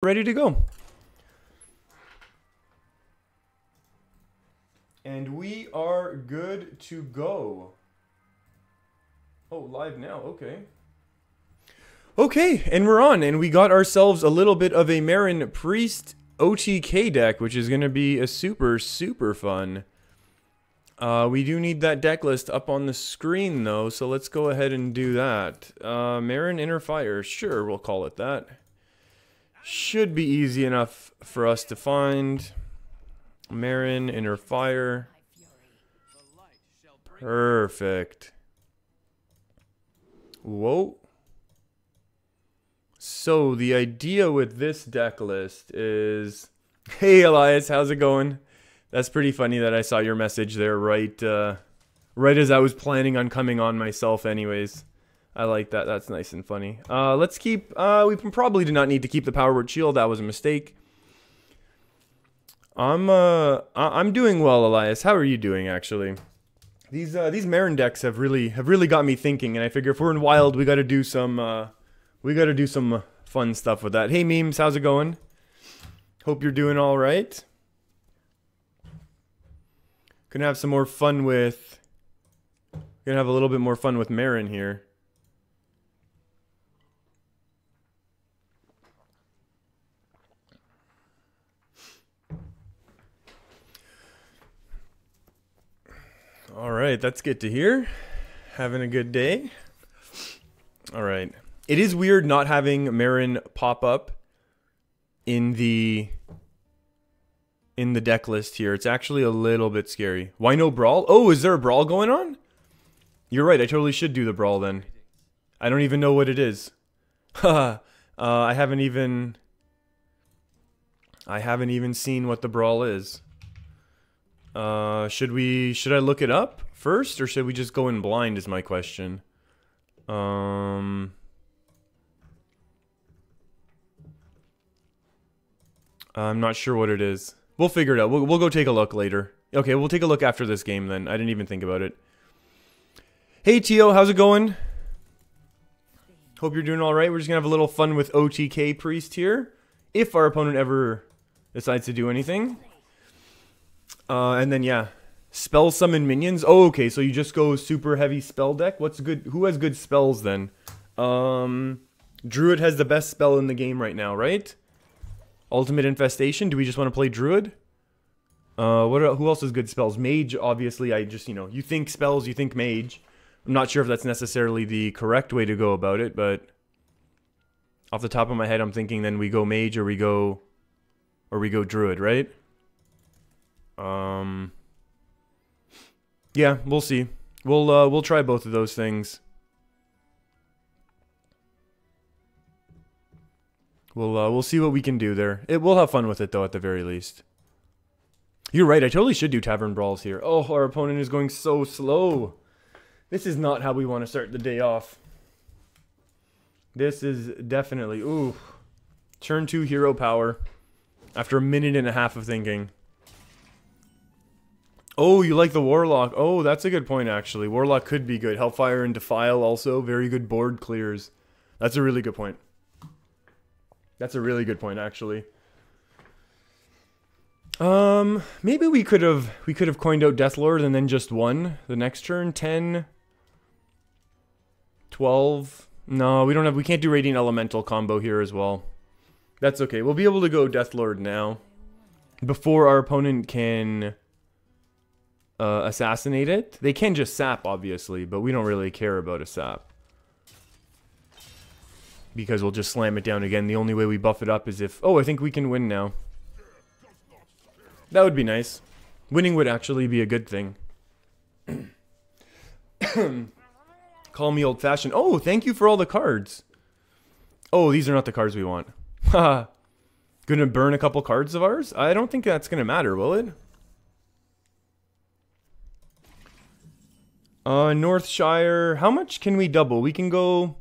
ready to go. And we are good to go. Oh, live now. Okay. Okay, and we're on, and we got ourselves a little bit of a Marin Priest OTK deck, which is going to be a super fun. We do need that deck list up on the screen, though, so let's go ahead and do that. Marin Inner Fire, sure, we'll call it that. Should be easy enough for us to find. Marin Inner Fire. Perfect. Whoa. So the idea with this deck list is... Hey Elias, how's it going? That's pretty funny that I saw your message there right as I was planning on coming on myself anyways. I like that. That's nice and funny. Let's keep... we probably do not need to keep the Power Word Shield. That was a mistake. I'm doing well, Elias. How are you doing, actually? These Marin decks have really got me thinking, and I figure if we're in Wild, we gotta do some fun stuff with that. Hey Memes, how's it going? Hope you're doing all right. Gonna have some more fun with... Gonna have a little bit more fun with Marin here. Alright, that's good to hear. Having a good day. Alright. It is weird not having Marin pop up in the deck list here. It's actually a little bit scary. Why no brawl? Oh, is there a brawl going on? You're right, I totally should do the brawl then. I don't even know what it is. Haha. I haven't even seen what the brawl is. Should I look it up first, or should we just go in blind is my question. I'm not sure what it is. We'll figure it out. We'll go take a look later. Okay, we'll take a look after this game then. I didn't even think about it. Hey Tio, how's it going? Hope you're doing alright. We're just gonna have a little fun with OTK Priest here. If our opponent ever decides to do anything. And then yeah, spell summon minions. Oh, okay, so you just go super heavy spell deck. What's good? Who has good spells then? Druid has the best spell in the game right now, right? Ultimate Infestation. Do we just want to play Druid? Who else has good spells? Mage, obviously. I just, you think spells, you think Mage. I'm not sure if that's necessarily the correct way to go about it, but off the top of my head, I'm thinking then we go Mage or we go Druid, right? Yeah, we'll see. We'll try both of those things. We'll see what we can do there. We'll have fun with it though, at the very least. You're right, I totally should do Tavern Brawls here. Oh, our opponent is going so slow. This is not how we want to start the day off. This is definitely... Ooh. Turn 2 hero power. After a minute and a half of thinking. Oh, you like the Warlock. Oh, that's a good point, actually. Warlock could be good. Hellfire and Defile also. Very good board clears. That's a really good point. That's a really good point, actually. Maybe we could have coined out Deathlord and then just won the next turn. 10, 12. No, we can't do Radiant Elemental combo here as well. That's okay. We'll be able to go Deathlord now before our opponent can assassinate it. They can just sap, obviously, but we don't really care about a sap. Because we'll just slam it down again. The only way we buff it up is if... Oh, I think we can win now. That would be nice. Winning would actually be a good thing. Call me old-fashioned. Oh, thank you for all the cards. Oh, these are not the cards we want. Haha. Gonna burn a couple cards of ours? I don't think that's gonna matter, will it? Northshire. How much can we double? We can go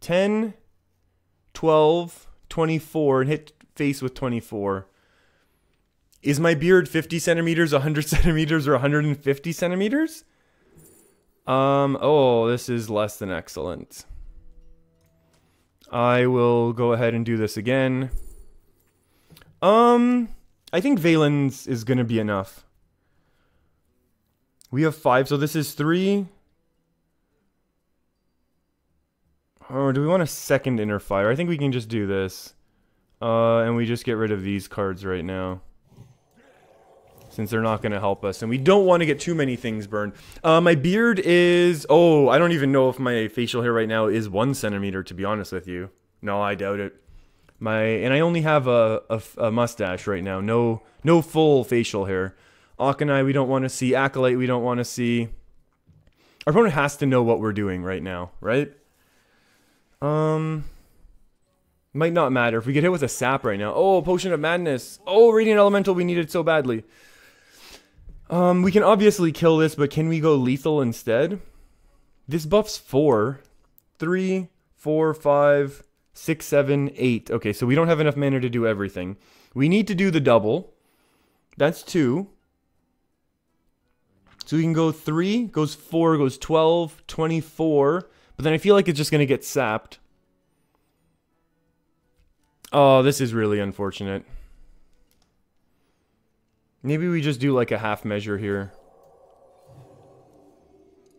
10... 12, 24, and hit face with 24. Is my beard 50 centimeters, 100 centimeters, or 150 centimeters? Oh, this is less than excellent. I will go ahead and do this again. I think Valen's is gonna be enough. We have 5, so this is 3. Or do we want a second Inner Fire? I think we can just do this. And we just get rid of these cards right now. Since they're not going to help us. And we don't want to get too many things burned. My beard is... Oh, I don't even know if my facial hair right now is 1 centimeter, to be honest with you. No, I doubt it. And I only have a mustache right now. No full facial hair. Akanai, we don't want to see. Acolyte, we don't want to see. Our opponent has to know what we're doing right now, right? Might not matter. If we get hit with a sap right now. Oh, Potion of Madness. Oh, Radiant Elemental, we need it so badly. We can obviously kill this, but can we go lethal instead? This buff's 4. 3, 4, 5, 6, 7, 8. Okay, so we don't have enough mana to do everything. We need to do the double. That's 2. So we can go 3, goes 4, goes 12, 24. But then I feel like it's just going to get sapped. Oh, this is really unfortunate. Maybe we just do like a half measure here.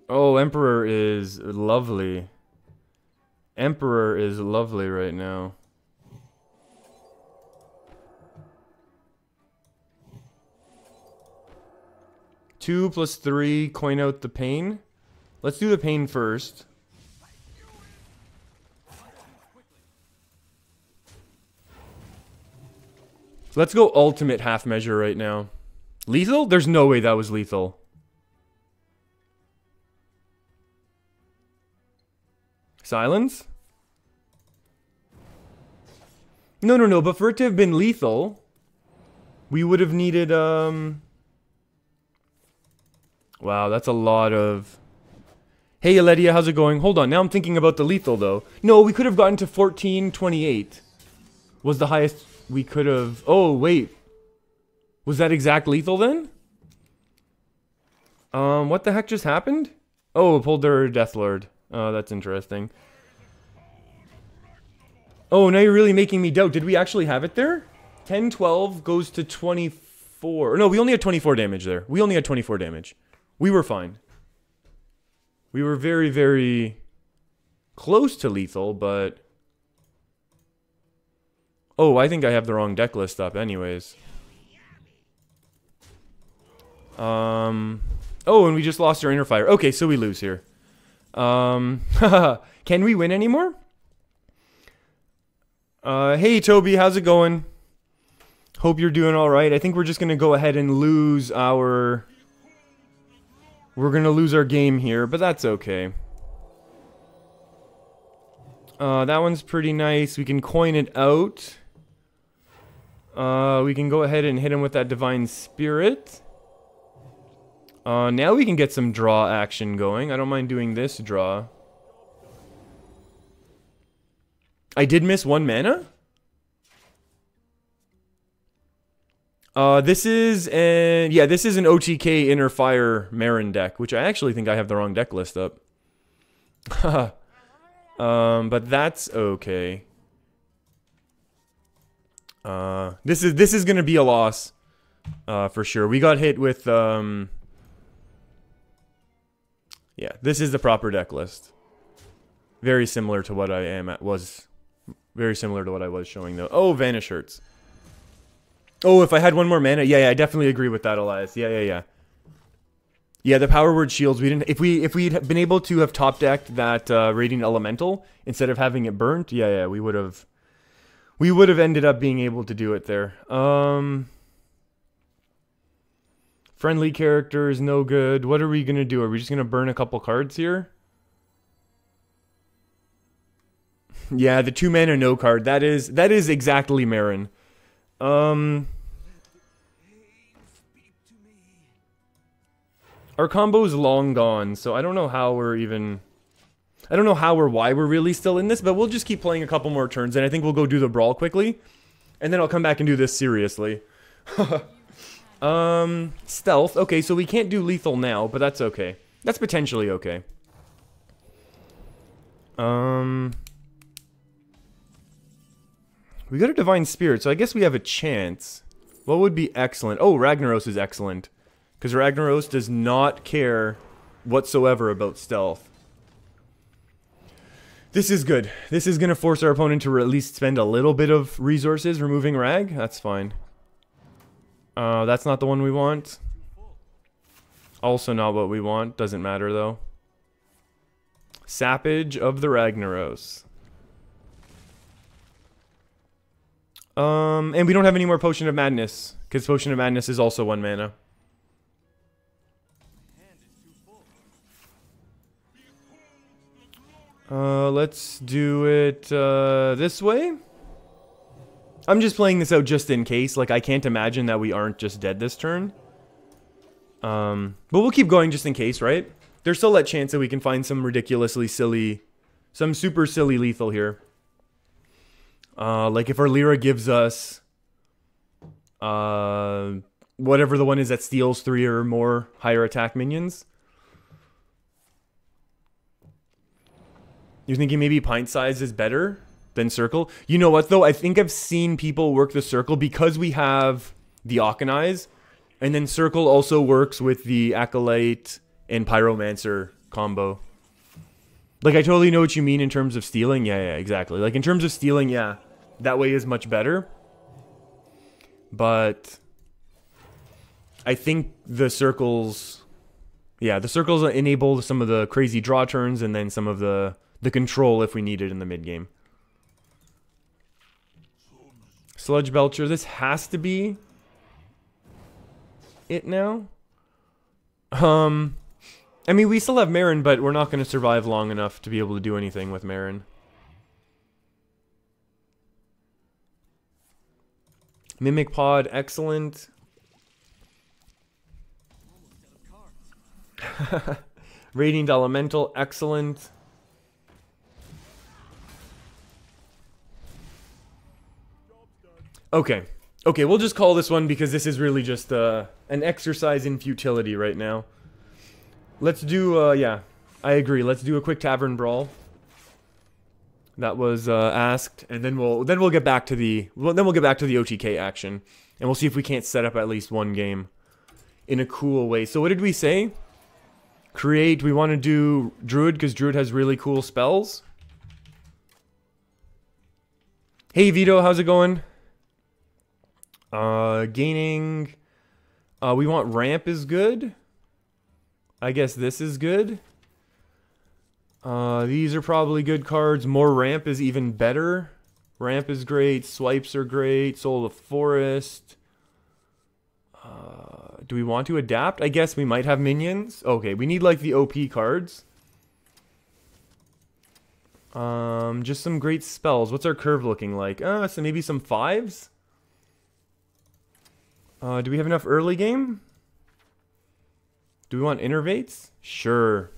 Oh, Emperor is lovely. Emperor is lovely right now. Two plus 3, coin out the pain. Let's do the pain first. Let's go ultimate half measure right now. Lethal? There's no way that was lethal. Silence? No, but for it to have been lethal, we would have needed, Wow, that's a lot of... Hey, Aledia, how's it going? Hold on, now I'm thinking about the lethal, though. No, we could have gotten to 1428. Was the highest we could have... Oh, wait. Was that exact lethal, then? What the heck just happened? Oh, pulled their Deathlord. Oh, that's interesting. Oh, now you're really making me doubt. Did we actually have it there? 10, 12 goes to 24. No, we only had 24 damage there. We only had 24 damage. We were fine. We were very, very close to lethal, but... Oh, I think I have the wrong deck list up anyways. Oh, and we just lost our Inner Fire. Okay, so we lose here. Can we win anymore? Hey, Toby, how's it going? Hope you're doing alright. I think we're just going to go ahead and lose our... We're going to lose our game here, but that's okay. That one's pretty nice. We can coin it out. We can go ahead and hit him with that Divine Spirit. Now we can get some draw action going. I don't mind doing this draw. I did miss 1 mana? This is an... Yeah, this is an OTK Inner Fire Marin deck, which I actually think I have the wrong deck list up. But that's okay. This is gonna be a loss, for sure. We got hit with, yeah, this is the proper deck list. Very similar to what very similar to what I was showing, though. Oh, Vanish hurts. Oh, if I had 1 more mana, yeah, I definitely agree with that, Elias. Yeah. Yeah, the Power Word Shields, we didn't... If we'd been able to have top decked that Radiant Elemental instead of having it burnt, yeah, we would have ended up being able to do it there. Friendly characters, no good. What are we gonna do? Are we just gonna burn a couple cards here? Yeah, the 2 mana no card. That is exactly Marin. Our combo's long gone, so I don't know how we're even... I don't know how or why we're really still in this, but we'll just keep playing a couple more turns, and I think we'll go do the brawl quickly. And then I'll come back and do this seriously. Stealth. Okay, so we can't do lethal now, but that's okay. That's potentially okay. We got a Divine Spirit, so I guess we have a chance. What would be excellent? Oh, Ragnaros is excellent. Because Ragnaros does not care whatsoever about stealth. This is good. This is going to force our opponent to at least spend a little bit of resources removing Rag. That's fine. That's not the one we want. Also not what we want. Doesn't matter, though. Sappage of the Ragnaros. And we don't have any more Potion of Madness. Because Potion of Madness is also 1 mana. Let's do it this way. I'm just playing this out just in case. Like, I can't imagine that we aren't just dead this turn. But we'll keep going just in case, right? There's still that chance that we can find some ridiculously silly, some super silly lethal here. Like if our Lyra gives us, whatever the one is that steals 3 or more higher attack minions. You're thinking maybe pint size is better than circle? You know what though? I think I've seen people work the circle because we have the Ocanize. And then circle also works with the Acolyte and Pyromancer combo. Like I totally know what you mean in terms of stealing. Yeah, exactly. Like in terms of stealing, yeah. That way is much better. But I think the circles... Yeah, the circles enable some of the crazy draw turns and then some of the control if we need it in the mid game. Sludge Belcher. This has to be it now. I mean, we still have Marin, but we're not going to survive long enough to be able to do anything with Marin. Mimic Pod, excellent. Radiant Elemental, excellent. Okay. Okay, we'll just call this one because this is really just an exercise in futility right now. Let's do, yeah, I agree. Let's do a quick Tavern Brawl. That was asked, and then we'll get back to the OTK action, and we'll see if we can't set up at least one game in a cool way. So what did we say? Create. We want to do Druid because Druid has really cool spells. Hey Vito, how's it going? Gaining. We want Ramp is good. I guess this is good. These are probably good cards. More Ramp is even better. Ramp is great. Swipes are great. Soul of the Forest. Do we want to adapt? I guess we might have minions. Okay, we need like the OP cards. Just some great spells. What's our curve looking like? So maybe some 5s? Do we have enough early game? Do we want innervates? Sure.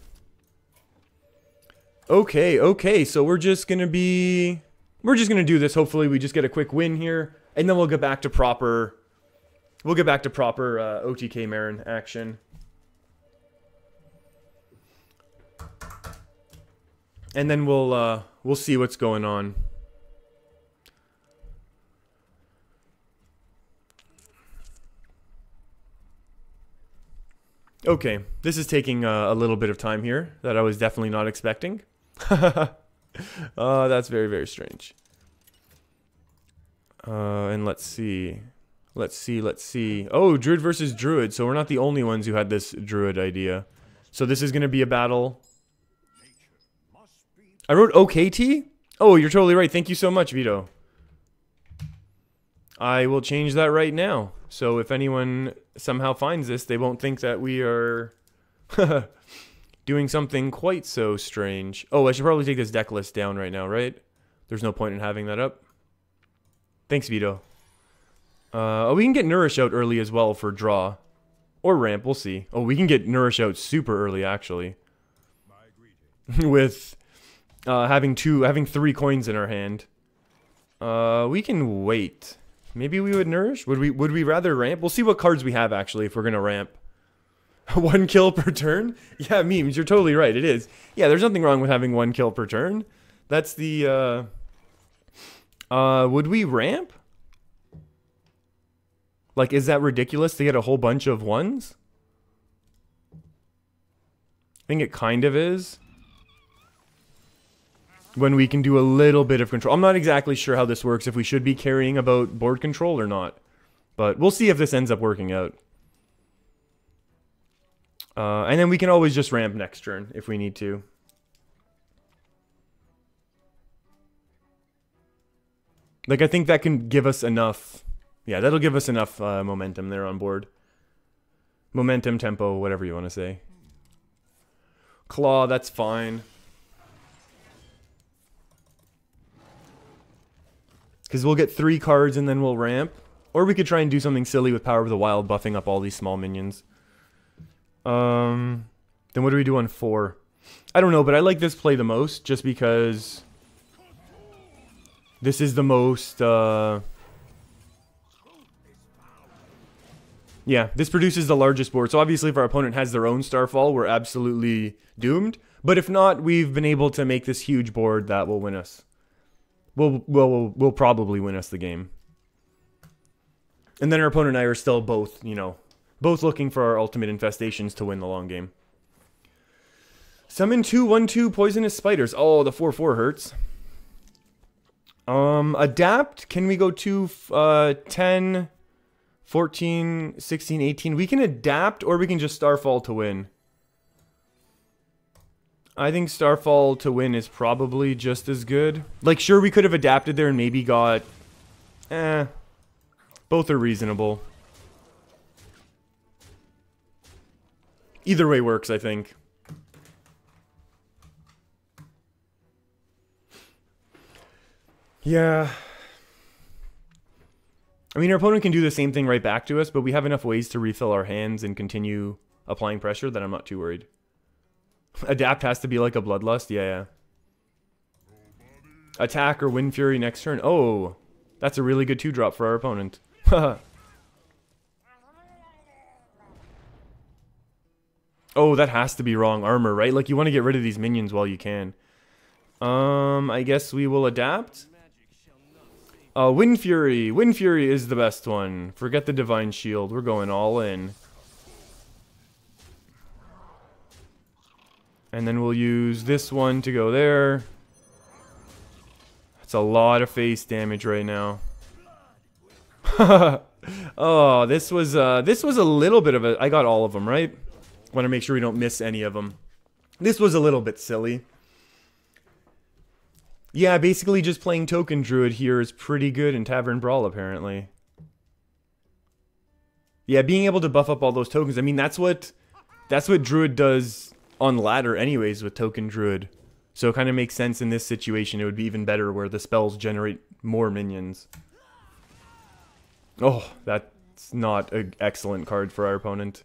Okay, so we're just gonna do this. Hopefully we just get a quick win here, and then we'll get back to proper OTK Marin action. And then we'll see what's going on. Okay, this is taking a little bit of time here that I was definitely not expecting. That's very, very strange. And let's see. Oh, Druid versus Druid. So we're not the only ones who had this Druid idea. So this is going to be a battle. I wrote OKT? Oh, you're totally right. Thank you so much, Vito. I will change that right now. So if anyone somehow finds this, they won't think that we are doing something quite so strange. Oh, I should probably take this deck list down right now, right? There's no point in having that up. Thanks, Vito. Oh, we can get Nourish out early as well for draw. Or ramp, we'll see. Oh, we can get Nourish out super early, actually. With having 3 coins in our hand. We can wait. Maybe we would Nourish? Would we rather ramp? We'll see what cards we have, actually, if we're going to ramp. 1 kill per turn? Yeah, memes, you're totally right, it is. Yeah, there's nothing wrong with having 1 kill per turn. That's the Would we ramp? Like, is that ridiculous to get a whole bunch of ones? I think it kind of is. When we can do a little bit of control. I'm not exactly sure how this works, if we should be caring about board control or not. But we'll see if this ends up working out. And then we can always just ramp next turn if we need to. Like, I think that can give us enough... Yeah, that'll give us enough momentum there on board. Momentum, tempo, whatever you want to say. Claw, that's fine. Because we'll get 3 cards and then we'll ramp. Or we could try and do something silly with Power of the Wild, buffing up all these small minions. Then what do we do on 4? I don't know, but I like this play the most, just because... This is the most, yeah, this produces the largest board. So obviously if our opponent has their own Starfall, we're absolutely doomed. But if not, we've been able to make this huge board that will win us. Will probably win us the game. And then our opponent and I are still both, you know, both looking for our ultimate infestations to win the long game. Summon 2/1/2 poisonous spiders. Oh, the 4/4 hurts. Adapt. Can we go to 10, 14, 16, 18? We can adapt, or we can just Starfall to win. I think Starfall to win is probably just as good. Like, sure, we could have adapted there and maybe got... both are reasonable. Either way works, I think. Yeah. I mean, our opponent can do the same thing right back to us, but we have enough ways to refill our hands and continue applying pressure that I'm not too worried. Adapt has to be like a Bloodlust? Yeah. Attack or Wind Fury next turn? Oh, that's a really good 2-drop for our opponent. Oh, that has to be wrong armor, right? Like, you want to get rid of these minions while you can. I guess we will adapt. Wind Fury. Wind Fury is the best one. Forget the Divine Shield. We're going all in. And then we'll use this one to go there. That's a lot of face damage right now. Oh, this was a little bit of a... I got all of them, right? Want to make sure we don't miss any of them. This was a little bit silly. Yeah, basically just playing Token Druid here is pretty good in Tavern Brawl, apparently. Yeah, being able to buff up all those tokens. I mean, that's what Druid does on ladder anyways with Token Druid. So it kind of makes sense in this situation. It would be even better where the spells generate more minions. Oh, that's not an excellent card for our opponent.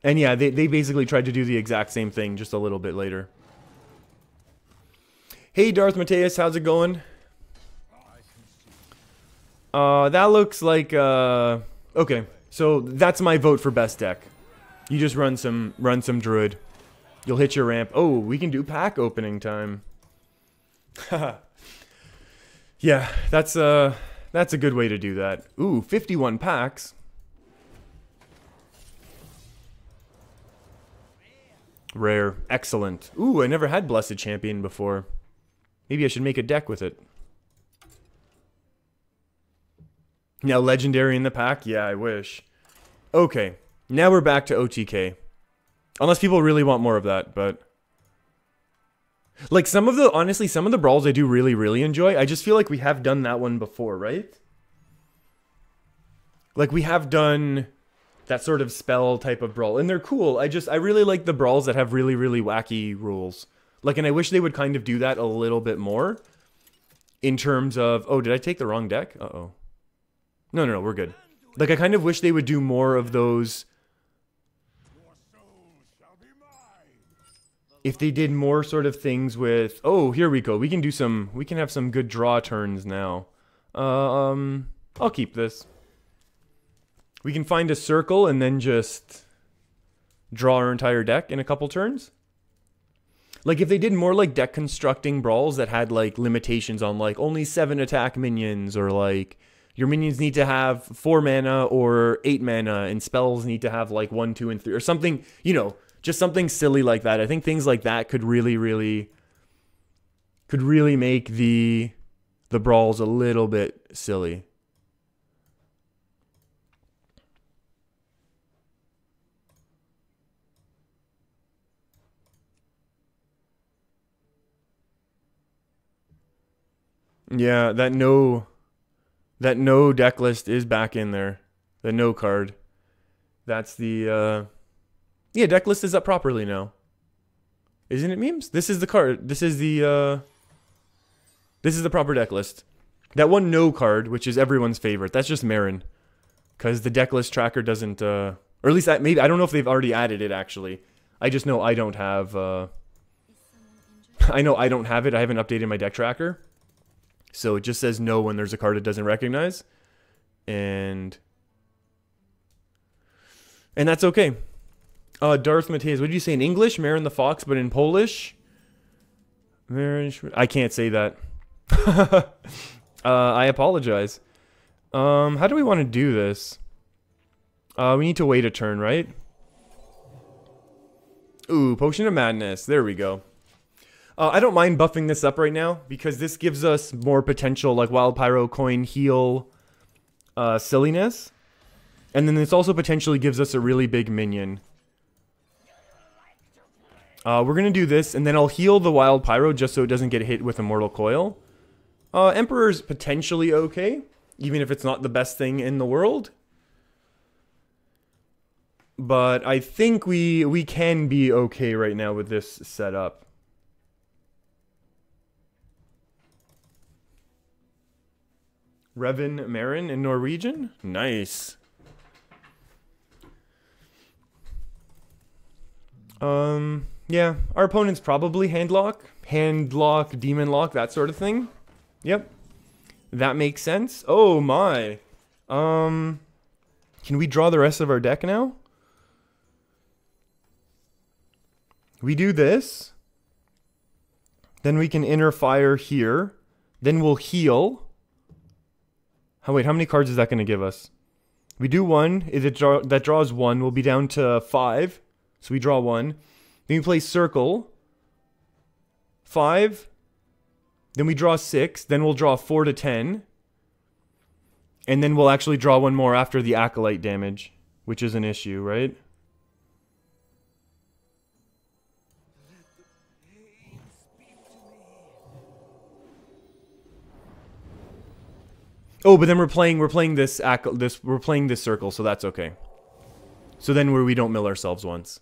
And yeah, they basically tried to do the exact same thing just a little bit later. Hey Darth Mateus, how's it going? That looks like okay, so that's my vote for best deck. You just run some Druid. You'll hit your ramp. Oh, we can do pack opening time. Yeah, that's a good way to do that. Ooh, 51 packs. Rare. Excellent. Ooh, I never had Blessed Champion before. Maybe I should make a deck with it. Now, Legendary in the pack? Yeah, I wish. Okay. Now we're back to OTK. Unless people really want more of that, but... Like, honestly, some of the brawls I do really, really enjoy. I just feel like we have done that one before, right? Like, we have done that sort of spell type of brawl. And they're cool. I really like the brawls that have really, really wacky rules. Like, and I wish they would kind of do that a little bit more. In terms of... Oh, did I take the wrong deck? Uh-oh. No, we're good. Like, I kind of wish they would do more of those... If they did more sort of things with... Oh, here we go. We can do some... We can have some good draw turns now. I'll keep this. We can find a circle and then just... draw our entire deck in a couple turns. Like, if they did more, like, deck constructing brawls that had, like, limitations on, like, only 7 attack minions, or, like, your minions need to have 4 mana or 8 mana, and spells need to have, like, 1, 2, and 3, or something, you know, just something silly like that. I think things like that could really make the brawls a little bit silly. Yeah, that no deck list is back in there. The no card. That's the yeah, deck list is up properly now. Isn't it, memes? This is the card. This is the proper deck list. That one no card, which is everyone's favorite, that's just Marin. Cause the deck list tracker doesn't or at least that, maybe, I don't know if they've already added it actually. I just know I don't have I know I don't have it. I haven't updated my deck tracker. So it just says no when there's a card it doesn't recognize. And that's okay. Darth Mateus, what did you say in English? Marin the Fox, but in Polish? I can't say that. I apologize. How do we want to do this? We need to wait a turn, right? Ooh, Potion of Madness. There we go. I don't mind buffing this up right now, because this gives us more potential, like Wild Pyro, Coin, Heal, silliness. And then this also potentially gives us a really big minion. We're going to do this, and then I'll heal the Wild Pyro just so it doesn't get hit with Immortal Coil. Emperor's potentially okay, even if it's not the best thing in the world. But I think we can be okay right now with this setup. Revan Marin in Norwegian? Nice. Yeah, our opponent's probably handlock, demon lock, that sort of thing. Yep. That makes sense. Oh my. Can we draw the rest of our deck now? We do this. Then we can inner fire here. Then we'll heal. Oh, wait, how many cards is that going to give us? We do 1. That draws 1. We'll be down to 5. So we draw 1. Then we play Circle. 5. Then we draw 6. Then we'll draw 4 to 10. And then we'll actually draw 1 more after the Acolyte damage, which is an issue, right? Oh, but then we're playing this circle, so that's okay. So then we don't mill ourselves once.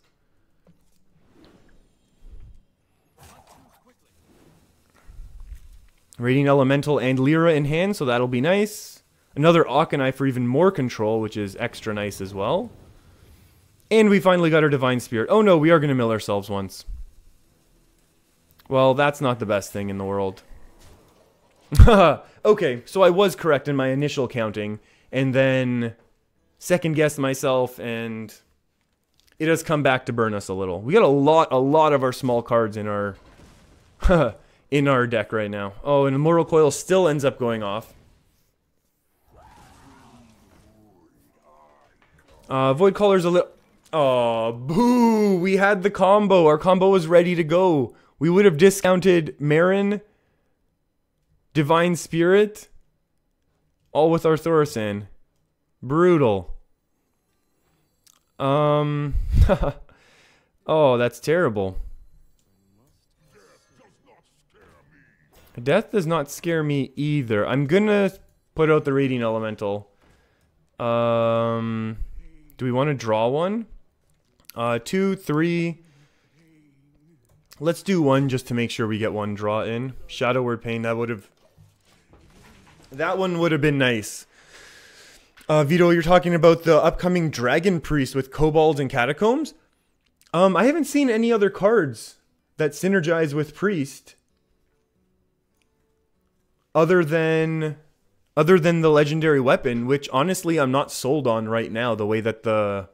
Radiant Elemental and Lyra in hand, so that'll be nice. Another Auchenai for even more control, which is extra nice as well. And we finally got our Divine Spirit. Oh no, we are going to mill ourselves once. Well, that's not the best thing in the world. Okay, so I was correct in my initial counting, and then second-guessed myself, and it has come back to burn us a little. We got a lot of our small cards in our in our deck right now. Oh, and Immortal Coil still ends up going off. Void Caller's a little... Oh, boo! We had the combo. Our combo was ready to go. We would have discounted Marin, Divine Spirit, all with our Thaurissan. Brutal. Oh, that's terrible. Death does not scare me either. I'm gonna put out the Radiant Elemental. Do we want to draw one? 2, 3. Let's do 1 just to make sure we get 1 draw in. Shadow Word Pain, that one would have been nice. Vito, you're talking about the upcoming Dragon Priest with Kobolds and Catacombs? I haven't seen any other cards that synergize with Priest other than the legendary weapon, which honestly I'm not sold on right now, the way that the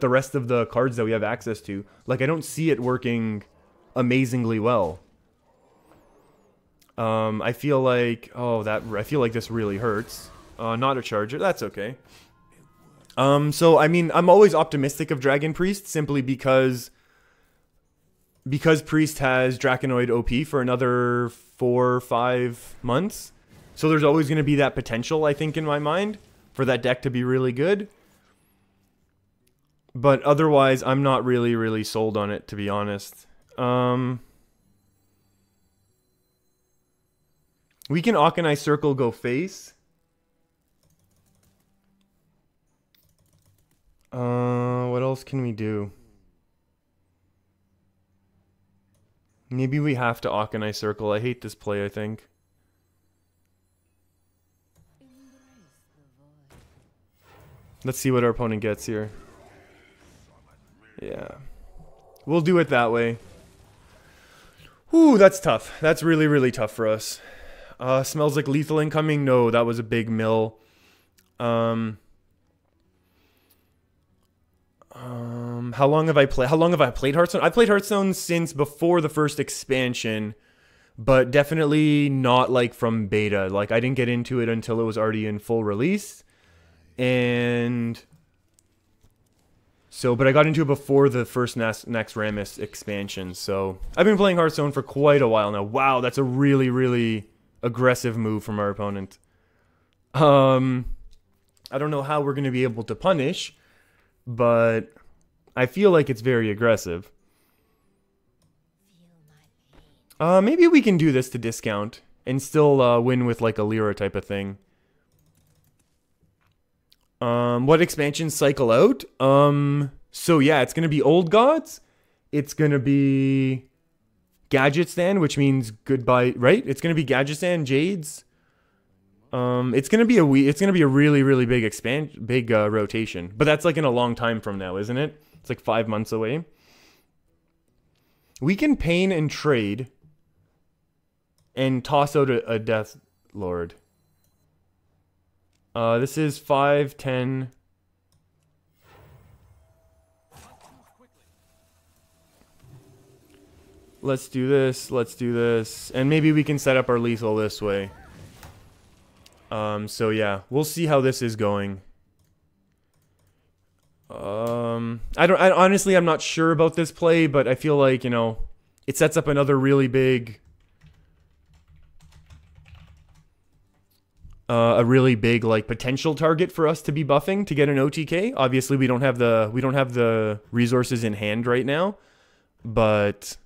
rest of the cards that we have access to. Like, I don't see it working amazingly well. I feel like, I feel like this really hurts. Not a charger, that's okay. So I mean, I'm always optimistic of Dragon Priest simply because Priest has Draconoid OP for another 4 or 5 months. So there's always going to be that potential, I think, in my mind for that deck to be really good. But otherwise, I'm not really sold on it, to be honest. We can Auchenai Circle go face. What else can we do? Maybe we have to Auchenai Circle. I hate this play, I think. Let's see what our opponent gets here. Yeah. We'll do it that way. Ooh, that's tough. That's really tough for us. Smells like lethal incoming. No, that was a big mill. How long have I played Hearthstone? I played Hearthstone since before the first expansion, but definitely not like from beta. Like I didn't get into it until it was already in full release. And so, but I got into it before the first Naxxramas expansion. So I've been playing Hearthstone for quite a while now. Wow, that's a really aggressive move from our opponent. I don't know how we're going to be able to punish, but I feel like it's very aggressive. Maybe we can do this to discount and still win with like a Lyra type of thing. What expansions cycle out? So yeah, it's going to be Old Gods. It's going to be Gadgetstan, which means goodbye, right? It's going to be Gadgetstan, Jades. It's going to be a really big rotation. But that's like in a long time from now, isn't it? It's like 5 months away. We can pain and trade and toss out a Death Lord. This is 5, 10. Let's do this. And maybe we can set up our lethal this way. So yeah, we'll see how this is going. Honestly, I'm not sure about this play, but I feel like, you know, it sets up another really big, a really big like potential target for us to be buffing to get an OTK. Obviously, we don't have the resources in hand right now, but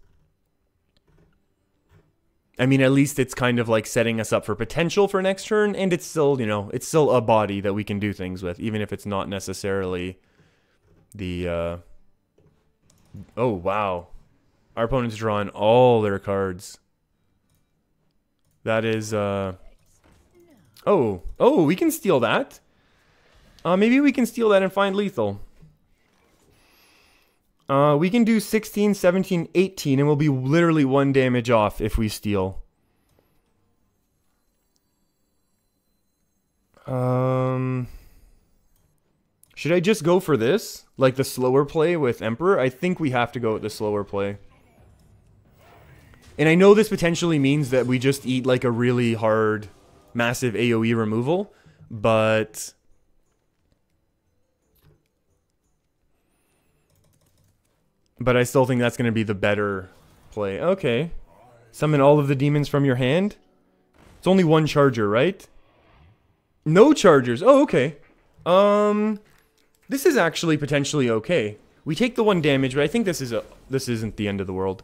I mean, at least it's kind of like setting us up for potential for next turn, and it's still, you know, it's still a body that we can do things with, even if it's not necessarily the, oh, wow. Our opponent's drawn all their cards. That is, oh, we can steal that. Maybe we can steal that and find lethal. We can do 16, 17, 18, and we'll be literally 1 damage off if we steal. Should I just go for this? Like the slower play with Emperor? I think we have to go with the slower play. And I know this potentially means that we just eat like a really hard, massive AoE removal, but I still think that's going to be the better play. Okay. Summon all of the demons from your hand. It's only 1 charger, right? No chargers. Oh, okay. This is actually potentially okay. We take the 1 damage, but I think this isn't the end of the world.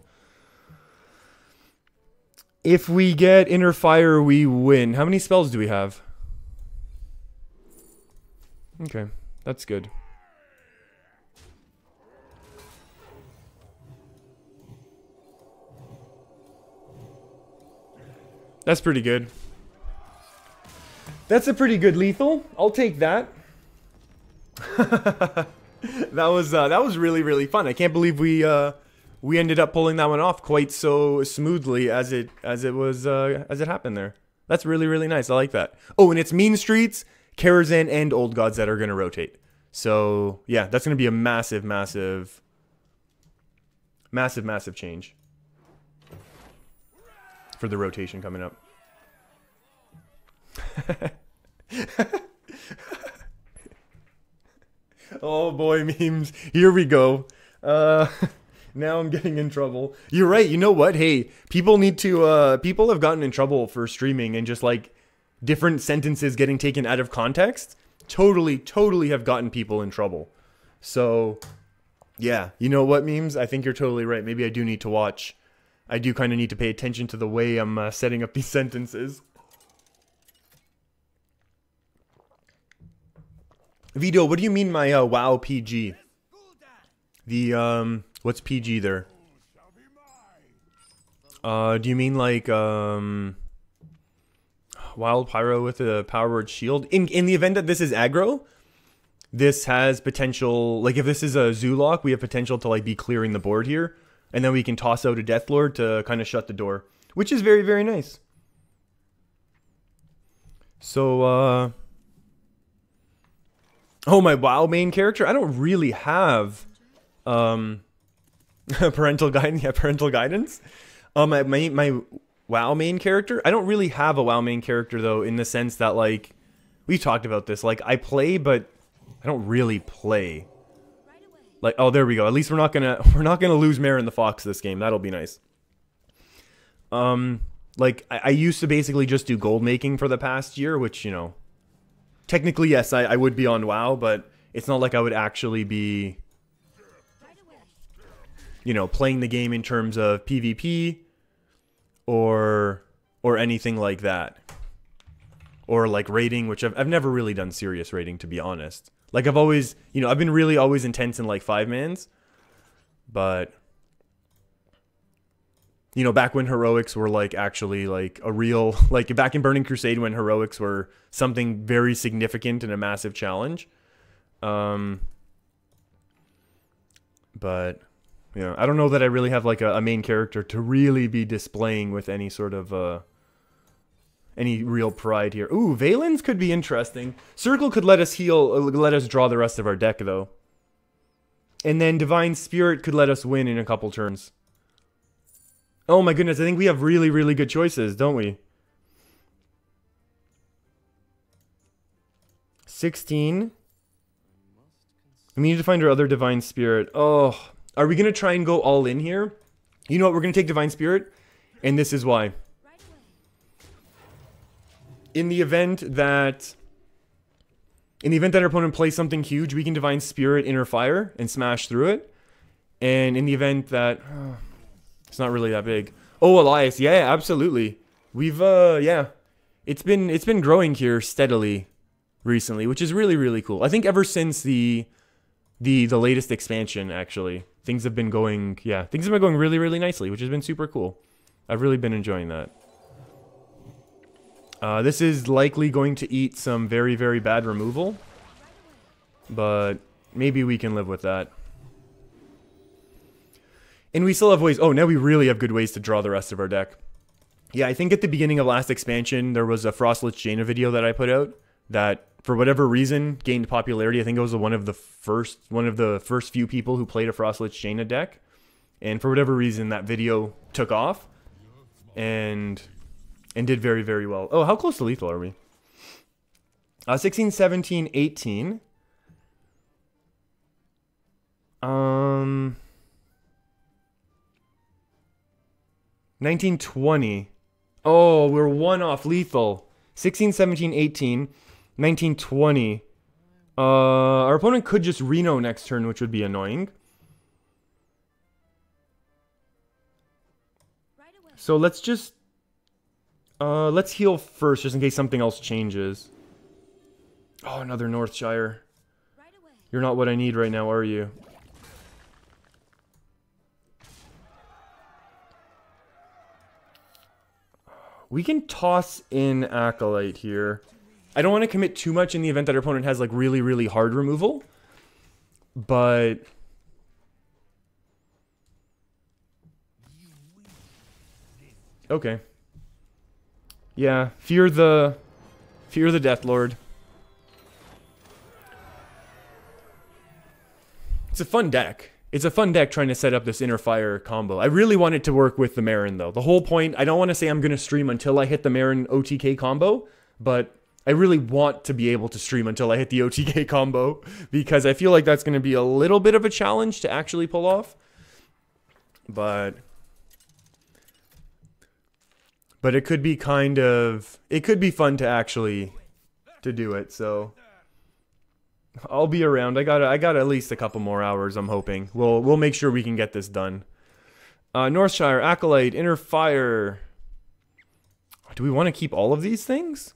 If we get Inner Fire, we win. How many spells do we have? Okay, that's good. That's pretty good. That's a pretty good lethal. I'll take that. that was really fun. I can't believe we ended up pulling that one off quite so smoothly as it happened there. That's really nice. I like that. Oh, and it's Mean Streets, Karazhan, and Old Gods that are gonna rotate. So yeah, that's gonna be a massive change. for the rotation coming up. Oh boy, memes. Here we go. Now I'm getting in trouble. You're right. You know what? Hey, people need to, people have gotten in trouble for streaming and just like different sentences getting taken out of context. Totally have gotten people in trouble. So, yeah. You know what, memes? I think you're totally right. Maybe I do need to watch. I do kind of need to pay attention to the way I'm setting up these sentences. Vito, what do you mean my WoW PG? The, what's PG there? Do you mean like, Wild Pyro with a Power Word Shield? In the event that this is aggro, this has potential, like if this is a Zoolock, we have potential to like be clearing the board here. And then we can toss out a Deathlord to kind of shut the door. Which is very nice. So, oh, my WoW main character? I don't really have, parental guidance. Yeah, parental guidance. My WoW main character? I don't really have a WoW main character, though, in the sense that, like, we talked about this. Like, I play, but I don't really play. Like, oh, there we go. At least we're not gonna lose Marin the Fox this game. That'll be nice. Like, I used to basically just do gold making for the past year, which, you know, technically, yes, I would be on WoW, but it's not like I would actually be, you know, playing the game in terms of PvP or anything like that. Or like raiding, which I've never really done serious raiding, to be honest. Like I've always, you know, I've been really always intense in like 5-mans, but you know, back when heroics were like actually like a real, like back in Burning Crusade when heroics were something very significant and a massive challenge. But you know, I don't know that I really have like a main character to really be displaying with any sort of any real pride here. Ooh, Valen's could be interesting. Circle could let us heal, let us draw the rest of our deck, though. And then Divine Spirit could let us win in a couple turns. Oh my goodness, I think we have really good choices, don't we? 16. We need to find our other Divine Spirit. Oh, are we going to try and go all in here? You know what, we're going to take Divine Spirit, and this is why. In the event that our opponent plays something huge, we can Divine Spirit Inner Fire and smash through it. And in the event that it's not really that big. Oh, Elias, yeah, absolutely. We've yeah. It's been growing here steadily recently, which is really cool. I think ever since the latest expansion, actually, things have been going really nicely, which has been super cool. I've really been enjoying that. This is likely going to eat some very bad removal, but maybe we can live with that. And we still have ways. Oh, now we really have good ways to draw the rest of our deck. Yeah, I think at the beginning of last expansion, there was a Frostlich Jaina video that I put out that, for whatever reason, gained popularity. I think it was one of the first few people who played a Frostlich Jaina deck, and for whatever reason, that video took off, and did very well. Oh, how close to lethal are we? 16, 17, 18. 19, 20. Oh, we're one off lethal. 16, 17, 18. 19, 20. Our opponent could just Reno next turn, which would be annoying. So let's just... let's heal first, just in case something else changes. Oh, another Northshire. You're not what I need right now, are you? We can toss in Acolyte here. I don't want to commit too much in the event that our opponent has like really hard removal. But... okay. Yeah, fear the Deathlord. It's a fun deck. it's a fun deck trying to set up this Inner Fire combo. I really want it to work with the Marin, though. The whole point, I don't want to say I'm going to stream until I hit the Marin OTK combo, but I really want to be able to stream until I hit the OTK combo, because I feel like that's going to be a little bit of a challenge to actually pull off. But it could be it could be fun to actually do it, so I'll be around. I got at least a couple more hours, I'm hoping. We'll make sure we can get this done. Northshire, Acolyte, Inner Fire. Do we want to keep all of these things?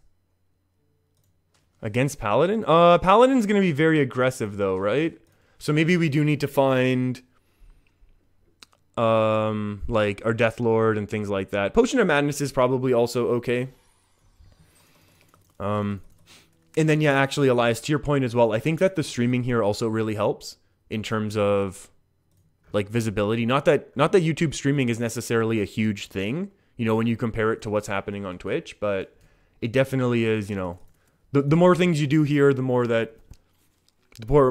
Against Paladin? Paladin's going to be very aggressive though, right? So maybe we do need to find like our Death Lord and things like that. Potion of Madness is probably also okay. And then, yeah, actually, Elias, to your point as well, I think that the streaming here also really helps in terms of, like, visibility. Not that YouTube streaming is necessarily a huge thing, you know, when you compare it to what's happening on Twitch, but it definitely is, you know, the more things you do here, the more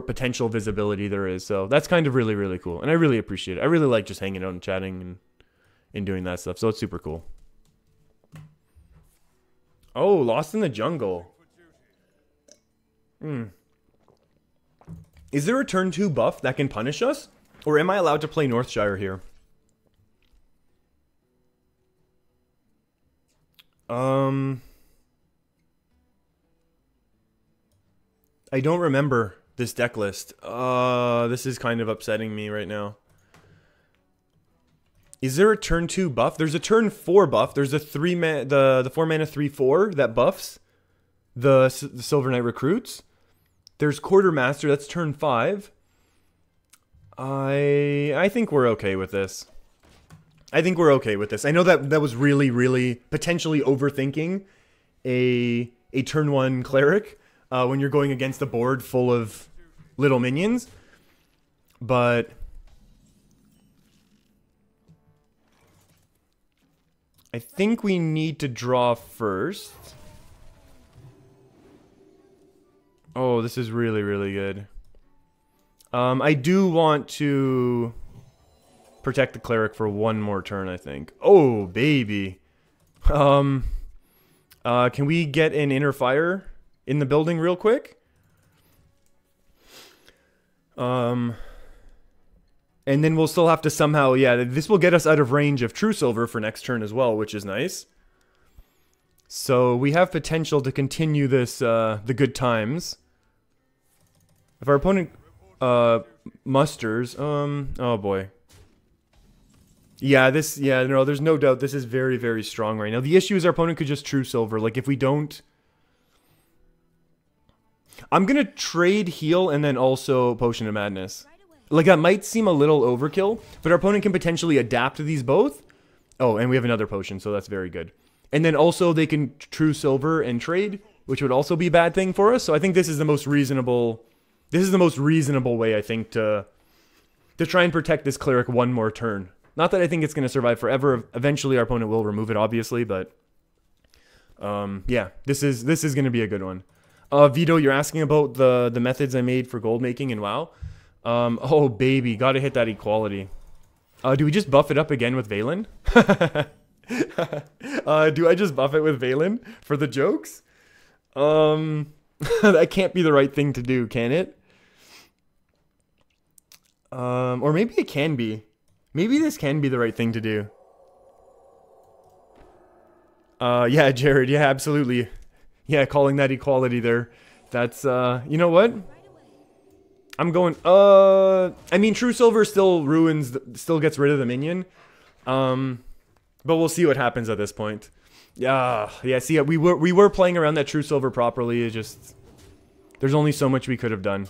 potential visibility there is. So that's kind of really, really cool, and I really appreciate it. I really like just hanging out and chatting and doing that stuff, so it's super cool. Oh, Lost in the Jungle. Is there a turn 2 buff that can punish us? Or am I allowed to play Northshire here? I don't remember this deck list. This is kind of upsetting me right now. Is there a turn 2 buff? There's a turn 4 buff. There's a 4-mana 3/4 that buffs the Silver Knight recruits. There's Quartermaster, that's turn 5. I think we're okay with this. I think we're okay with this. I know that was really, really potentially overthinking a turn 1 cleric when you're going against a board full of little minions. But I think we need to draw first. Oh, this is really, really good. I do want to protect the cleric for one more turn, I think. Oh, baby. Can we get an Inner Fire in the building real quick? And then we'll still have to somehow, yeah, this will get us out of range of True Silver for next turn as well, which is nice. So we have potential to continue this, the good times. If our opponent musters, oh boy. Yeah, no, there's no doubt this is very, very strong right now. The issue is our opponent could just True Silver. Like, if we don't... I'm going to trade Heal and then also Potion of Madness. Like, that might seem a little overkill, but our opponent can potentially adapt to these both. Oh, and we have another potion, so that's very good. And then also they can True Silver and trade, which would also be a bad thing for us. So I think this is the most reasonable... This is the most reasonable way, I think, to try and protect this cleric one more turn. Not that I think it's going to survive forever. Eventually, our opponent will remove it, obviously, but yeah, this is going to be a good one. Vito, you're asking about the methods I made for gold making in WoW. Oh baby, got to hit that equality. Do we just buff it up again with Valen? Do I just buff it with Valen for the jokes? That can't be the right thing to do, can it? Or maybe it can be. Maybe this can be the right thing to do. Yeah, Jared, yeah, absolutely. Yeah, calling that equality there. That's, you know what? I'm going, I mean, True Silver still still gets rid of the minion. But we'll see what happens at this point. Yeah, see, we were playing around that True Silver properly. It just, there's only so much we could have done.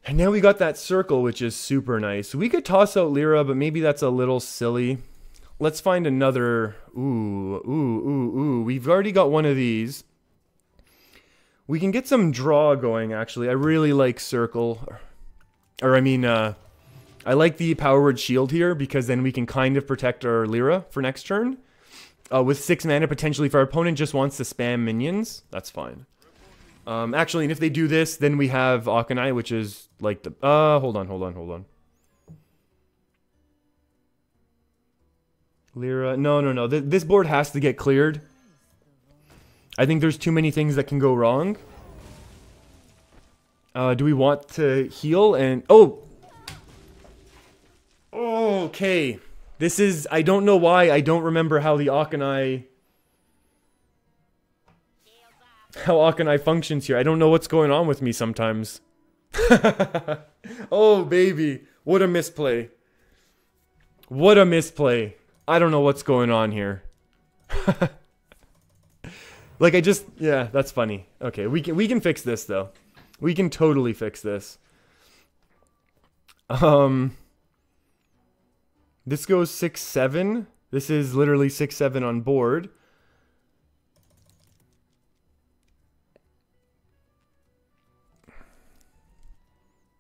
And now we got that circle, which is super nice. We could toss out Lyra, but maybe that's a little silly. Let's find another. Ooh. We've already got one of these. We can get some draw going, actually. I really like circle. Or I mean, I like the Power Word Shield here, because then we can kind of protect our Lyra for next turn. With 6 mana, potentially, if our opponent just wants to spam minions, that's fine. Actually, and if they do this, then we have Akanai, which is like the... hold on. Lyra... No. This board has to get cleared. I think there's too many things that can go wrong. Do we want to heal and... Oh! Okay. This is... I don't know why. I don't remember how the Akanai... How Akanai functions here. I don't know what's going on with me sometimes. Oh, baby. What a misplay. What a misplay. I don't know what's going on here. Like, I just... Yeah, that's funny. Okay, we can fix this, though. We can totally fix this. This goes 6-7. This is literally 6-7 on board.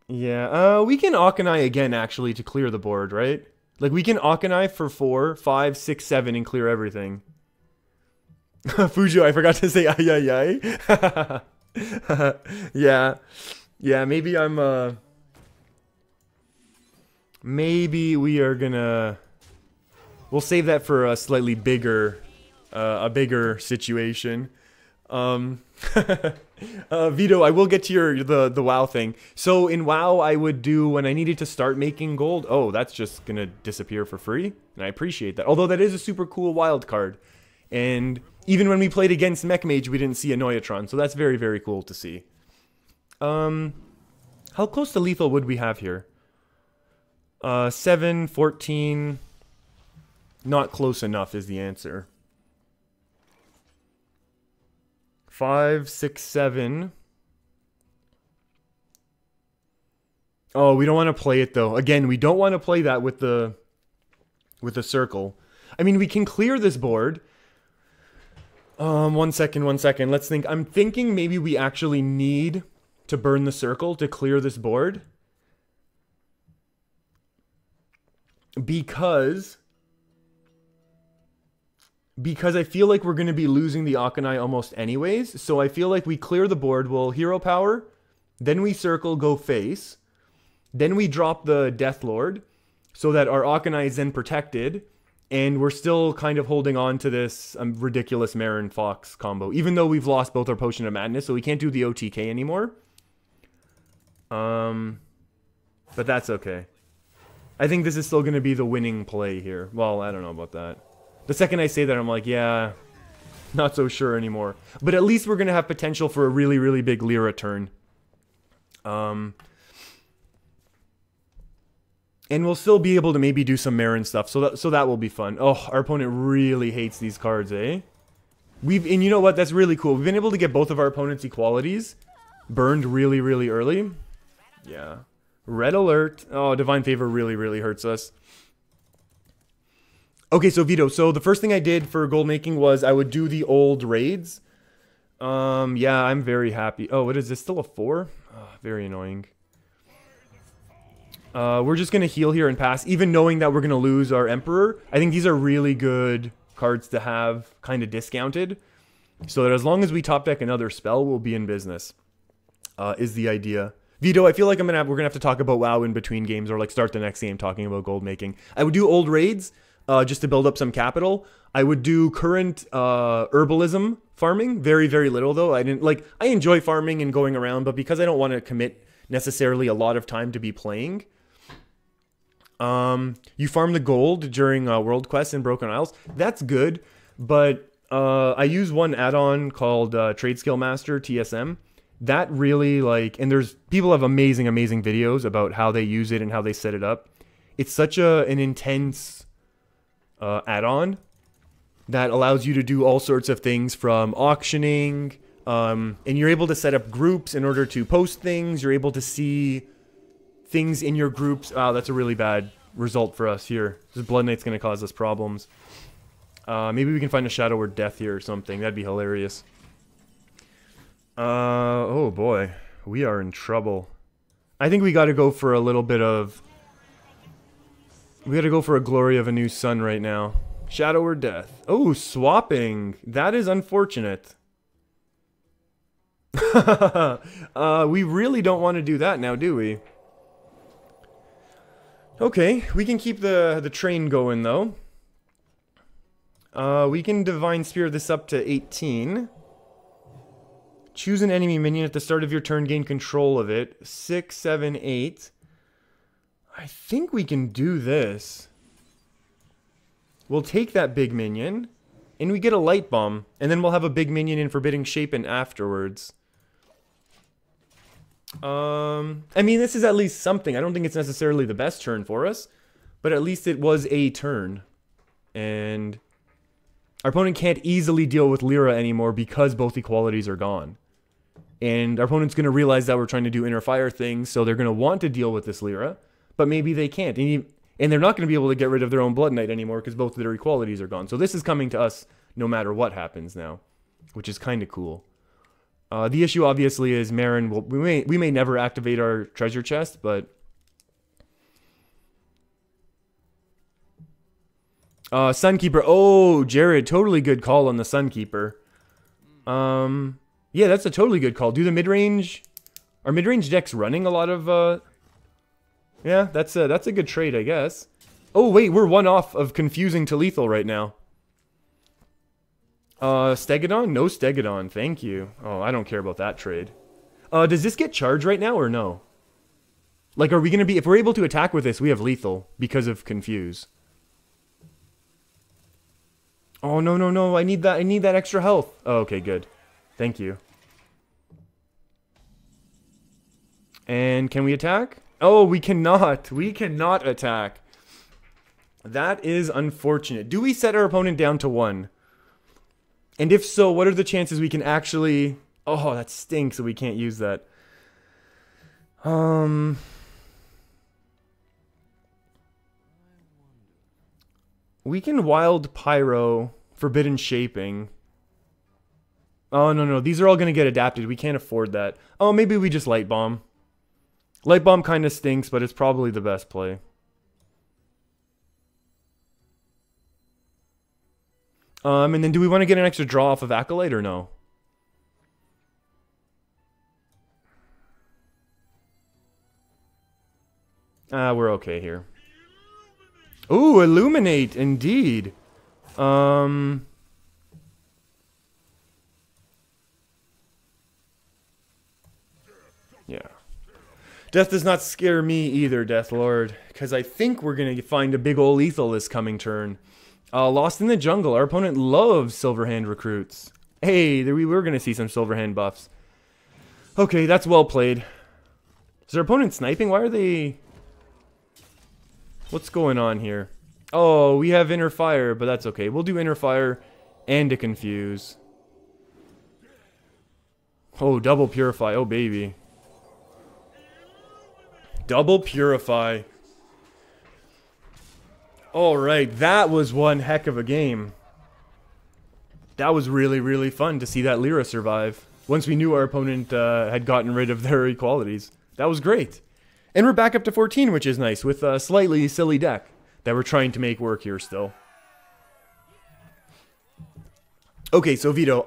Yeah, we can Akanai again, actually, to clear the board, right? Like, we can Akanai for 4, 5, 6, 7 and clear everything. Fujo, I forgot to say ay. Yeah, maybe I'm, maybe we are gonna... We'll save that for a slightly bigger, a bigger situation. Vito, I will get to your the WoW thing. So in WoW, I would do when I needed to start making gold. Oh, that's just gonna disappear for free, and I appreciate that. Although that is a super cool wild card, and even when we played against Mech Mage, we didn't see a Noyatron, so that's very, very cool to see. How close to lethal would we have here? 7, 14. Not close enough is the answer. 5, 6, 7. Oh, we don't want to play it though. Again, we don't want to play that with the circle. I mean, we can clear this board. 1 second. Let's think. I'm thinking maybe we actually need to burn the circle to clear this board. Because I feel like we're going to be losing the Akanai almost anyways. So I feel like we clear the board, we'll hero power, then we circle, go face, then we drop the Death Lord so that our Akanai is then protected, and we're still kind of holding on to this ridiculous Marin Fox combo, even though we've lost both our Potion of Madness, so we can't do the OTK anymore. But that's okay. I think this is still going to be the winning play here. Well, I don't know about that. The second I say that, I'm like, yeah, not so sure anymore. But at least we're going to have potential for a really, really big Lyra turn. And we'll still be able to maybe do some Marin stuff, so that will be fun. Oh, our opponent really hates these cards, eh? And you know what? That's really cool. We've been able to get both of our opponent's equalities burned really, really early. Yeah. Red alert. Oh, Divine Favor really, really hurts us. Okay, so Vito, so the first thing I did for gold making was I would do the old raids. Yeah, I'm very happy. Oh, what is this? Still a 4? Oh, very annoying. We're just going to heal here and pass, even knowing that we're going to lose our Emperor. I think these are really good cards to have kind of discounted, so that as long as we top deck another spell, we'll be in business, is the idea. Vito, I feel like we're gonna have to talk about WoW in between games, or like start the next game talking about gold making. I would do old raids, just to build up some capital. I would do current herbalism farming, very, very little though. I enjoy farming and going around, but because I don't want to commit necessarily a lot of time to be playing, you farm the gold during world quests and Broken Isles. That's good, but I use one add-on called Trade Skill Master, TSM. That really, like, and people have amazing, amazing videos about how they use it and how they set it up. It's such an intense add-on that allows you to do all sorts of things, from auctioning, and you're able to set up groups in order to post things. You're able to see things in your groups. Wow, that's a really bad result for us here. This Blood Knight's going to cause us problems. Maybe we can find a Shadow or Death here or something. That'd be hilarious. Oh boy, we are in trouble. I think we got to go for a little bit of... We got to go for a Glory of a New Sun right now. Shadow or Death. Oh, swapping. That is unfortunate. We really don't want to do that now, do we? Okay, we can keep the train going, though. We can Divine Spear this up to 18. Choose an enemy minion at the start of your turn, gain control of it. 6, 7, 8. I think we can do this. We'll take that big minion, and we get a Light Bomb. And then we'll have a big minion in Forbidding Shapen afterwards. I mean, this is at least something. I don't think it's necessarily the best turn for us, but at least it was a turn. And our opponent can't easily deal with Lyra anymore because both equalities are gone. And our opponent's going to realize that we're trying to do Inner Fire things, so they're going to want to deal with this Lyra, but maybe they can't. And they're not going to be able to get rid of their own Blood Knight anymore because both of their equalities are gone. So this is coming to us no matter what happens now, which is kind of cool. The issue obviously is Marin we may never activate our treasure chest, but Sunkeeper. Oh, Jared, totally good call on the Sunkeeper. Yeah, that's a totally good call. Do the mid-range, are mid-range decks running a lot of yeah, that's a good trade, I guess. Oh wait, we're one off of confusing to lethal right now. Stegodon? No Stegodon, thank you. Oh, I don't care about that trade. Does this get charged right now or no? Like, are we gonna be, if we're able to attack with this, we have lethal because of confuse. Oh, no, no, no, I need that extra health. Oh, okay, good. Thank you. And can we attack? Oh, we cannot. We cannot attack. That is unfortunate. Do we set our opponent down to 1? And if so, what are the chances we can actually... Oh, that stinks that we can't use that. We can Wild Pyro, Forbidden Shaping. Oh, no, no. These are all going to get adapted. We can't afford that. Oh, maybe we just Light Bomb. Light Bomb kind of stinks, but it's probably the best play. And then do we want to get an extra draw off of Acolyte or no? We're okay here. Ooh, Illuminate, indeed. Yeah. Death does not scare me either, Death Lord, because I think we're going to find a big ol' lethal this coming turn. Lost in the Jungle. Our opponent loves Silverhand recruits. Hey, we were going to see some Silverhand buffs. Okay, that's well played. Is our opponent sniping? Why are they... What's going on here? Oh, we have Inner Fire, but that's okay. We'll do Inner Fire and a Confuse. Oh, double Purify. Oh, baby. Double Purify. Alright, that was one heck of a game. That was really, really fun to see that Lyra survive. Once we knew our opponent had gotten rid of their equalities. That was great. And we're back up to 14, which is nice, with a slightly silly deck that we're trying to make work here still. Okay, so Vito,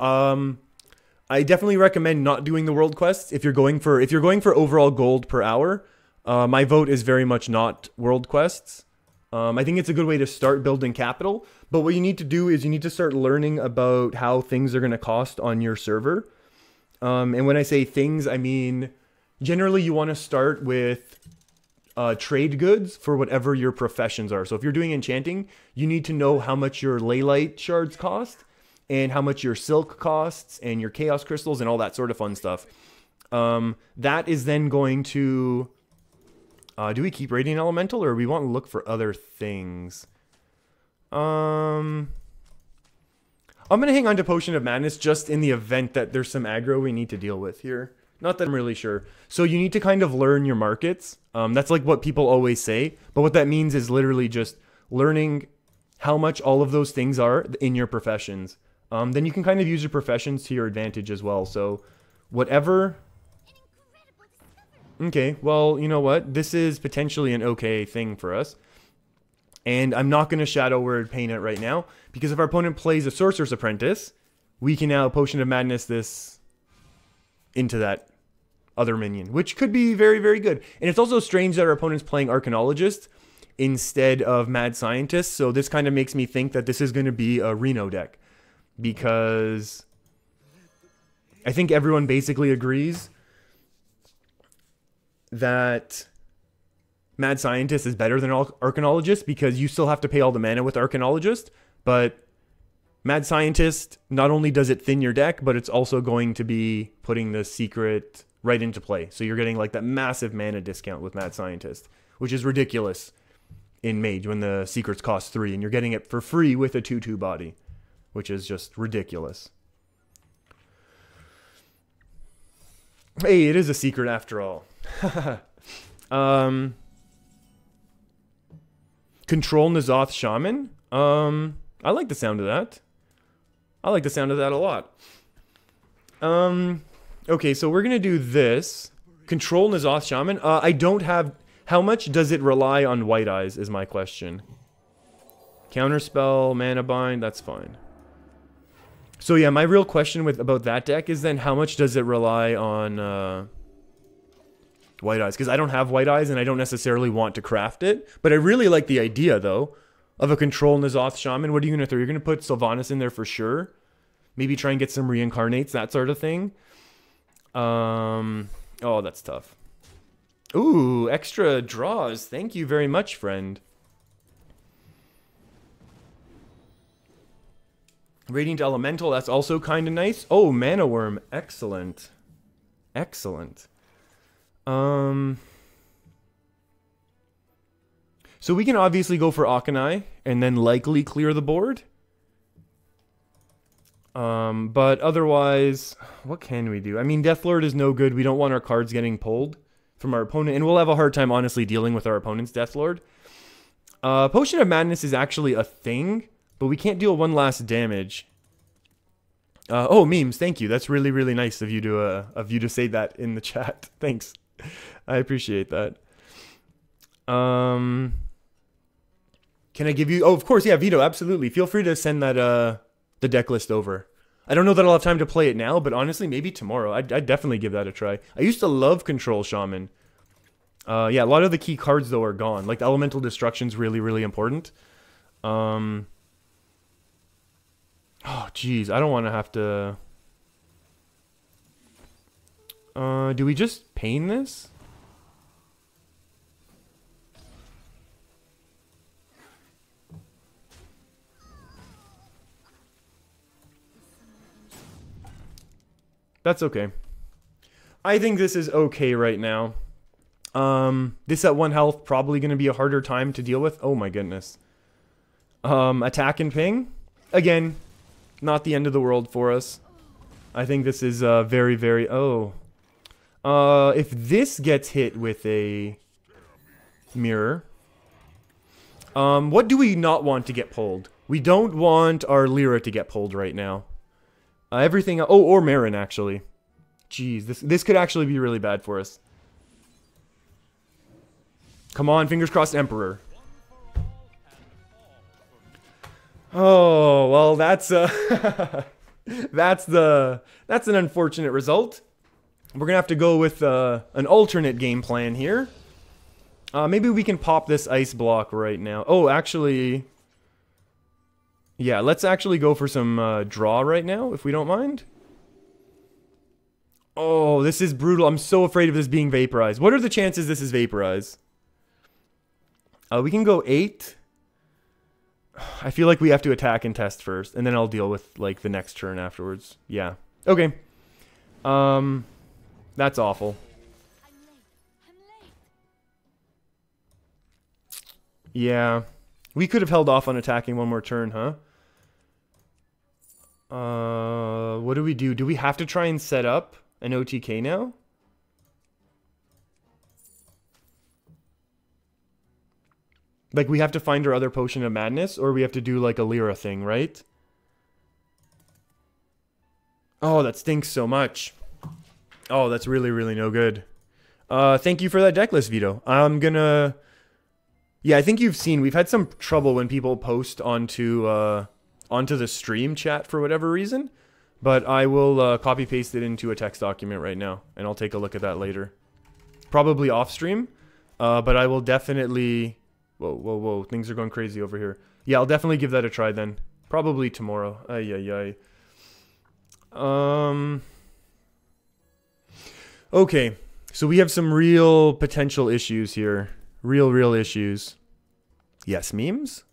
I definitely recommend not doing the world quests if you're going for overall gold per hour. My vote is very much not world quests. I think it's a good way to start building capital, but what you need to do is you need to start learning about how things are going to cost on your server. And when I say things, I mean generally you want to start with trade goods for whatever your professions are. So if you're doing enchanting, you need to know how much your Leylight shards cost and how much your silk costs and your chaos crystals and all that sort of fun stuff. That is then going to... do we keep Radiant Elemental, or we want to look for other things? I'm going to hang on to Potion of Madness just in the event that there's some aggro we need to deal with here. Not that I'm really sure. So you need to kind of learn your markets. That's like what people always say. But what that means is literally just learning how much all of those things are in your professions. Then you can kind of use your professions to your advantage as well. So whatever... Okay, well, you know what? This is potentially an okay thing for us. And I'm not going to Shadow Word Paint it right now, because if our opponent plays a Sorcerer's Apprentice, we can now Potion of Madness this into that other minion, which could be very, very good. And it's also strange that our opponent's playing Arcanologist instead of Mad Scientist, so this kind of makes me think that this is going to be a Reno deck, because I think everyone basically agrees that Mad Scientist is better than Arcanologist, because you still have to pay all the mana with Arcanologist, but Mad Scientist, not only does it thin your deck, but it's also going to be putting the secret right into play. So you're getting like that massive mana discount with Mad Scientist, which is ridiculous in Mage when the secrets cost 3, and you're getting it for free with a 2/2 body, which is just ridiculous. Hey, it is a secret after all. Control N'Zoth Shaman. I like the sound of that. I like the sound of that a lot. Okay, so we're gonna do this. Control N'Zoth Shaman. I don't have... How much does it rely on White Eyes is my question. Counterspell, Mana Bind, that's fine. So yeah, my real question about that deck is then how much does it rely on White Eyes? Because I don't have White Eyes and I don't necessarily want to craft it. But I really like the idea, though, of a Control N'Zoth Shaman. What are you going to throw? You're going to put Sylvanas in there for sure. Maybe try and get some Reincarnates, that sort of thing. Oh, that's tough. Ooh, extra draws. Thank you very much, friend. Radiant Elemental, that's also kind of nice. Oh, Mana Worm. Excellent. Excellent. So we can obviously go for Akanai and then likely clear the board. But otherwise, what can we do? I mean, Deathlord is no good. We don't want our cards getting pulled from our opponent, and we'll have a hard time, honestly, dealing with our opponent's Deathlord. Potion of Madness is actually a thing, but we can't deal one last damage. Oh, memes, thank you. That's really, really nice of you to say that in the chat. Thanks. I appreciate that. Can I give you... Oh, of course, yeah, Vito, absolutely. Feel free to send that the deck list over. I don't know that I'll have time to play it now, but honestly, maybe tomorrow. I'd definitely give that a try. I used to love Control Shaman. Yeah, a lot of the key cards, though, are gone. Like, the Elemental Destruction's really, really important. Oh, jeez, I don't want to have to... do we just pain this? That's okay. I think this is okay right now. This at 1 health, probably going to be a harder time to deal with. Oh my goodness. Attack and ping. Again, not the end of the world for us. I think this is very, very... Oh. If this gets hit with a mirror... what do we not want to get pulled? We don't want our Lyra to get pulled right now. Everything... Oh, or Marin, actually. Jeez, this could actually be really bad for us. Come on, fingers crossed, Emperor. Oh, well, that's that's an unfortunate result. We're gonna have to go with an alternate game plan here. Maybe we can pop this ice block right now. Oh, actually, yeah, let's actually go for some draw right now, if we don't mind. Oh, this is brutal. I'm so afraid of this being vaporized. What are the chances this is vaporized? We can go 8. I feel like we have to attack and test first, and then I'll deal with, like, the next turn afterwards. Yeah. Okay. That's awful. Yeah. We could have held off on attacking one more turn, huh? What do we do? Do we have to try and set up an OTK now? Like, we have to find our other Potion of Madness, or we have to do, like, a Lyra thing, right? Oh, that stinks so much. Oh, that's really, really no good. Thank you for that deck list, Vito. I'm gonna... Yeah, I think you've seen, we've had some trouble when people post onto the stream chat for whatever reason. But I will copy paste it into a text document right now, and I'll take a look at that later. Probably off stream, but I will definitely... Whoa, whoa, whoa, things are going crazy over here. Yeah, I'll definitely give that a try then. Probably tomorrow. Ay, ay, ay. Okay, so we have some real potential issues here. Real issues. Yes, memes?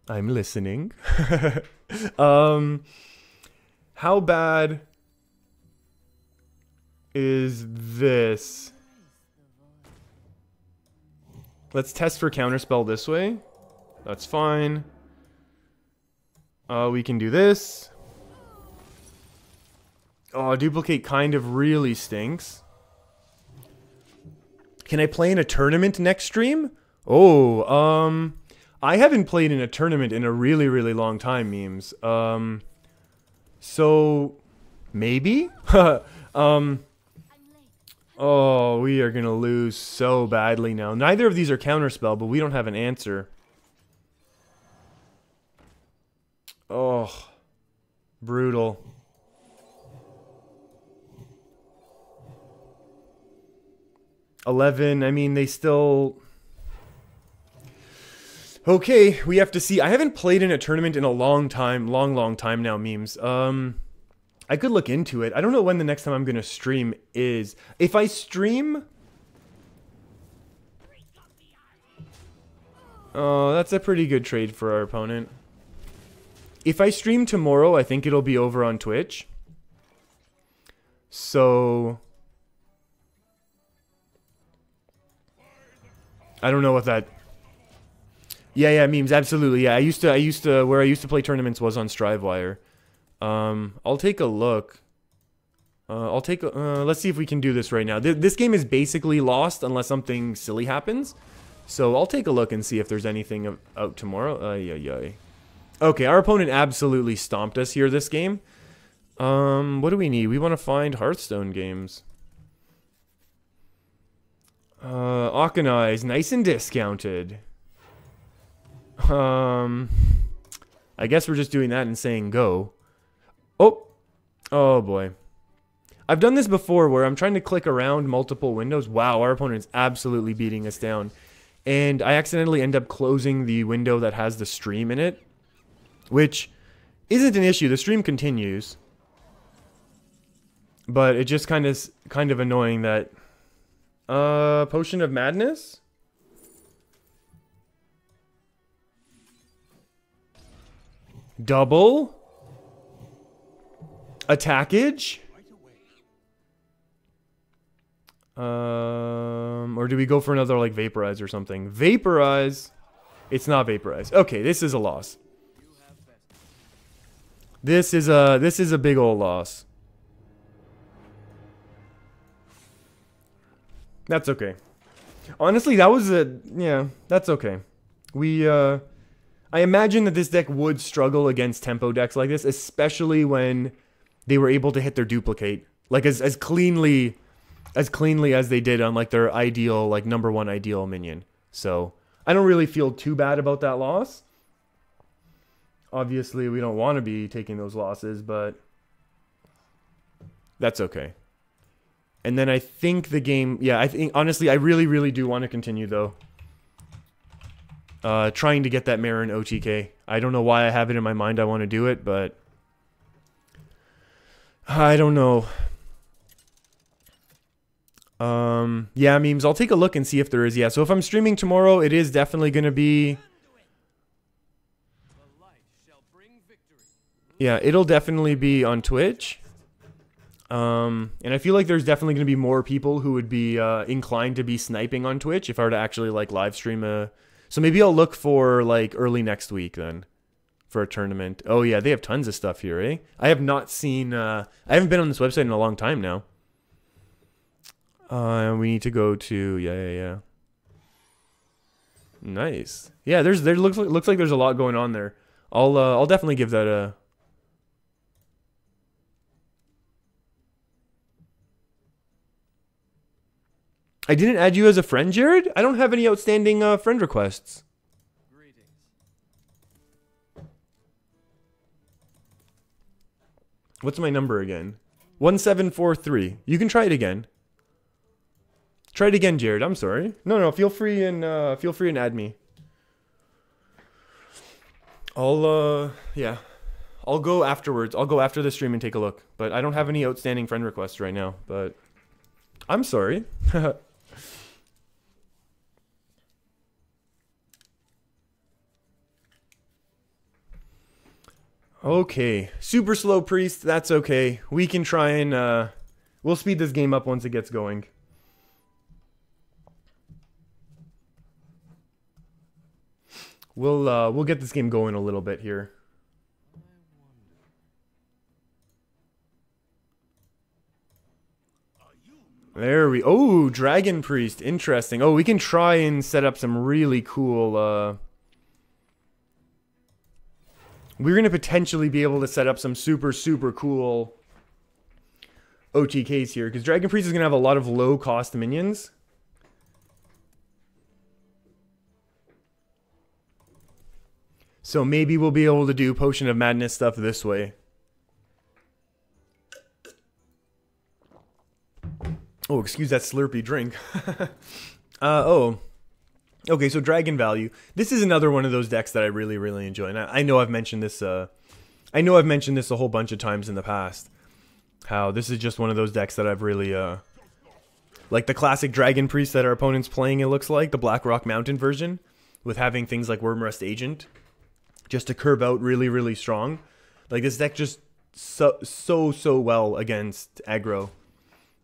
I'm listening. How bad is this? Let's test for counterspell this way. That's fine. We can do this. Oh, duplicate kind of really stinks. Can I play in a tournament next stream? Oh, I haven't played in a tournament in a really long time, memes. So maybe? Oh, we are gonna lose so badly now. Neither of these are counterspell, but we don't have an answer. Oh, brutal. $11, I mean, they still... Okay, we have to see. I haven't played in a tournament in a long time. Long time now, memes. I could look into it. I don't know when the next time I'm going to stream is. If I stream... Oh, that's a pretty good trade for our opponent. If I stream tomorrow, I think it'll be over on Twitch. So... I don't know what that... Yeah, memes, absolutely. Yeah, I used to where I used to play tournaments was on Strivewire. I'll take a look. Let's see if we can do this right now. This game is basically lost unless something silly happens. So I'll take a look and see if there's anything out tomorrow. Okay, our opponent absolutely stomped us here this game. What do we need? We want to find Hearthstone games. Akanai is nice and discounted. I guess we're just doing that and saying go. Oh boy. I've done this before where I'm trying to click around multiple windows. Wow, our opponent's absolutely beating us down. And I accidentally end up closing the window that has the stream in it, which isn't an issue. The stream continues. But it just kind of annoying that Potion of Madness? Double attackage? Or do we go for another like vaporize or something? Vaporize. It's not vaporize. Okay, this is a loss. This is a big old loss. That's okay. Honestly, that was yeah, that's okay. I imagine that this deck would struggle against tempo decks like this, especially when they were able to hit their duplicate. Like as cleanly as they did on like their ideal, like #1 ideal minion. So I don't really feel too bad about that loss. Obviously, we don't want to be taking those losses, but that's okay. And then I think the game, yeah, I think honestly, I really do want to continue though. Trying to get that Marin OTK. I don't know why I have it in my mind I want to do it, but I don't know. Yeah, memes, I'll take a look and see if there is. Yeah, so if I'm streaming tomorrow, it is definitely going to be... Yeah, it'll definitely be on Twitch. And I feel like there's definitely going to be more people who would be inclined to be sniping on Twitch if I were to actually like live stream a... So maybe I'll look for like early next week then for a tournament. Oh yeah, they have tons of stuff here, eh? I have not seen... I haven't been on this website in a long time now. We need to go to... Yeah. Nice. Yeah, there looks like there's a lot going on there. I'll definitely give that a... I didn't add you as a friend, Jared? I don't have any outstanding friend requests. What's my number again? 1743. You can try it again. Try it again, Jared. I'm sorry. No, feel free and add me. Yeah. I'll go afterwards. I'll go after the stream and take a look. But I don't have any outstanding friend requests right now. But I'm sorry. Okay. Super slow priest. That's okay. We can try and we'll speed this game up once it gets going. We'll get this game going a little bit here. There we... Oh, Dragon Priest. Interesting. Oh, we can try and set up some really cool... We're going to potentially be able to set up some super, super cool OTKs here. Because Dragon Priest is going to have a lot of low-cost minions. So maybe we'll be able to do Potion of Madness stuff this way. Oh, excuse that slurpy drink. Oh. Okay, so Dragon Value. This is another one of those decks that I really, really enjoy. And I know I've mentioned this a whole bunch of times in the past. How this is just one of those decks that I've really like the classic Dragon Priest that our opponent's playing, it looks like, the Black Rock Mountain version, with having things like Wormrust Agent just to curve out really, really strong. Like this deck just so well against aggro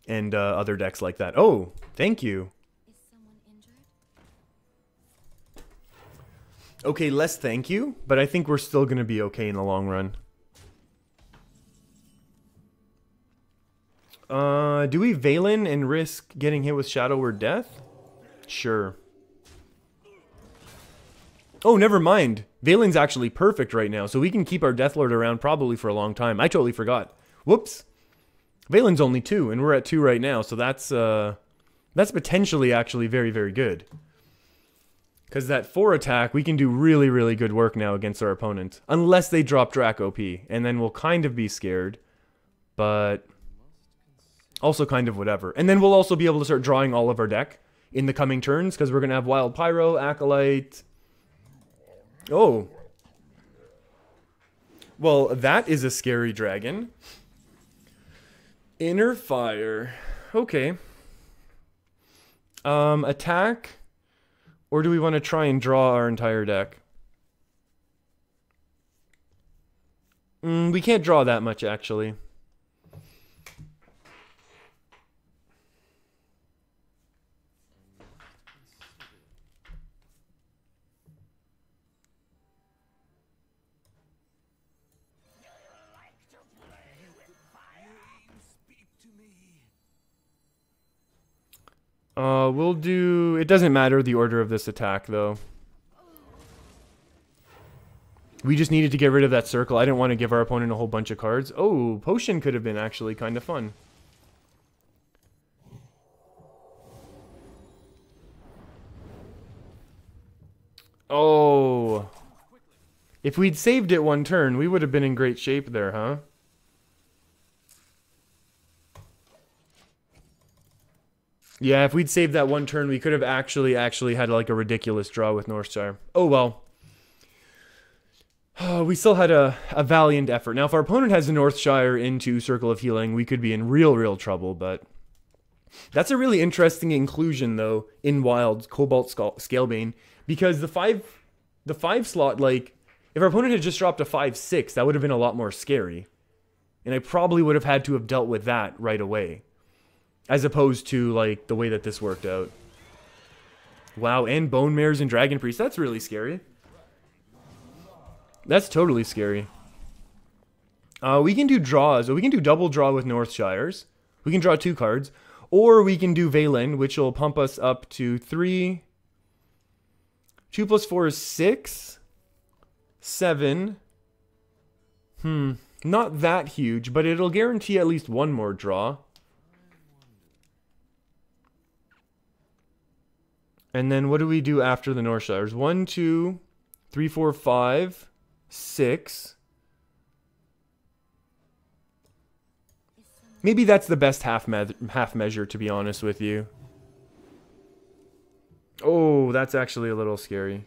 and other decks like that. Oh, thank you. Okay, less thank you, but I think we're still going to be okay in the long run. Do we Valen and risk getting hit with Shadow Word Death? Sure. Oh, never mind. Valen's actually perfect right now, so we can keep our Deathlord around probably for a long time. I totally forgot. Whoops. Valen's only 2, and we're at 2 right now, so that's potentially actually very, very good. Because that 4 attack, we can do really, really good work now against our opponent. Unless they drop Drac OP, and then we'll kind of be scared. But also kind of whatever. And then we'll also be able to start drawing all of our deck in the coming turns, because we're going to have Wild Pyro, Acolyte. Oh. Well, that is a scary dragon. Inner Fire. Okay. Attack. Or do we want to try and draw our entire deck? We can't draw that much, actually. We'll do... It doesn't matter the order of this attack, though. We just needed to get rid of that circle. I didn't want to give our opponent a whole bunch of cards. Oh, Potion could have been actually kind of fun. Oh. If we'd saved it one turn, we would have been in great shape there, huh? Yeah, if we'd saved that one turn, we could have actually had like a ridiculous draw with Northshire. Oh well. We still had a valiant effort. Now, if our opponent has a Northshire into Circle of Healing, we could be in real trouble, but... That's a really interesting inclusion, though, in Wild's Cobalt Scalebane, because the 5 slot, like, if our opponent had just dropped a 5/6, that would have been a lot more scary. And I probably would have had to have dealt with that right away. As opposed to, like, the way that this worked out. Wow, and Bone Mares and Dragon Priest. That's really scary. That's totally scary. We can do draws. We can do double draw with Northshires. We can draw 2 cards. Or we can do Valen, which will pump us up to 3. 2 plus 4 is 6. 7. Not that huge, but it'll guarantee at least one more draw. And then what do we do after the Northshires? 1, 2, 3, 4, 5, 6. Maybe that's the best half measure, to be honest with you. Oh, that's actually a little scary.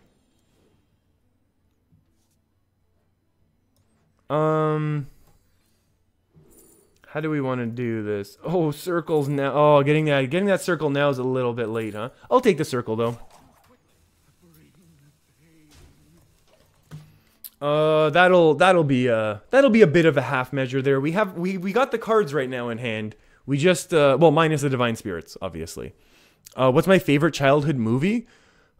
How do we want to do this? Oh, circles now. Oh, getting that circle now is a little bit late, huh? I'll take the circle though. That'll be a bit of a half measure there. We got the cards right now in hand. We just well, minus the Divine Spirits, obviously. What's my favorite childhood movie?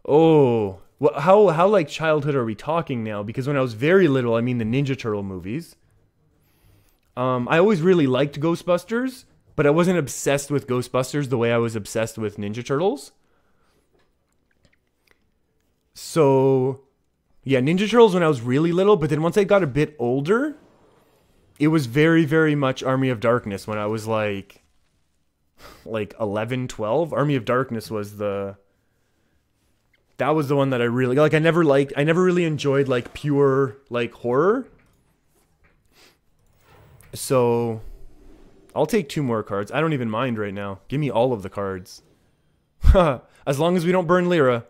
Oh, well, how like childhood are we talking now? Because when I was very little, I mean the Ninja Turtle movies. I always really liked Ghostbusters, but I wasn't obsessed with Ghostbusters the way I was obsessed with Ninja Turtles. So, yeah, Ninja Turtles when I was really little, but then once I got a bit older, it was very, very much Army of Darkness when I was like 11, 12. Army of Darkness was that was the one that I really, like, I never really enjoyed, like, pure, like, horror. So, I'll take 2 more cards. I don't even mind right now. Give me all of the cards. As long as we don't burn Lyra.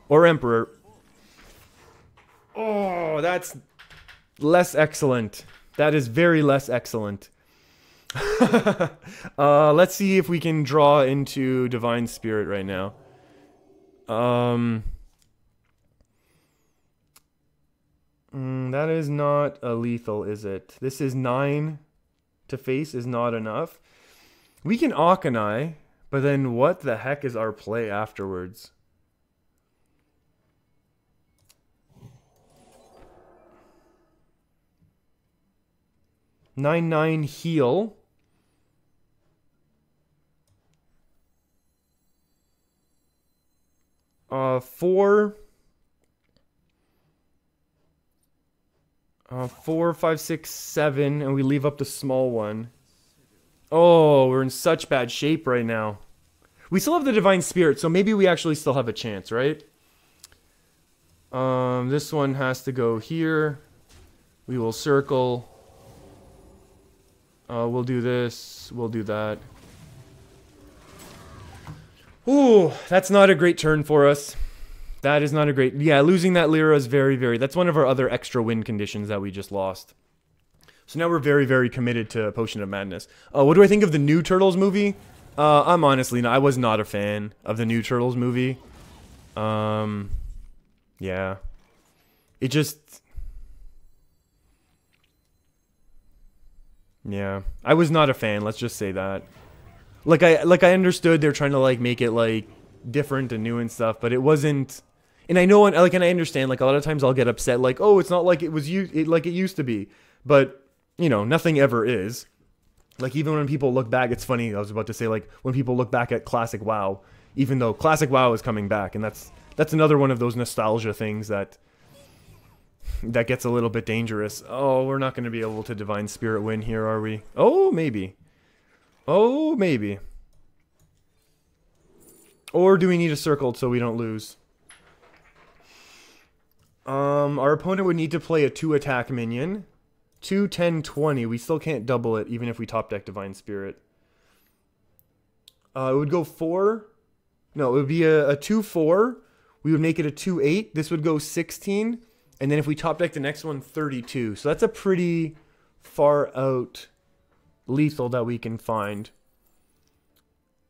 Or Emperor. Oh, that's less excellent. That is very less excellent. Let's see if we can draw into Divine Spirit right now. That is not a lethal, is it? This is 9 to face is not enough. We can Auchenai, but then what the heck is our play afterwards? Nine heal. Four, 5, 6, 7, and we leave up the small one. Oh, we're in such bad shape right now. We still have the Divine Spirit, so maybe we actually still have a chance, right? This one has to go here. We will circle. We'll do this. We'll do that. Ooh, that's not a great turn for us. That is not a great... Yeah, losing that Lyra is very, very... That's one of our other extra win conditions that we just lost. So now we're very, very committed to Potion of Madness. What do I think of the new Turtles movie? I'm honestly not... I was not a fan of the new Turtles movie. Yeah. It just... Yeah. I was not a fan, let's just say that. Like I understood they're trying to like make it like different and new and stuff, but it wasn't. And I know, and I understand. Like a lot of times I'll get upset, like, oh, it's not like it was like it used to be. But you know, nothing ever is. Like even when people look back, it's funny. I was about to say like when people look back at Classic WoW, even though Classic WoW is coming back, and that's another one of those nostalgia things that gets a little bit dangerous. Oh, we're not going to be able to Divine Spirit win here, are we? Oh, maybe. Oh, maybe. Or do we need a circle so we don't lose? Our opponent would need to play a 2-attack minion. 2, 10, 20. We still can't double it even if we top deck Divine Spirit. It would go 4. No, it would be a 2-4. We would make it a 2-8. This would go 16. And then if we top deck the next one, 32. So that's a pretty far out lethal that we can find.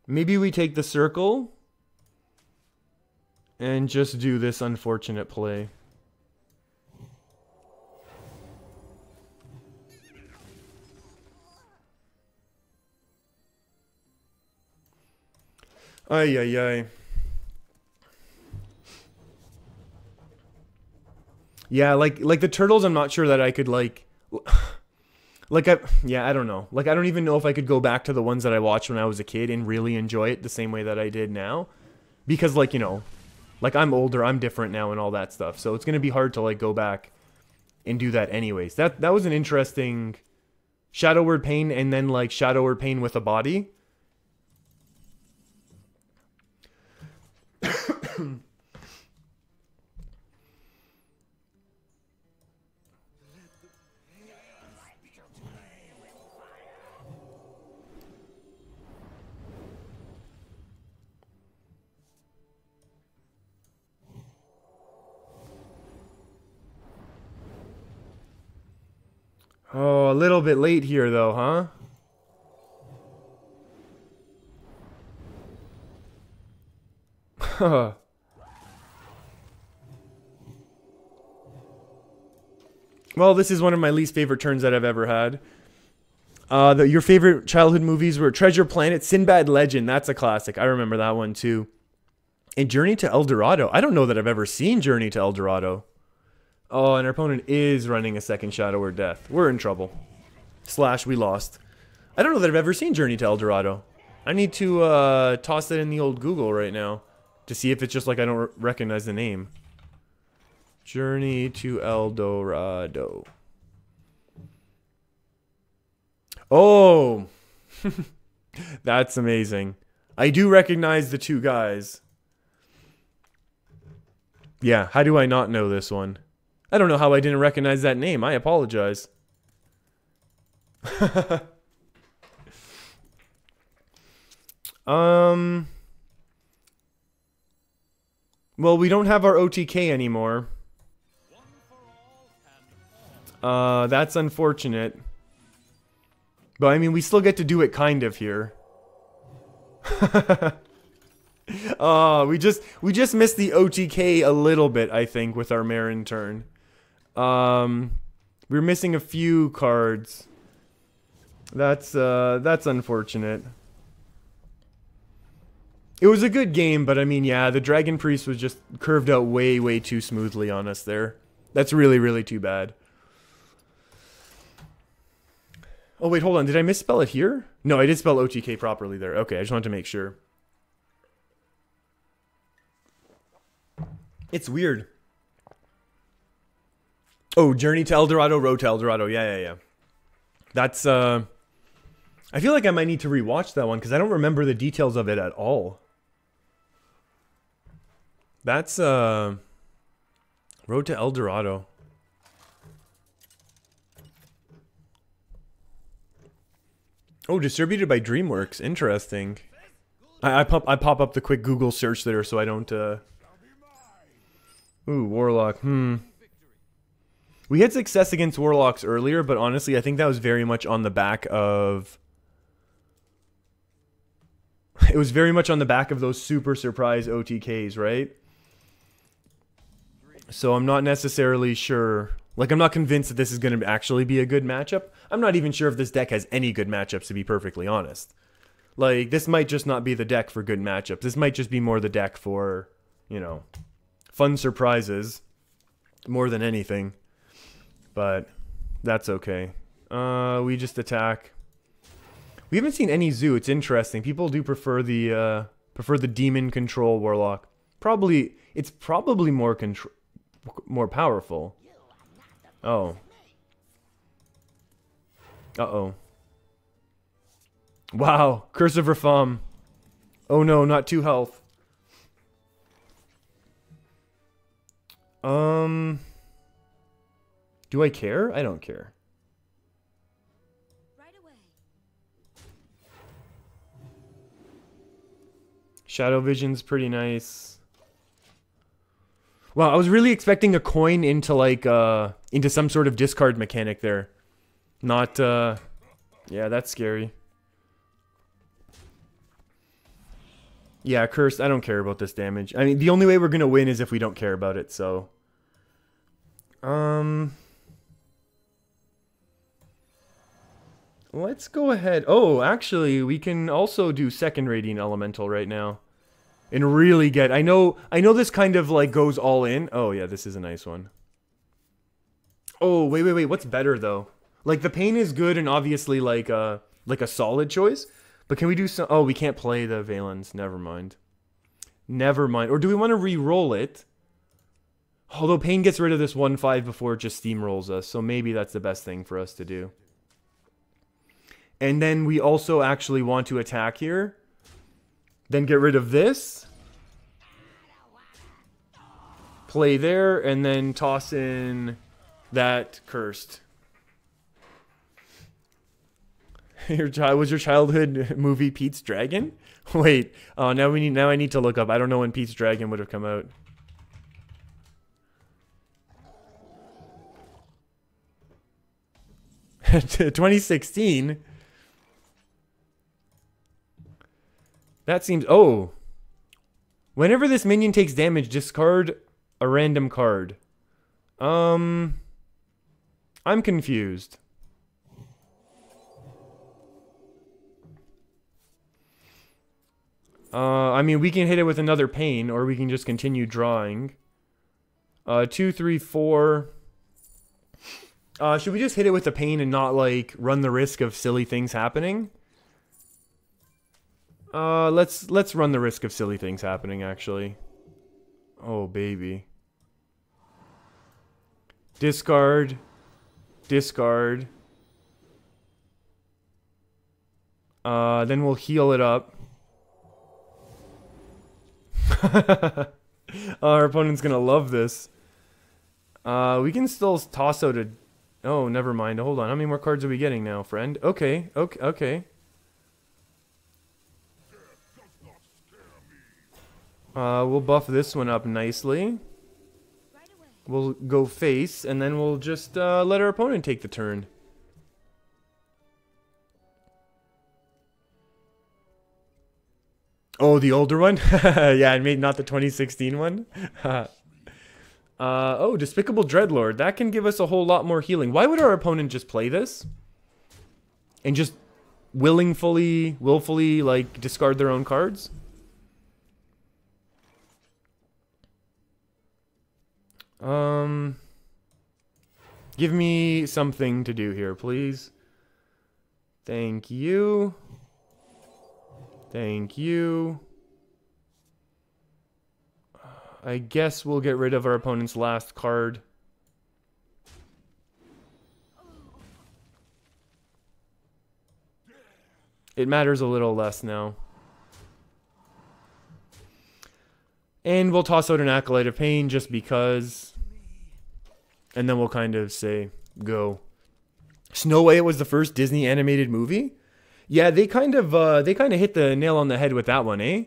Maybe we take the circle and just do this unfortunate play. Ay, ay, ay. Yeah, like the turtles, I'm not sure that I could like yeah, I don't know. Like I don't even know if I could go back to the ones that I watched when I was a kid and really enjoy it the same way that I did now. Because like, you know, like I'm older, I'm different now and all that stuff. So it's going to be hard to like go back and do that anyways. That was an interesting Shadow Word Pain and then like Shadow Word Pain with a body. Oh, a little bit late here, though, huh? Well, this is one of my least favorite turns that I've ever had. Your favorite childhood movies were Treasure Planet, Sinbad Legend. That's a classic. I remember that one, too. And Journey to El Dorado. I don't know that I've ever seen Journey to El Dorado. Oh, and our opponent is running a second Shadow or Death. We're in trouble. Slash, we lost. I don't know that I've ever seen Journey to El Dorado. I need to toss that in the old Google right now to see if it's just like I don't recognize the name. Journey to El Dorado. Oh, that's amazing. I do recognize the two guys. Yeah, how do I not know this one? I don't know how I didn't recognize that name. I apologize. Well, we don't have our OTK anymore. That's unfortunate. But I mean, we still get to do it kind of here. We just missed the OTK a little bit, I think, with our Marin turn. We're missing a few cards. That's unfortunate. It was a good game, but I mean, yeah, the Dragon Priest was just curved out way, way too smoothly on us there. That's really, really too bad. Oh, wait, hold on. Did I misspell it here? No, I did spell OTK properly there. Okay, I just wanted to make sure. It's weird. Oh, Journey to El Dorado, Road to El Dorado. Yeah. That's, I feel like I might need to rewatch that one because I don't remember the details of it at all. That's, Road to El Dorado. Oh, distributed by DreamWorks. Interesting. I pop up the quick Google search there so I don't, Ooh, Warlock. We had success against Warlocks earlier, but honestly, I think that was very much on the back of... It was very much on the back of those super surprise OTKs, right? So I'm not necessarily sure... Like, I'm not convinced that this is going to actually be a good matchup. I'm not even sure if this deck has any good matchups, to be perfectly honest. Like, this might just not be the deck for good matchups. This might just be more the deck for, you know, fun surprises more than anything. But that's okay. We just attack. We haven't seen any zoo. It's interesting. People do prefer the demon control warlock. It's probably more powerful. Oh. Uh-oh. Wow. Curse of Ratham. Oh no, not 2 health. Do I care? I don't care. Right away. Shadow Vision's pretty nice. Wow, I was really expecting a coin into like into some sort of discard mechanic there. Not yeah, that's scary. Yeah, cursed. I don't care about this damage. I mean, the only way we're gonna win is if we don't care about it, so let's go ahead. Oh, actually, we can also do second rating elemental right now. And really get... I know this kind of like goes all in. Oh yeah, this is a nice one. Oh, wait. What's better though? Like the pain is good and obviously like a solid choice. But can we do some... Oh, we can't play the Valens. Never mind. Never mind. Or do we want to re-roll it? Although pain gets rid of this 1/5 before it just steamrolls us. So maybe that's the best thing for us to do. And then we also actually want to attack here. Then get rid of this. Play there, and then toss in that cursed. Was your childhood movie Pete's Dragon? Wait, now I need to look up. I don't know when Pete's Dragon would have come out. 2016. That seems... Oh. Whenever this minion takes damage, discard a random card. I'm confused. I mean, we can hit it with another pain, or we can just continue drawing. 2, 3, 4. Should we just hit it with a pain and not, like, run the risk of silly things happening? Let's run the risk of silly things happening, actually. Oh, baby. Discard. Discard. Then we'll heal it up. Our opponent's gonna love this. We can still toss out a... Oh, never mind. Hold on. How many more cards are we getting now, friend? Okay, okay, okay. We'll buff this one up nicely. We'll go face, and then we'll just let our opponent take the turn. Oh, the older one? Yeah, I made not the 2016 one. Oh, Despicable Dreadlord. That can give us a whole lot more healing. Why would our opponent just play this? And just willfully, like, discard their own cards? Give me something to do here, please. Thank you. Thank you. I guess we'll get rid of our opponent's last card. It matters a little less now. And we'll toss out an Acolyte of Pain just because. And then we'll kind of say, go. Snow White was the first Disney animated movie? Yeah, they kind of hit the nail on the head with that one, eh?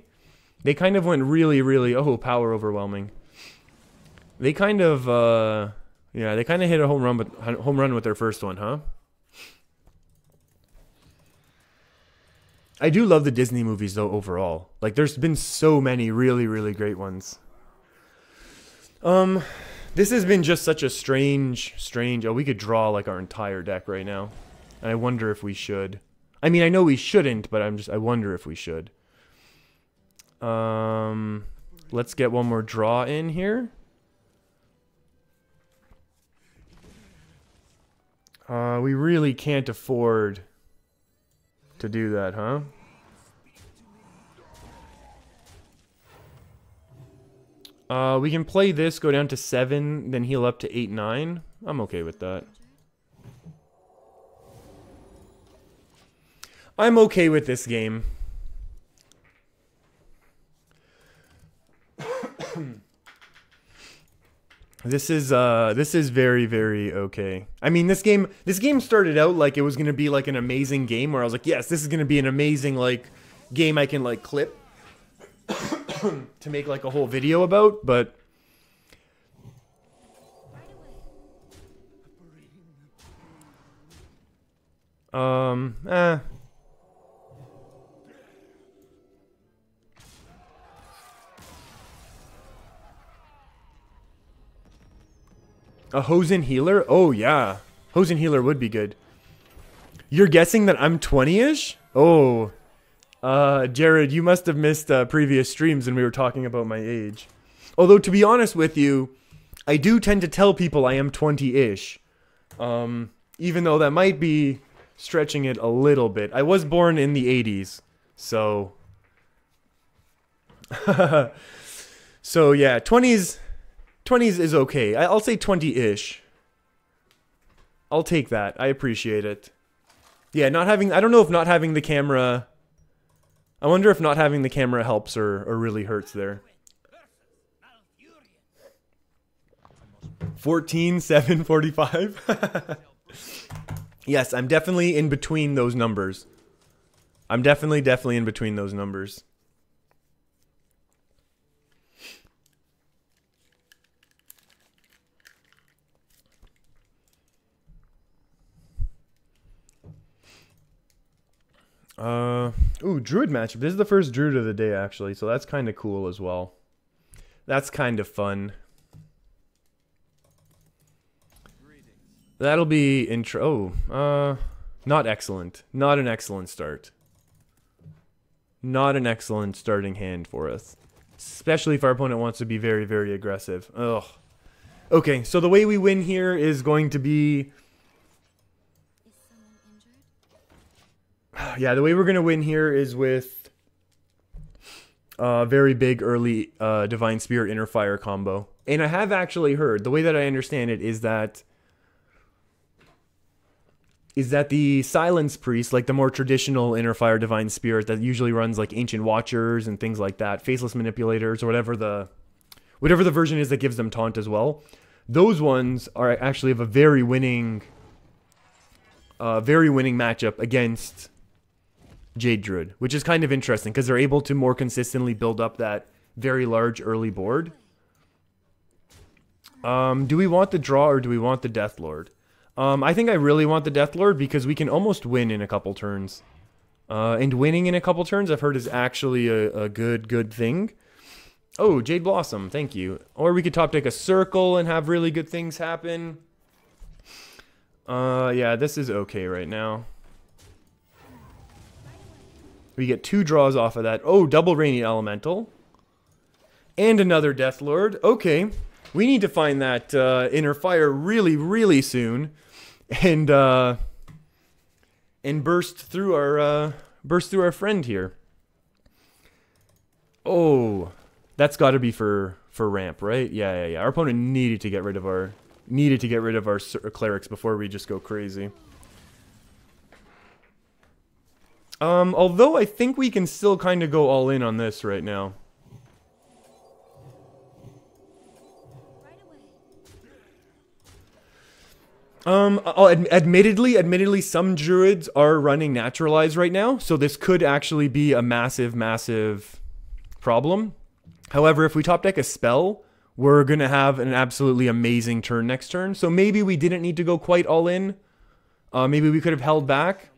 They kind of went really, really... Oh, power overwhelming. They kind of, yeah, they kind of hit a home run with their first one, huh? I do love the Disney movies, though, overall. Like, there's been so many really, really great ones. This has been just such a strange... Oh, we could draw, like, our entire deck right now. And I wonder if we should. I mean, I know we shouldn't, but I wonder if we should. Let's get one more draw in here. We really can't afford to do that, huh? We can play this, go down to 7, then heal up to 8, 9. I'm okay with that. I'm okay with this game. This is very, very okay. I mean, this game started out like it was gonna be like an amazing game where I was like, yes, this is gonna be an amazing like game I can like clip to make like a whole video about, but A Hosen Healer? Oh, yeah. Hosen Healer would be good. You're guessing that I'm 20-ish? Oh. Jared, you must have missed previous streams when we were talking about my age. Although, to be honest with you, I do tend to tell people I am 20-ish. Even though that might be stretching it a little bit. I was born in the 80s, so... So, yeah, 20s is okay. I'll say 20-ish. I'll take that. I appreciate it. Yeah, not having... I don't know if not having the camera... I wonder if not having the camera helps or really hurts there. 14, 7, 45. Yes, I'm definitely in between those numbers. I'm definitely in between those numbers. Ooh, Druid matchup. This is the first Druid of the day, actually, so that's kind of cool as well. That's kind of fun. That'll be intro. Oh, not excellent. Not an excellent start. Not an excellent starting hand for us. Especially if our opponent wants to be very, very aggressive. Ugh. Okay, so the way we win here is going to be... Yeah, the way we're going to win here is with a very big early Divine Spirit Inner Fire combo. And I have actually heard, the way that I understand it is that the Silence Priest, like the more traditional Inner Fire Divine Spirit that usually runs like Ancient Watchers and things like that, Faceless Manipulators, or whatever the version is that gives them taunt as well, those ones are actually have a very winning matchup against Jade Druid, which is kind of interesting because they're able to more consistently build up that very large early board. Do we want the draw or do we want the Death Lord? I think I really want the Death Lord because we can almost win in a couple turns. And winning in a couple turns, I've heard, is actually a good thing. Oh, Jade Blossom, thank you. Or we could top deck a Circle and have really good things happen. Yeah, this is okay right now. We get 2 draws off of that. Oh, double Radiant Elemental. And another Death Lord. Okay. We need to find that Inner Fire really, really soon. And burst through our friend here. Oh, that's got to be for ramp, right? Yeah. Our opponent needed to get rid of our clerics before we just go crazy. Although I think we can still kind of go all in on this right now. Admittedly, some druids are running naturalized right now, so this could actually be a massive problem. However, if we top deck a spell, we're gonna have an absolutely amazing turn next turn. So maybe we didn't need to go quite all in. Maybe we could have held back.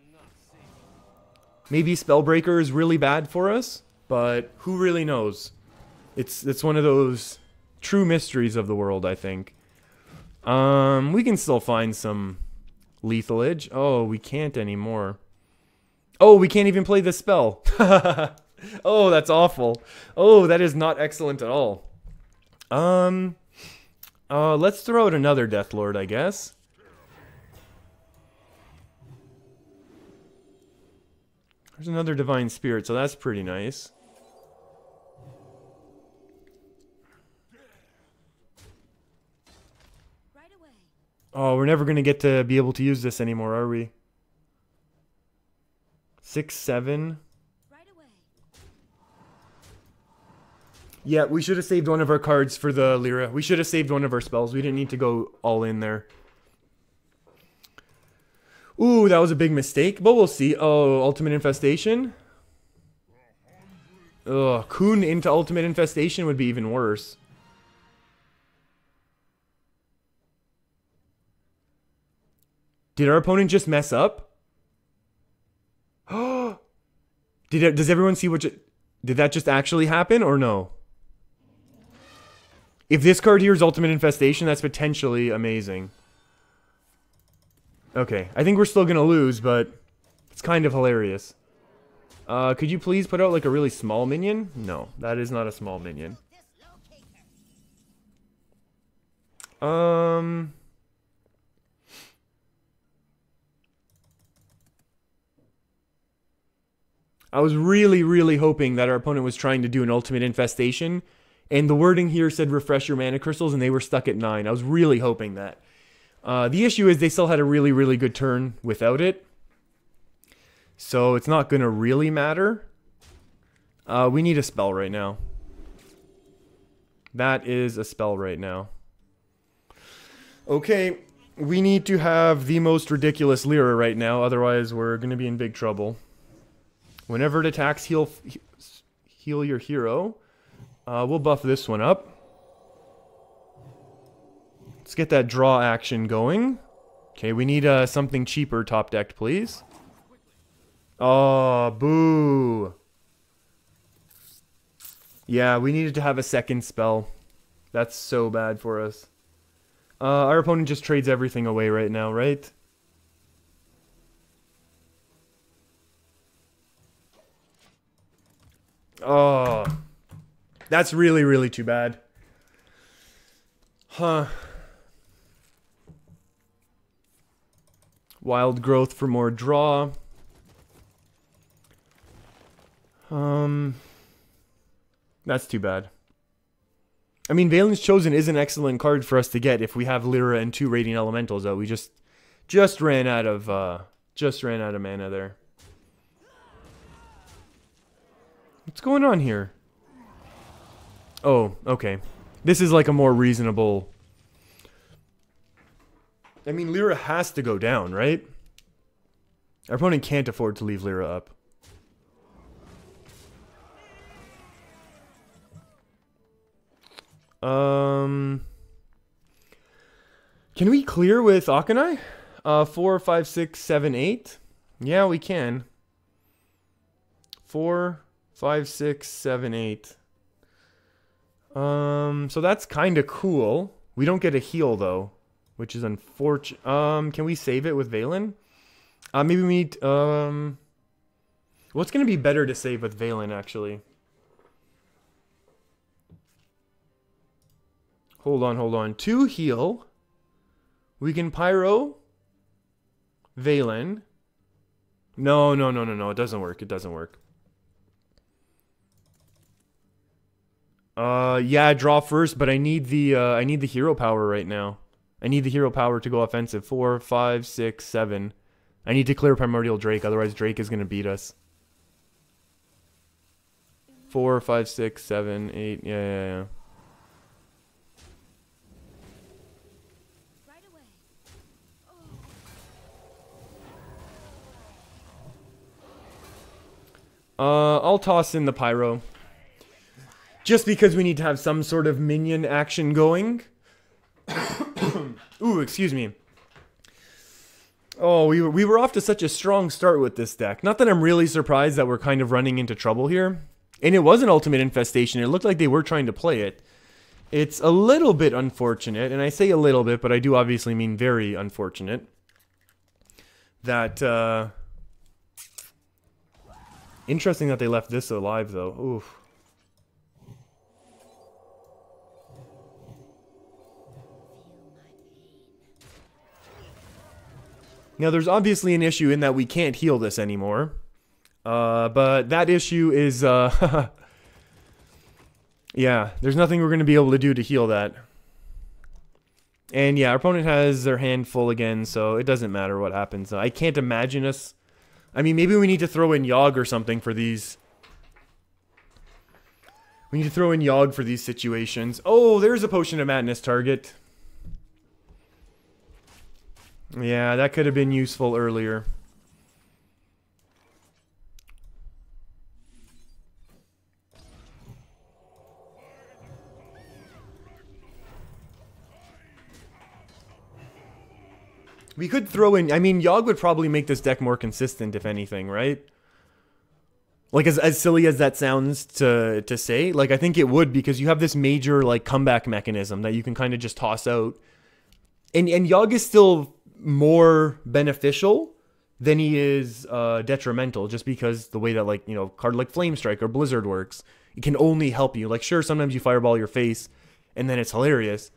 Maybe Spellbreaker is really bad for us, but who really knows? It's one of those true mysteries of the world, I think. We can still find some lethalage. Oh, we can't anymore. Oh, we can't even play the spell. Oh, that's awful. Oh, that is not excellent at all. Let's throw out another Death Lord, I guess. There's another Divine Spirit, so that's pretty nice. Oh, we're never going to get to be able to use this anymore, are we? 6, 7. Yeah, we should have saved one of our cards for the Lyra. We should have saved one of our spells. We didn't need to go all in there. Ooh, that was a big mistake, but we'll see. Oh, Ultimate Infestation. Ugh, Kun into Ultimate Infestation would be even worse. Did our opponent just mess up? Does everyone see what... Did that just actually happen or no? If this card here is Ultimate Infestation, that's potentially amazing. Okay, I think we're still gonna lose, but it's kind of hilarious. Could you please put out like a really small minion? No, that is not a small minion. I was really hoping that our opponent was trying to do an Ultimate Infestation, and the wording here said refresh your mana crystals, and they were stuck at 9. I was really hoping that. The issue is they still had a really good turn without it, so it's not going to really matter. We need a spell right now. That is a spell right now. Okay, we need to have the most ridiculous Lyra right now, otherwise we're going to be in big trouble. Whenever it attacks, heal your hero. We'll buff this one up. Let's get that draw action going. Okay, we need something cheaper top decked, please. Oh, boo. Yeah, we needed to have a second spell. That's so bad for us. Our opponent just trades everything away right now, right? Oh. That's really, really too bad. Huh. Wild growth for more draw. That's too bad. I mean, Valen's Chosen is an excellent card for us to get if we have Lyra and 2 Radiant Elementals out. We just ran out of mana there. What's going on here? Oh, okay. This is like a more reasonable... I mean, Lyra has to go down, right? Our opponent can't afford to leave Lyra up. Can we clear with Akanai? 4, 5, 6, 7, 8? Yeah, we can. 4, 5, 6, 7, 8. So that's kind of cool. We don't get a heal, though, which is unfortunate. Can we save it with Valen? Maybe we need, what's going to be better to save with Valen, actually? Hold on. 2 heal. We can Pyro. Valen. No. It doesn't work. Yeah, draw first, but I need the hero power right now. I need the hero power to go offensive. 4, 5, 6, 7. I need to clear Primordial Drake, otherwise Drake is gonna beat us. 4, 5, 6, 7, 8. Yeah. I'll toss in the Pyro. Just because we need to have some sort of minion action going. Ooh, excuse me. Oh, we were off to such a strong start with this deck. Not that I'm really surprised that we're kind of running into trouble here. And it was an Ultimate Infestation. It looked like they were trying to play it. It's a little bit unfortunate, and I say a little bit, but I do obviously mean very unfortunate, that, interesting that they left this alive, though. Oof. Now, there's obviously an issue in that we can't heal this anymore. But that issue is, yeah, there's nothing we're going to be able to do to heal that. And yeah, our opponent has their hand full again, so it doesn't matter what happens. I can't imagine us... I mean, maybe we need to throw in Yogg or something for these... We need to throw in Yogg for these situations. Oh, there's a Potion of Madness target. Yeah, that could have been useful earlier. We could throw in... I mean, Yogg would probably make this deck more consistent, if anything, right? Like, as silly as that sounds to say, like, I think it would, because you have this major, like, comeback mechanism that you can kind of just toss out. And Yogg is still more beneficial than he is detrimental, just because the way that, like, you know, card like Flame Strike or Blizzard works, it can only help you. Like, sure, sometimes you fireball your face, and then it's hilarious.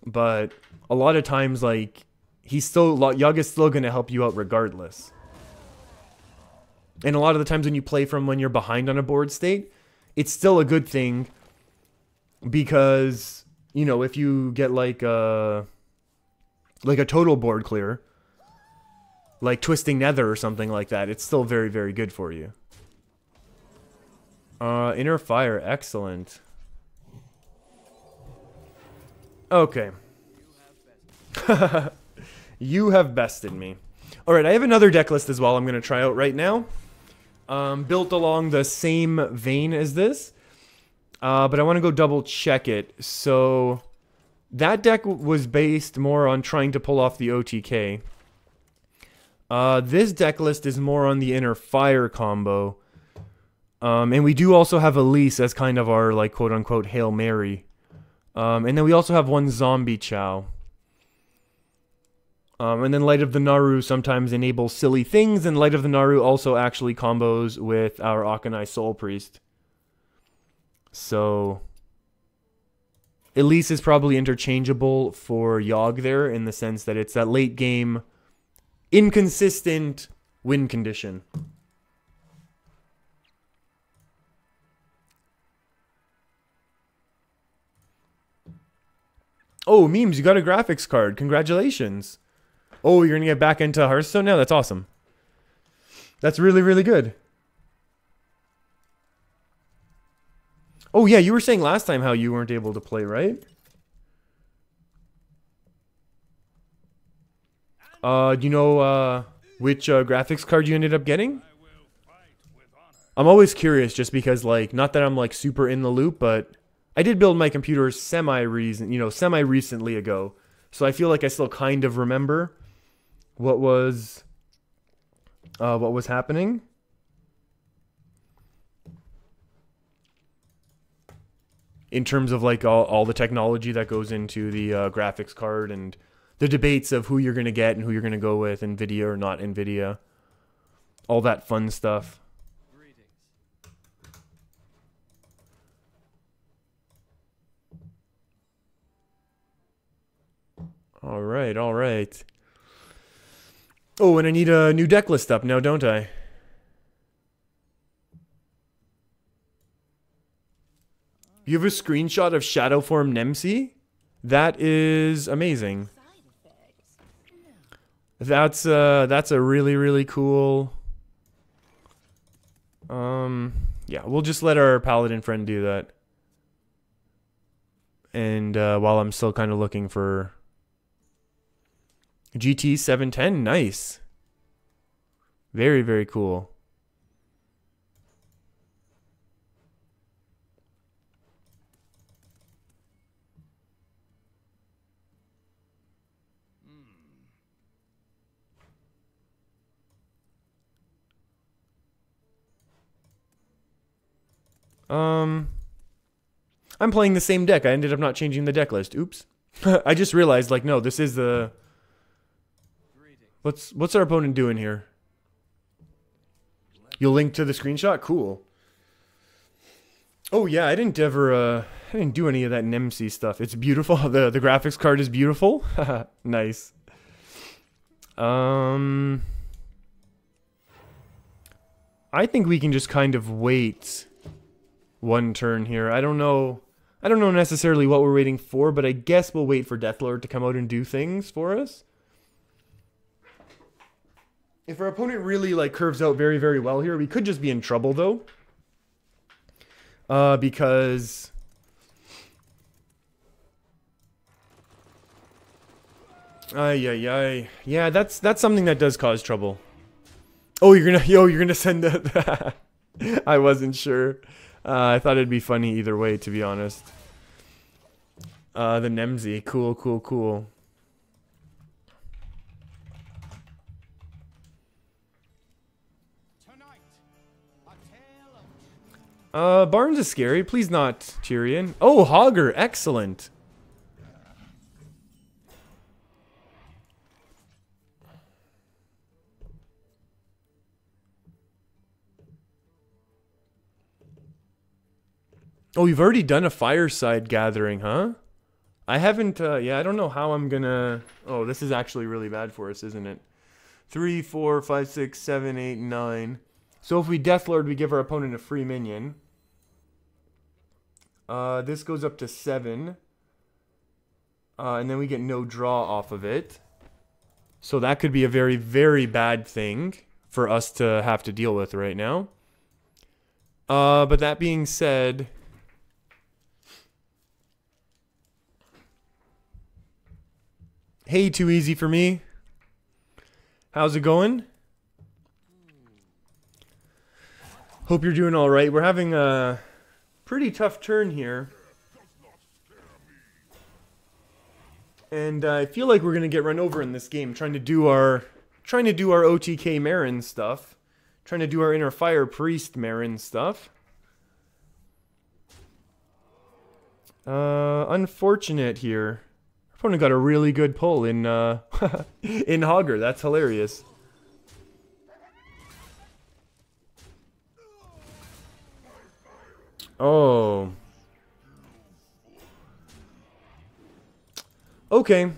But a lot of times, like... Yogg is still going to help you out regardless. And a lot of the times when you play from when you're behind on a board state, it's still a good thing because, you know, if you get like a total board clear, like Twisting Nether or something like that, it's still very, very good for you. Inner Fire, excellent. Okay. You have bested me. Alright, I have another deck list as well I'm going to try out right now. Built along the same vein as this. But I want to go double check it. So, that deck was based more on trying to pull off the OTK. This deck list is more on the inner fire combo. And we do also have Elise as kind of our, like, quote-unquote Hail Mary. And then we also have one Zombie Chow. And then Light of the Naru sometimes enables silly things, and Light of the Naru also actually combos with our Akanai Soul Priest. So Elise is probably interchangeable for Yogg there, in the sense that it's that late game inconsistent win condition. Oh, Memes, you got a graphics card. Congratulations. Oh, you're going to get back into Hearthstone now? That's awesome. That's really, really good. Oh, yeah, you were saying last time how you weren't able to play, right? Do you know which graphics card you ended up getting? I'm always curious just because, like, not that I'm, like, super in the loop, but I did build my computer semi-recently ago. So I feel like I still kind of remember what was happening. In terms of, like, all the technology that goes into the graphics card and the debates of who you're going to get and who you're going to go with, NVIDIA or not NVIDIA. All that fun stuff. All right, all right. Oh, and I need a new deck list up now, don't I? You have a screenshot of Shadowform Nemsi? That is amazing. That's a really, really cool. Yeah, we'll just let our paladin friend do that. And while I'm still kind of looking for GT 710, nice. Very, very cool. I'm playing the same deck. I ended up not changing the deck list. Oops. I just realized, like, no, this is the... What's our opponent doing here? You'll link to the screenshot? Cool. Oh, yeah, I didn't do any of that Nemsi stuff. It's beautiful. The graphics card is beautiful. Nice. I think we can just kind of wait one turn here. I don't know necessarily what we're waiting for, but I guess we'll wait for Deathlord to come out and do things for us. If our opponent really, like, curves out very, very well here, we could just be in trouble, though. Because... Yeah, that's something that does cause trouble. Oh, you're gonna send that. I wasn't sure. I thought it'd be funny either way, to be honest. The Nemsi, cool. Barnes is scary. Please not Tyrion. Oh, Hogger, excellent. Oh, you've already done a fireside gathering, huh? I haven't, yeah, I don't know how I'm gonna... Oh, this is actually really bad for us, isn't it? 3, 4, 5, 6, 7, 8, 9. So if we Deathlord, we give our opponent a free minion. This goes up to 7. And then we get no draw off of it. So that could be a very, very bad thing for us to have to deal with right now. But that being said... Hey, too easy for me. How's it going? Hope you're doing all right. We're having a pretty tough turn here. And I feel like we're going to get run over in this game trying to do our trying to do our OTK Marin stuff. Trying to do our Inner Fire Priest Marin stuff. Unfortunate here. Our opponent got a really good pull in, in Hogger. That's hilarious. Oh. Okay.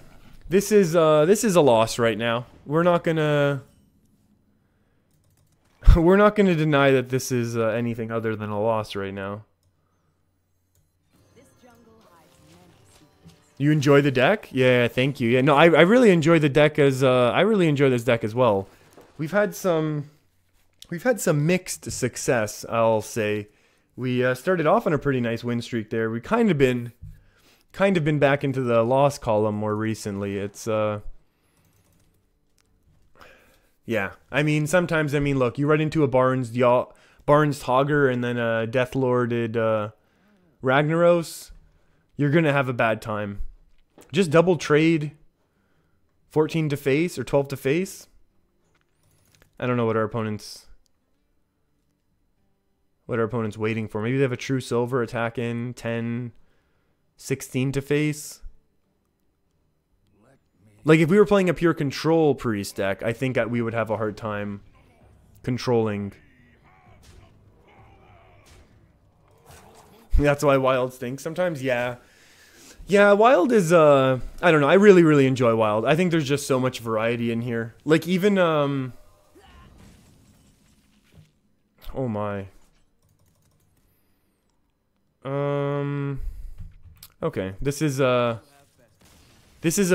This is a loss right now. We're not gonna deny that this is anything other than a loss right now. You enjoy the deck? Yeah, thank you. Yeah, no, I really enjoy the deck as I really enjoy this deck as well. We've had some mixed success, I'll say. We started off on a pretty nice win streak there. We kind of been back into the loss column more recently. It's yeah. I mean, sometimes, I mean, look, you run into a Barnes Hogger and then a Deathlorded Ragnaros, you're going to have a bad time. Just double trade 14 to face or 12 to face. I don't know what our opponent's waiting for. Maybe they have a True Silver attack in 10, 16 to face. Like, if we were playing a pure control priest deck, I think that we would have a hard time controlling. That's why Wild stinks sometimes, yeah. Yeah, Wild is, I don't know, I really enjoy Wild. I think there's just so much variety in here. Like, even, oh my. Okay, this is a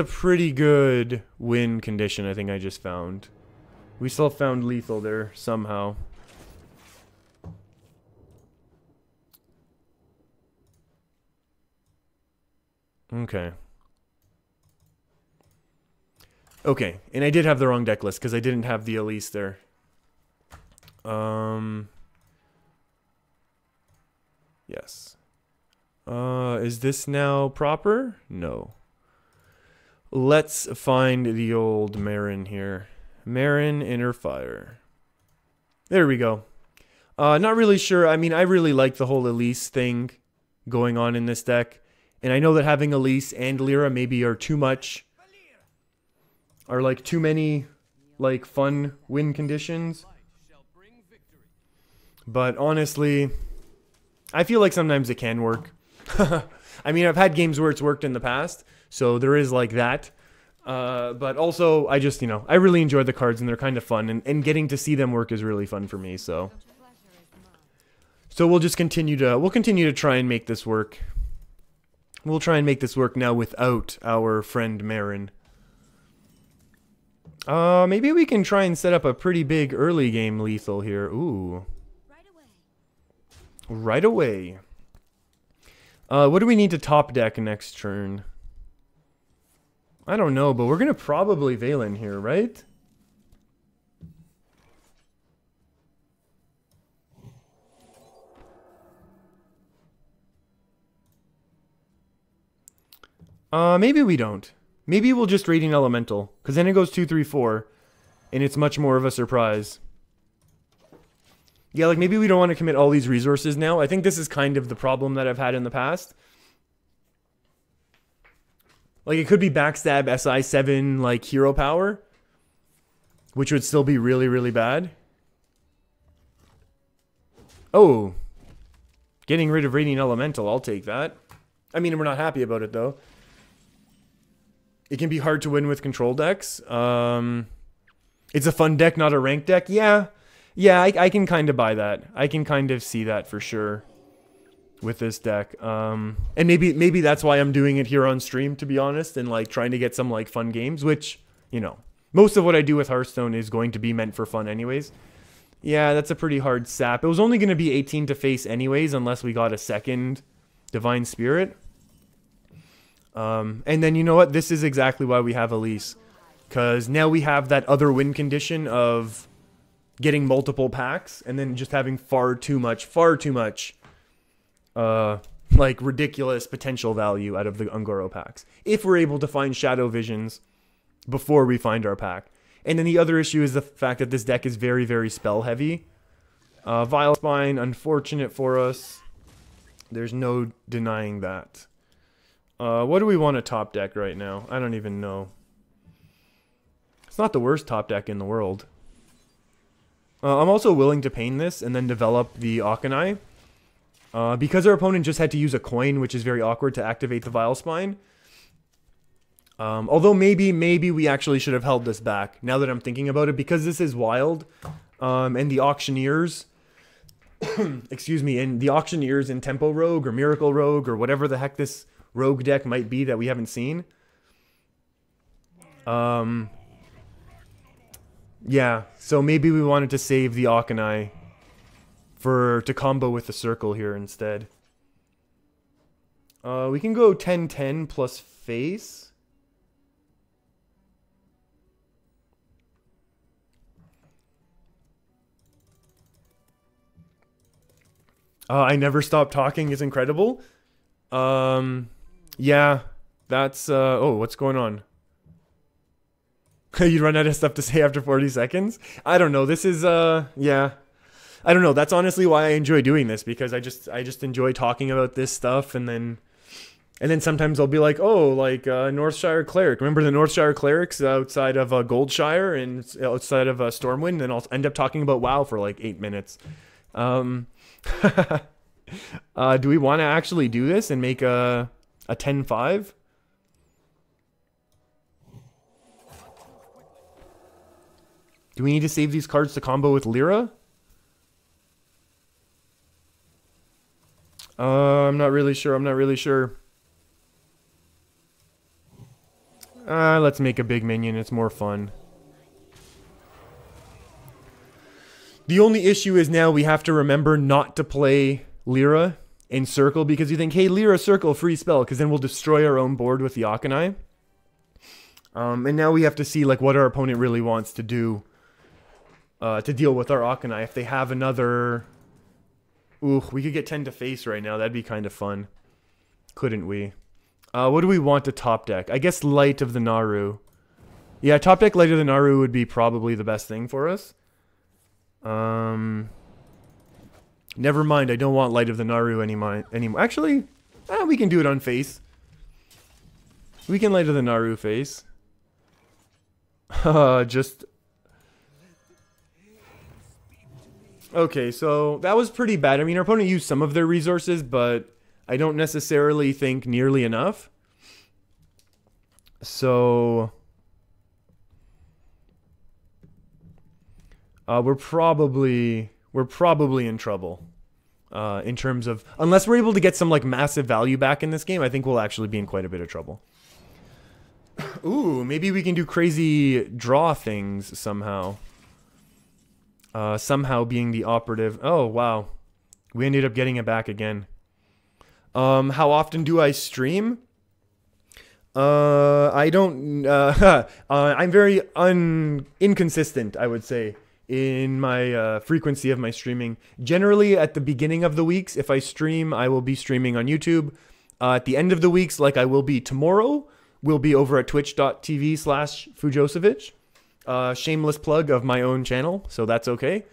pretty good win condition, I think I just found. We still found lethal there, somehow. Okay. Okay, and I did have the wrong deck list, because I didn't have the Elise there. Yes. Is this now proper? No. Let's find the old Marin here. Marin Inner Fire. There we go. Not really sure. I mean, I really like the whole Elise thing going on in this deck. And I know that having Elise and Lyra maybe are too much. Are like too many like fun win conditions. But honestly, I feel like sometimes it can work. I mean, I've had games where it's worked in the past, so there is like that. But also, I just, you know, I really enjoy the cards and they're kind of fun, and getting to see them work is really fun for me. So we'll just continue to try and make this work. We'll try and make this work now without our friend Marin. Maybe we can try and set up a pretty big early game lethal here. Ooh. Right away. What do we need to top deck next turn? I don't know, but we're going to probably Valen here, right? Maybe we don't. Maybe we'll just Radiant Elemental, because then it goes 2, 3, 4, and it's much more of a surprise. Yeah, like maybe we don't want to commit all these resources now. I think this is kind of the problem that I've had in the past. Like, it could be backstab SI7, like, hero power, which would still be really, really bad. Oh. Getting rid of Radiant Elemental, I'll take that. I mean, we're not happy about it, though. It can be hard to win with control decks. It's a fun deck, not a ranked deck. Yeah. Yeah, I can kind of buy that. I can kind of see that for sure with this deck. And maybe that's why I'm doing it here on stream, to be honest, and like trying to get some like fun games, which, you know, most of what I do with Hearthstone is going to be meant for fun anyways. Yeah, that's a pretty hard sap. It was only going to be 18 to face anyways, unless we got a second Divine Spirit. And then, you know what? This is exactly why we have Elise. Because now we have that other win condition of getting multiple packs and then just having far too much, like, ridiculous potential value out of the Ungoro packs. If we're able to find Shadow Visions before we find our pack. And then the other issue is the fact that this deck is very, very spell heavy. Vile Spine, unfortunate for us. There's no denying that. What do we want to top deck right now? I don't even know. It's not the worst top deck in the world. I'm also willing to pain this and then develop the Akanai. Because our opponent just had to use a coin, which is very awkward to activate the Vile Spine. Although maybe we actually should have held this back, now that I'm thinking about it, because this is wild. And the Auctioneers... excuse me, and the Auctioneers in Tempo Rogue or Miracle Rogue or whatever the heck this rogue deck might be that we haven't seen. Yeah, so maybe we wanted to save the Akanai to combo with the Circle here instead. We can go 10-10 plus face. I never stop talking is incredible. Yeah, that's, oh, what's going on? You run out of stuff to say after 40 seconds? I don't know, this is, yeah. I don't know, that's honestly why I enjoy doing this, because I just enjoy talking about this stuff, and then sometimes I'll be like, oh, like, Northshire Cleric. Remember the Northshire Clerics outside of, Goldshire and outside of, Stormwind? And I'll end up talking about WoW for like 8 minutes. Do we want to actually do this and make a 10-5? Do we need to save these cards to combo with Lyra? I'm not really sure. Let's make a big minion. It's more fun. The only issue is now we have to remember not to play Lyra in Circle, because you think, hey, Lyra Circle, free spell, because then we'll destroy our own board with the Akanai. And now we have to see like what our opponent really wants to do to deal with our Akanai. If they have another... Ooh, we could get 10 to face right now. That'd be kind of fun. Couldn't we? What do we want to top deck? I guess Light of the Naru. Yeah, top deck Light of the Naru would be probably the best thing for us. Never mind, I don't want Light of the Naru anymore. Actually, we can do it on face. We can Light of the Naru face. Just... Okay, so that was pretty bad. I mean, our opponent used some of their resources, but I don't necessarily think nearly enough. So... we're probably in trouble. In terms of... Unless we're able to get some, like, massive value back in this game, I think we'll actually be in quite a bit of trouble. Ooh, maybe we can do crazy draw things somehow. Somehow being the operative. Oh, wow. We ended up getting it back again. How often do I stream? I don't... I'm very inconsistent, I would say, in my frequency of my streaming. Generally, at the beginning of the weeks, if I stream, I will be streaming on YouTube. At the end of the weeks, like I will be tomorrow, we'll be over at twitch.tv/Fujosevich. Shameless plug of my own channel, so that's okay.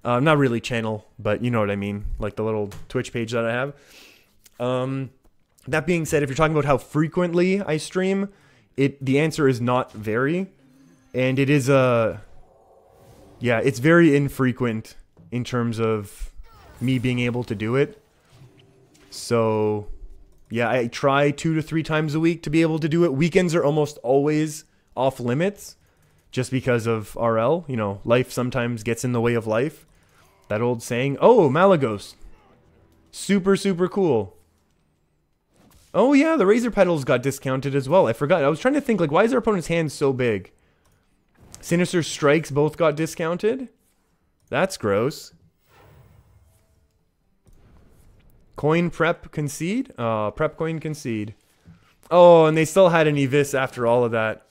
Not really channel, but you know what I mean. Like the little Twitch page that I have. That being said, if you're talking about how frequently I stream, the answer is not very. And it is yeah, it's very infrequent in terms of me being able to do it. So, yeah, I try 2 to 3 times a week to be able to do it. Weekends are almost always off limits just because of RL. You know, life sometimes gets in the way of life. That old saying. Oh, Malagos. Super, super cool. Oh, yeah, the Razor Petals got discounted as well. I forgot. I was trying to think, like, why is our opponent's hand so big? Sinister Strikes both got discounted. That's gross. Coin prep concede? Prep coin concede. Oh, and they still had an Evis after all of that.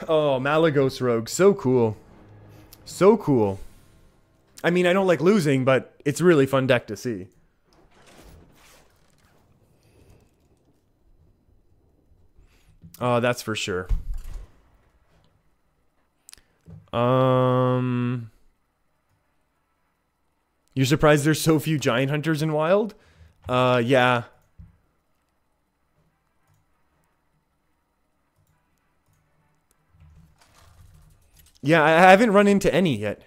Oh, Malagos Rogue. So cool. So cool. I mean, I don't like losing, but it's a really fun deck to see. That's for sure. You're surprised there's so few giant hunters in Wild? Yeah. Yeah, I haven't run into any yet.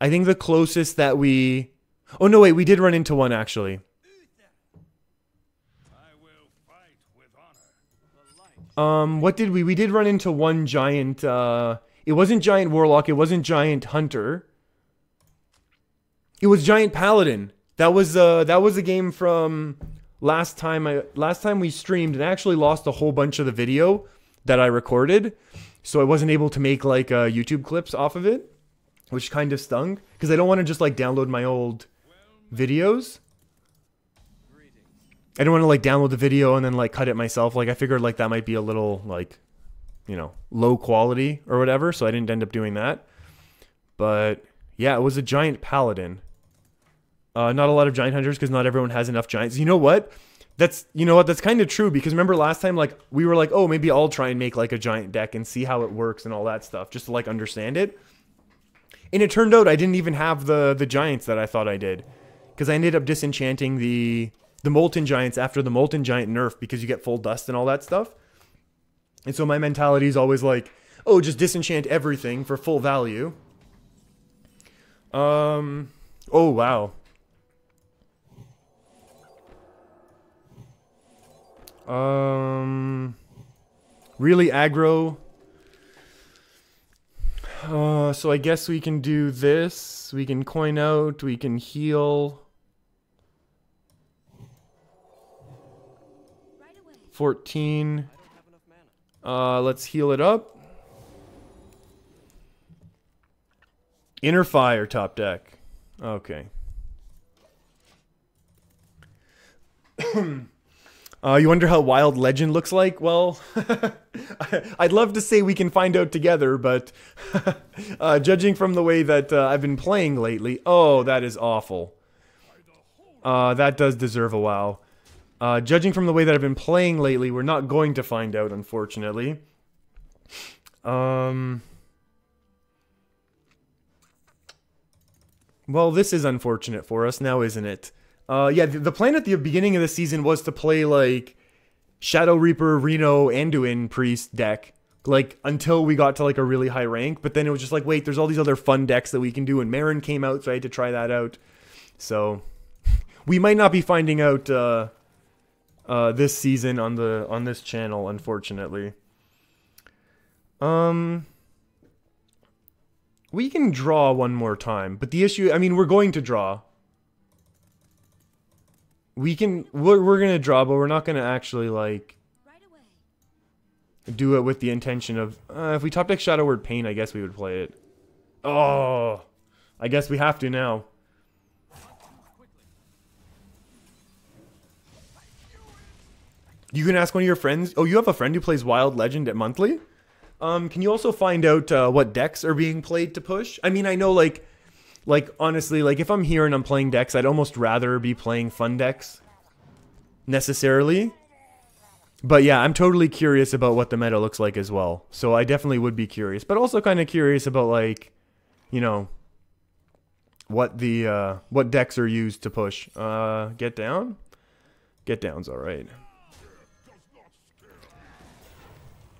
I think the closest that we... Oh, no, wait, we did run into one, actually. What did we... We did run into one giant, It wasn't giant warlock, it wasn't giant hunter. It was giant paladin. That was a game from last time we streamed, and I actually lost a whole bunch of the video that I recorded. So I wasn't able to make, like, YouTube clips off of it, which kind of stung. Because I don't want to just, like, download my old videos. I don't want to, like, download the video and then, like, cut it myself. Like, I figured, like, that might be a little, like, you know, low quality or whatever. So I didn't end up doing that. But, yeah, it was a giant paladin. Not a lot of giant hunters because not everyone has enough giants. You know what? That's kind of true, because remember last time, like, we were like, oh, maybe I'll try and make, like, a giant deck and see how it works and all that stuff, just to, like, understand it. And it turned out I didn't even have the giants that I thought I did, because I ended up disenchanting the molten giants after the molten giant nerf, because you get full dust and all that stuff. And so my mentality is always like, oh, just disenchant everything for full value. Oh, wow. Really aggro. So I guess we can do this. We can coin out. We can heal. 14. Let's heal it up. Inner Fire top deck. Okay. You wonder how Wild Legend looks like? Well, I'd love to say we can find out together, but judging from the way that I've been playing lately, oh, that is awful. That does deserve a wow. Judging from the way that I've been playing lately, we're not going to find out, unfortunately. Well, this is unfortunate for us now, isn't it? Yeah, the plan at the beginning of the season was to play, like, Shadow Reaper, Reno, Anduin Priest deck, like, until we got to, like, a really high rank. But then it was just like, wait, there's all these other fun decks that we can do, and Marin came out, so I had to try that out. So, we might not be finding out this season on this channel, unfortunately. We can draw one more time, but the issue, I mean, we're going to draw. We're gonna draw, but we're not gonna actually, like, do it with the intention of, if we top deck Shadow Word Pain, I guess we would play it. Oh, I guess we have to now. You can ask one of your friends. Oh, you have a friend who plays Wild Legend at monthly? Can you also find out what decks are being played to push? I mean, I know, like, honestly, like, if I'm here and I'm playing decks, I'd almost rather be playing fun decks, necessarily. But yeah, I'm totally curious about what the meta looks like as well. So I definitely would be curious, but also kind of curious about, like, you know, what decks are used to push. Get down? Get down's alright.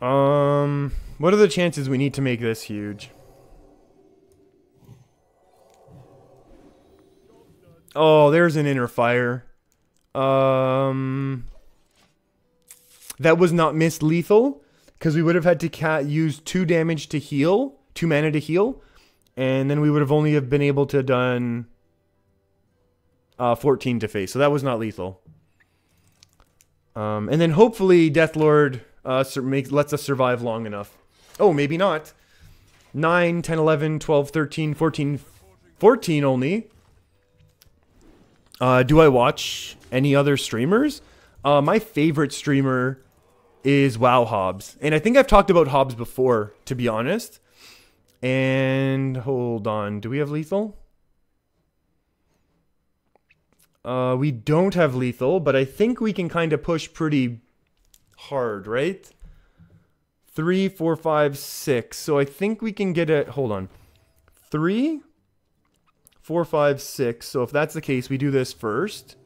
What are the chances we need to make this huge? Oh, there's an Inner Fire. That was not missed lethal, because we would have had to use 2 damage to heal, 2 mana to heal, and then we would have only been able to done 14 to face, so that was not lethal. And then hopefully Deathlord lets us survive long enough. Oh, maybe not. 9, 10, 11, 12, 13, 14, 14 only. Do I watch any other streamers? My favorite streamer is WoW Hobbs. And I think I've talked about Hobbs before, to be honest. And hold on. Do we have lethal? We don't have lethal, but I think we can kind of push pretty hard, right? 3, 4, 5, 6. So I think we can get it. Hold on. 3, 4, 5, 6. So if that's the case, we do this first.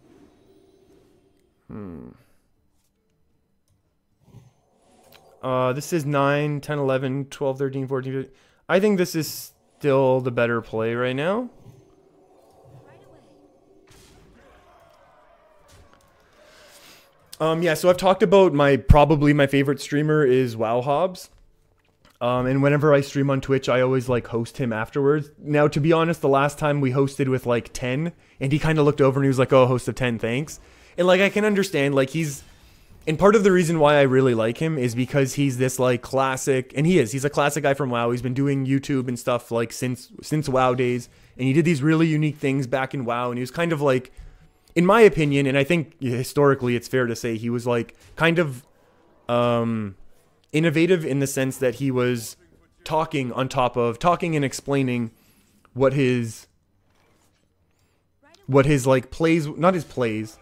This is 9, 10, 11, 12, 13, 14, 15. I think this is still the better play right now. Yeah, so I've talked about probably my favorite streamer is WoW Hobbs. And whenever I stream on Twitch, I always like host him afterwards. Now, to be honest, the last time we hosted with like 10, and he kind of looked over and he was like, "Oh, host of 10, thanks." And like I can understand, like and part of the reason why I really like him is because he's this like classic, and he's a classic guy from WoW. He's been doing YouTube and stuff like since WoW days, and he did these really unique things back in WoW, and he was kind of like, in my opinion, and I think historically it's fair to say, he was like kind of innovative in the sense that he was talking and explaining what his like plays, not his plays,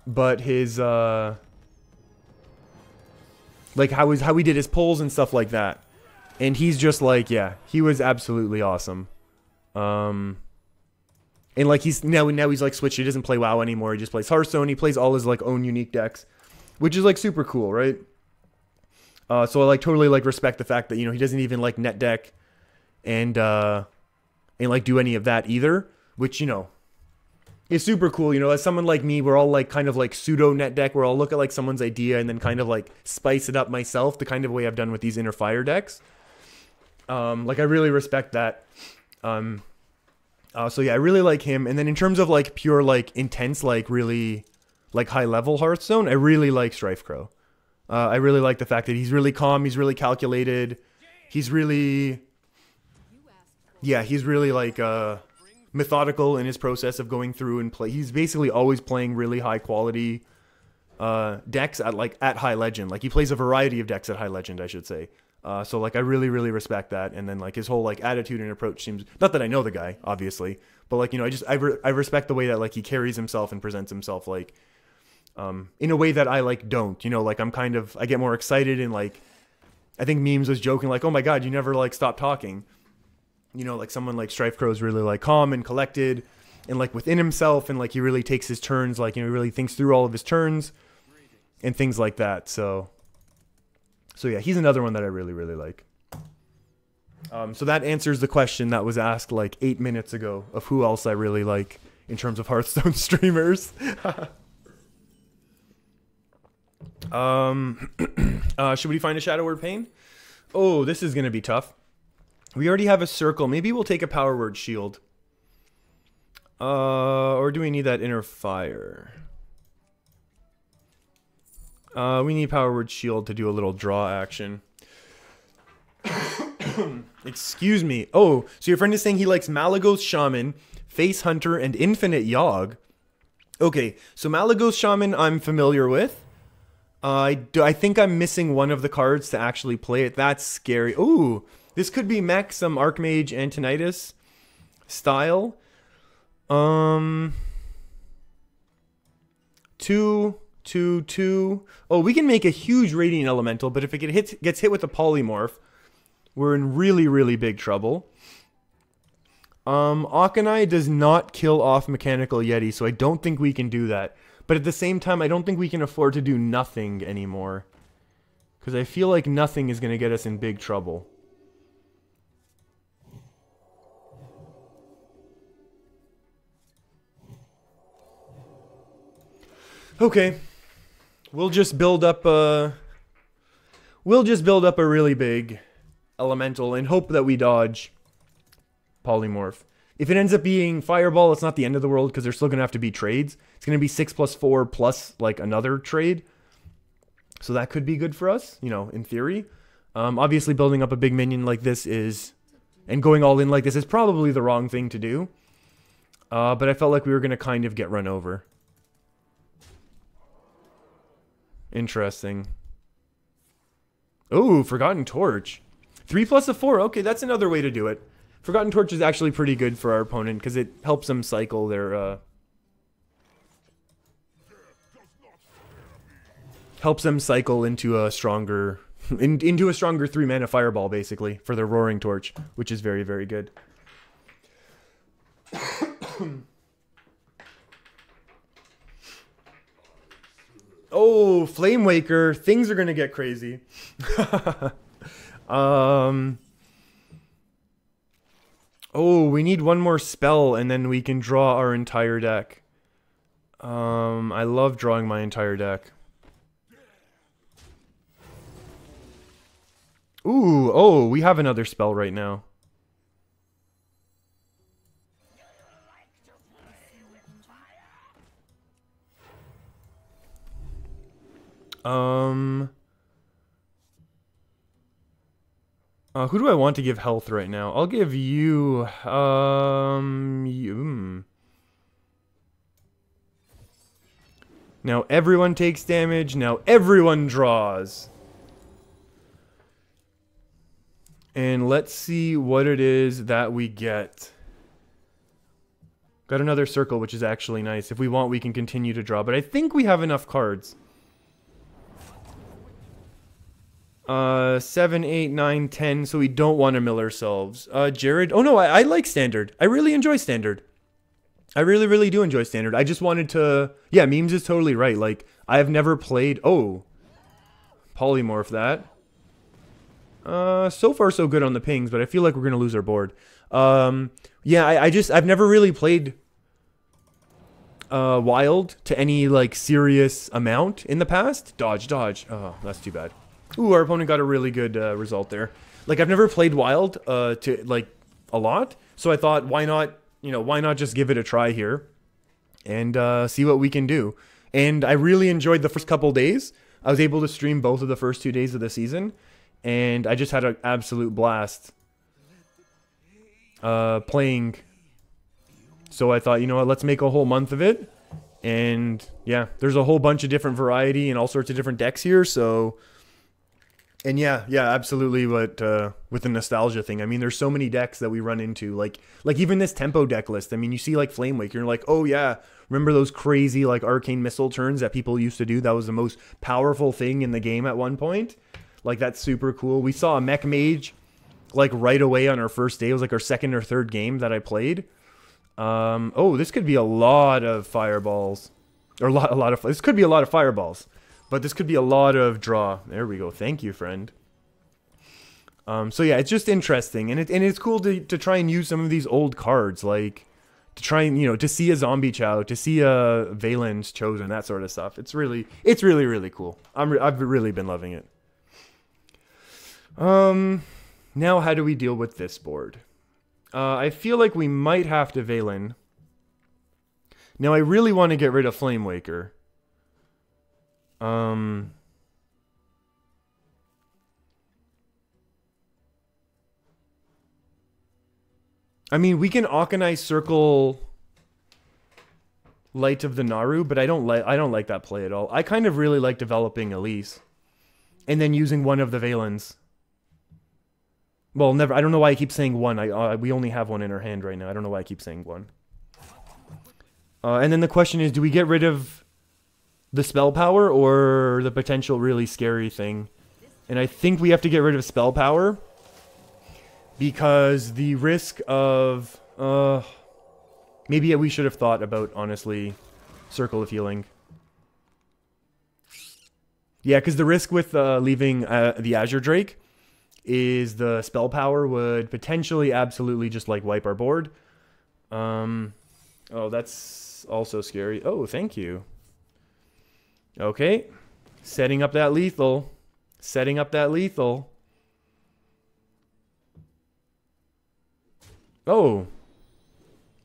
but his like how he did his polls and stuff like that. And he's just like, yeah, he was absolutely awesome. And like he's now he's like switched. He doesn't play WoW anymore. He just plays Hearthstone. He plays all his like own unique decks, which is like super cool, right? So I like totally like respect the fact that, you know, he doesn't even like net deck and like do any of that either, which, you know, is super cool. You know, as someone like me, we're all like kind of like pseudo net deck, where I'll look at like someone's idea and then kind of like spice it up myself, the kind of way I've done with these inner fire decks. Like I really respect that. So yeah, I really like him. And then in terms of like pure like intense, like really like high level Hearthstone, I really like Strifecrow. I really like the fact that he's really calm, he's really calculated, he's really, yeah, he's really like methodical in his process of going through and play. He's basically always playing really high quality decks at high legend. Like he plays a variety of decks at high legend, I should say. So like I really, really respect that. And then like his whole like attitude and approach seems, not that I know the guy, obviously, but like, you know, I respect the way that like he carries himself and presents himself like in a way that I like don't, you know, like I get more excited, and like I think Memes was joking like, "Oh my god, you never like stop talking." You know, like someone like Strifecrow is really like calm and collected and like within himself, and like he really takes his turns, like, you know, he really thinks through all of his turns and things like that. So yeah, he's another one that I really, really like. So that answers the question that was asked like 8 minutes ago of who else I really like in terms of Hearthstone streamers. Should we find a Shadow Word Pain? Oh, this is going to be tough. We already have a circle. Maybe we'll take a Power Word Shield. Or do we need that Inner Fire? We need Power Word Shield to do a little draw action. Excuse me. Oh, so your friend is saying he likes Malagos Shaman, Face Hunter, and Infinite Yogg. Okay, so Malagos Shaman I'm familiar with. I think I'm missing one of the cards to actually play it. That's scary. Ooh, this could be mech, some Archmage Antonidas style. 2, 2, 2. Oh, we can make a huge Radiant Elemental, but if it gets hit with a Polymorph, we're in really, really big trouble. Akanai does not kill off Mechanical Yeti, so I don't think we can do that. But at the same time, I don't think we can afford to do nothing anymore, because I feel like nothing is going to get us in big trouble. Okay. We'll just build up a really big elemental and hope that we dodge Polymorph. If it ends up being Fireball, it's not the end of the world, because there's still going to have to be trades. It's going to be 6+4 plus like another trade. So that could be good for us, you know, in theory. Obviously building up a big minion like this and going all in like this is probably the wrong thing to do. But I felt like we were going to kind of get run over. Interesting. Oh, Forgotten Torch. 3+4. Okay, that's another way to do it. Forgotten Torch is actually pretty good for our opponent, because it helps them cycle their... helps them cycle into a stronger into a stronger 3-mana fireball, basically, for their Roaring Torch, which is very, very good. Oh, Flame Waker. Things are going to get crazy. Oh, we need one more spell, and then we can draw our entire deck. I love drawing my entire deck. Ooh, oh, we have another spell right now. Who do I want to give health right now? I'll give you, Now everyone takes damage, now everyone draws. And let's see what it is that we get. Got another circle, which is actually nice. If we want, we can continue to draw, but I think we have enough cards. 7, 8, 9, 10, so we don't want to mill ourselves. Jared, oh no, I like Standard. I really enjoy Standard. I really, really do enjoy Standard. I just wanted to, yeah, Memes is totally right. Like, I've never played, oh, Polymorph that. So far so good on the pings, but I feel like we're going to lose our board. Yeah, I've never really played Wild to any, like, serious amount in the past. Dodge, dodge. Oh, that's too bad. Ooh, our opponent got a really good result there. Like, I've never played Wild to, like, a lot, so I thought, why not, you know, why not just give it a try here and see what we can do. And I really enjoyed the first couple days. I was able to stream both of the first 2 days of the season, and I just had an absolute blast playing. So I thought, you know what, let's make a whole month of it. And yeah, there's a whole bunch of different variety and all sorts of different decks here, so... And yeah, absolutely. But with the nostalgia thing, I mean, there's so many decks that we run into. Like even this tempo deck list. I mean, you see like Flame Wake, you're like, oh yeah, remember those crazy like Arcane Missile turns that people used to do? That was the most powerful thing in the game at one point. Like, that's super cool. We saw a Mech Mage like right away on our first day. It was like our second or third game that I played. Oh, this could be a lot of fireballs, or this could be a lot of fireballs. But this could be a lot of draw. There we go. Thank you, friend. So yeah, it's just interesting. And it's cool to try and use some of these old cards. Like, to try and, you know, to see a Zombie Chow, to see a Valen's Chosen, that sort of stuff. It's really, really cool. I've really been loving it. Now how do we deal with this board? I feel like we might have to Valen. Now I really want to get rid of Flame Waker. I mean, we can Arcanine Circle Light of the Naru, but I don't like that play at all. I kind of really like developing Elise and then using one of the Valens. Well, never. I don't know why I keep saying one. We only have one in our hand right now. I don't know why I keep saying one. And then the question is, do we get rid of the spell power or the potential really scary thing? And I think we have to get rid of spell power because the risk of maybe we should have thought about, honestly, Circle of Healing. Yeah, because the risk with leaving the Azure Drake is the spell power would potentially absolutely just like wipe our board. Oh, that's also scary. Oh, thank you. Okay, setting up that lethal. Setting up that lethal. Oh,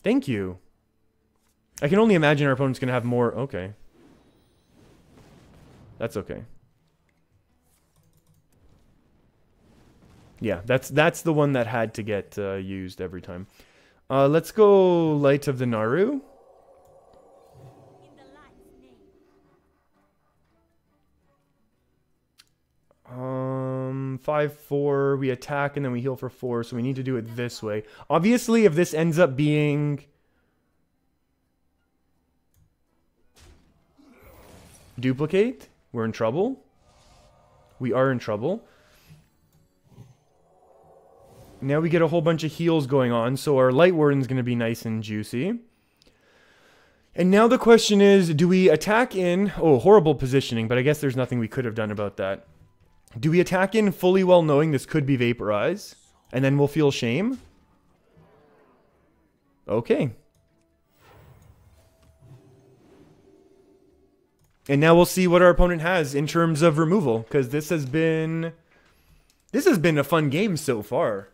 thank you. I can only imagine our opponent's going to have more. Okay. That's okay. Yeah, that's the one that had to get used every time. Let's go Light of the Naru. 5-4, we attack and then we heal for 4, so we need to do it this way. Obviously, if this ends up being duplicate, We're in trouble. We are in trouble. Now we get a whole bunch of heals going on, so our Light Warden's going to be nice and juicy. And now the question is, do we attack in... Oh, horrible positioning, but I guess there's nothing we could have done about that. Do we attack in fully well knowing this could be Vaporize? And then we'll feel shame? Okay. And now we'll see what our opponent has in terms of removal, because this has been a fun game so far.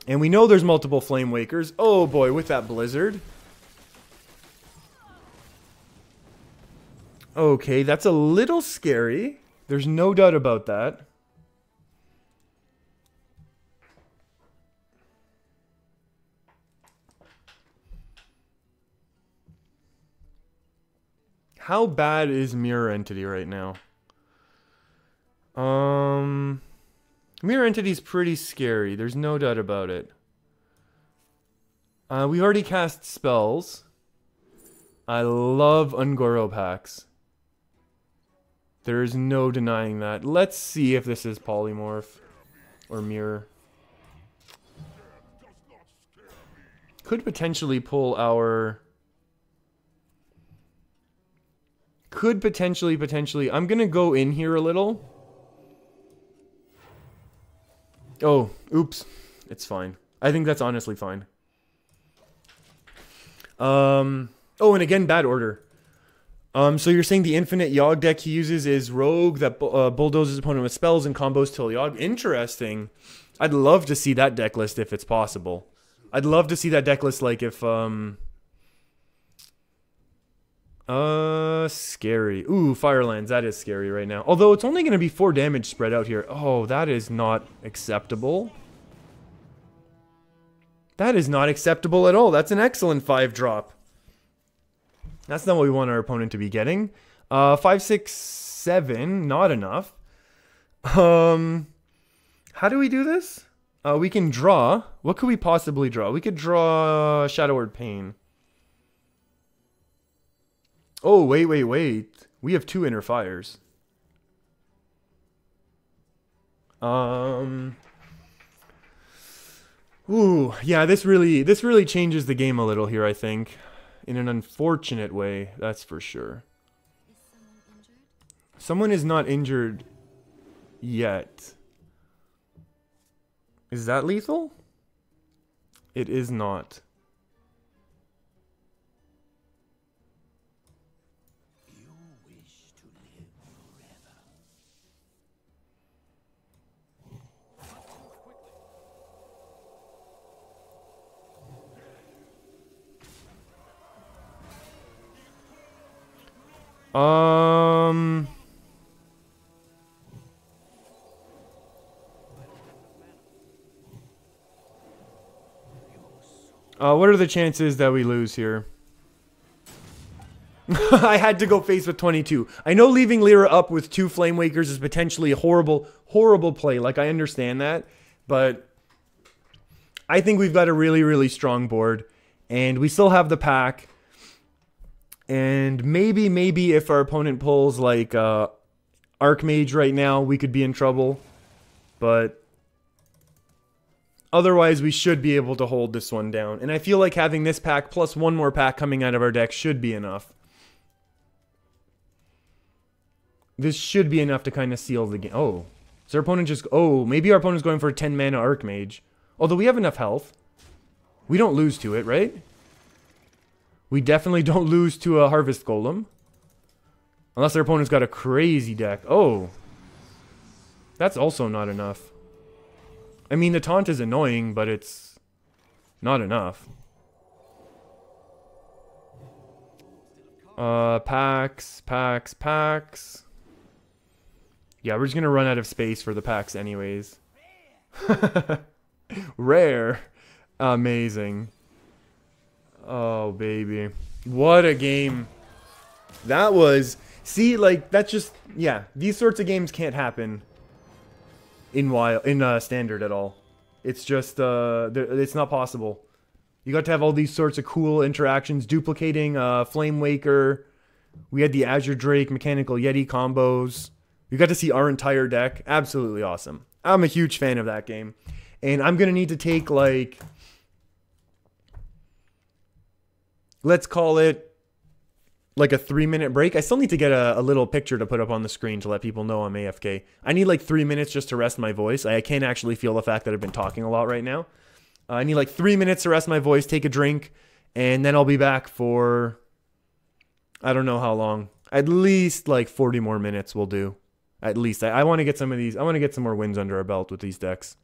And we know there's multiple Flame Wakers. Oh boy, with that Blizzard. Okay, that's a little scary. There's no doubt about that. How bad is Mirror Entity right now? Mirror Entity's pretty scary. There's no doubt about it. We already cast spells. I love Ungoro packs. There's no denying that. Let's see if this is Polymorph or Mirror. Could potentially pull our... Could potentially... I'm gonna go in here a little. Oh, oops. It's fine. I think that's honestly fine. Oh, and again, bad order. So you're saying the infinite Yogg deck he uses is Rogue that bulldozes his opponent with spells and combos till Yogg? Interesting. I'd love to see that deck list if it's possible. I'd love to see that deck list like if, scary. Ooh, Firelands. That is scary right now. Although it's only going to be 4 damage spread out here. Oh, that is not acceptable. That is not acceptable at all. That's an excellent 5-drop. That's not what we want our opponent to be getting. 5, 6, 7. Not enough. How do we do this? We can draw. What could we possibly draw? We could draw Shadow Word Pain. Oh, wait. We have 2 Inner Fires. Ooh, yeah, this really changes the game a little here, I think. In an unfortunate way, that's for sure. Is someone injured? Someone is not injured yet. Is that lethal? It is not. You wish to live forever. What are the chances that we lose here? I had to go face with 22. I know leaving Lyra up with 2 Flame Wakers is potentially a horrible play. Like, I understand that. But I think we've got a really strong board. And we still have the pack. And maybe if our opponent pulls, like, Archmage right now, we could be in trouble. But otherwise, we should be able to hold this one down. And I feel like having this pack plus 1 more pack coming out of our deck should be enough. This should be enough to kind of seal the game. Oh, so our opponent just... Oh, maybe our opponent's going for a 10 mana Archmage. Although we have enough health. We don't lose to it, right? We definitely don't lose to a Harvest Golem. Unless our opponent's got a crazy deck. Oh. That's also not enough. I mean, the taunt is annoying, but it's not enough. Packs. Yeah, we're just gonna run out of space for the packs anyways. Rare. Amazing. Oh, baby. What a game. That was... See, like, that's just... Yeah, these sorts of games can't happen in Standard at all. It's just... it's not possible. You got to have all these sorts of cool interactions. Duplicating Flame Waker. We had the Azure Drake, Mechanical Yeti combos. We got to see our entire deck. Absolutely awesome. I'm a huge fan of that game. And I'm going to need to take, like, let's call it like a 3-minute break. I still need to get a little picture to put up on the screen to let people know I'm AFK. I need like 3 minutes just to rest my voice. I can't actually feel the fact that I've been talking a lot right now. I need like 3 minutes to rest my voice, take a drink, and then I'll be back for, I don't know how long. At least like 40 more minutes will do. At least. I want to get some of these. I want to get some more wins under our belt with these decks.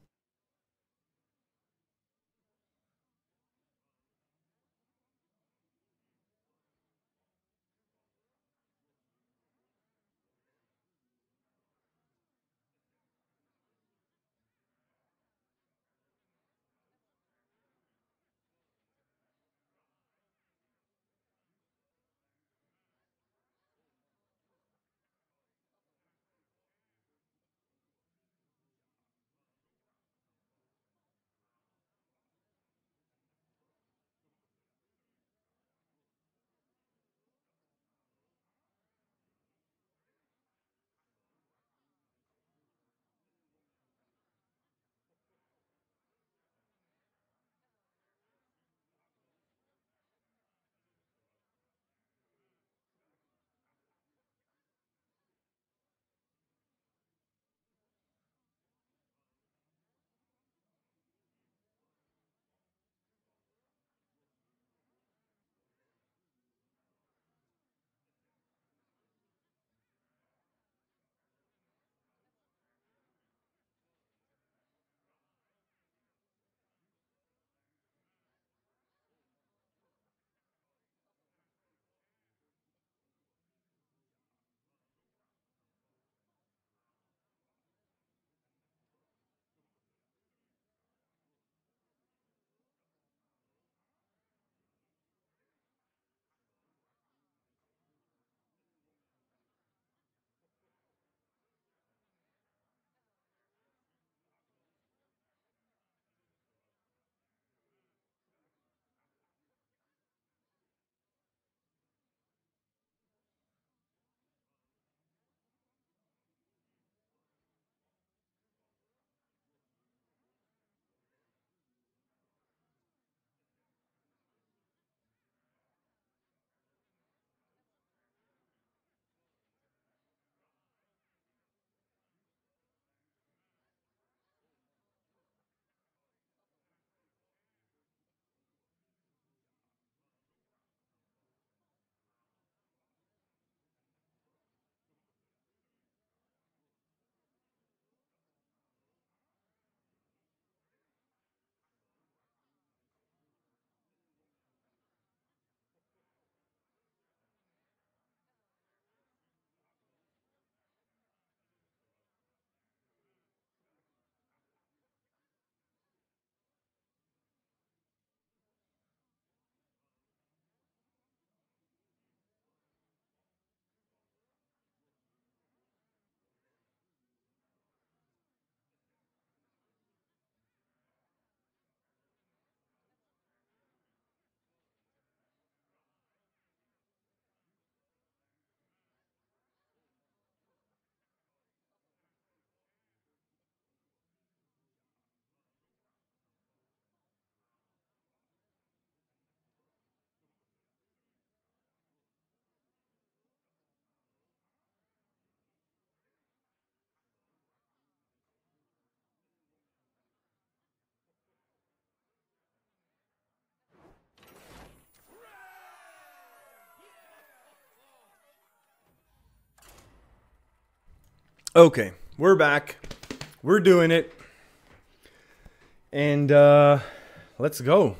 Okay, we're back. We're doing it. And let's go.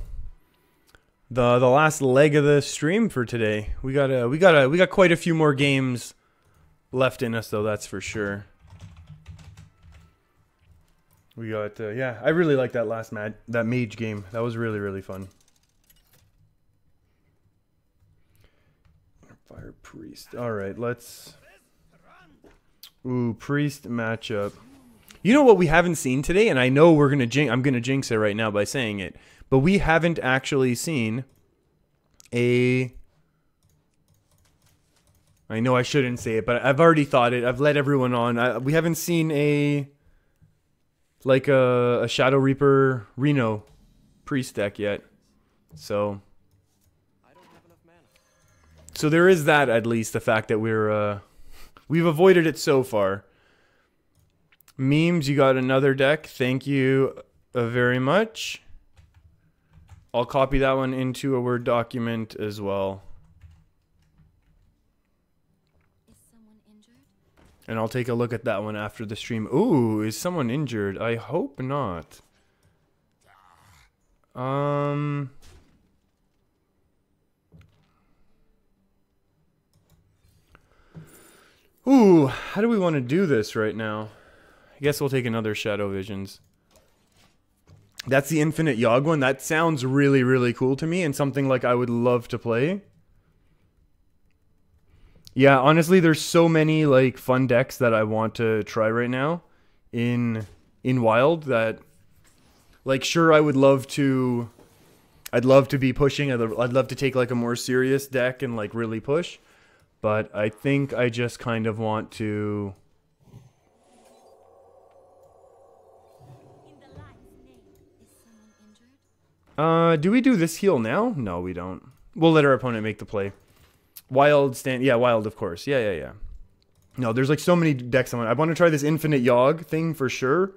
The last leg of the stream for today. We got quite a few more games left in us though, that's for sure. We got yeah, I really like that last that mage game. That was really fun. Fire Priest. All right, let's ooh, Priest matchup. You know what we haven't seen today, and I know I'm gonna jinx it right now by saying it, but we haven't actually seen a I know I shouldn't say it, but I've already thought it. I've let everyone on. We haven't seen a Shadow Reaper Reno Priest deck yet. So there is that, at least, the fact that we've avoided it so far. Memes, you got another deck. Thank you very much. I'll copy that one into a Word document as well. Is someone injured? And I'll take a look at that one after the stream. Ooh, is someone injured? I hope not. Ooh, how do we want to do this right now? I guess we'll take another Shadow Visions. That's the Infinite Yogg one. That sounds really, really cool to me and something like I would love to play. Yeah, honestly, there's so many like fun decks that I want to try right now in Wild that, like, sure, I would love to. I'd love to be pushing. I'd love to take like a more serious deck and like really push, but I think I just kind of want to. In the light's name. Is someone injured? Do we do this heal now? No, we don't. We'll let our opponent make the play. Wild stand, yeah, Wild, of course. Yeah. No, there's like so many decks I want to try this Infinite Yogg thing for sure.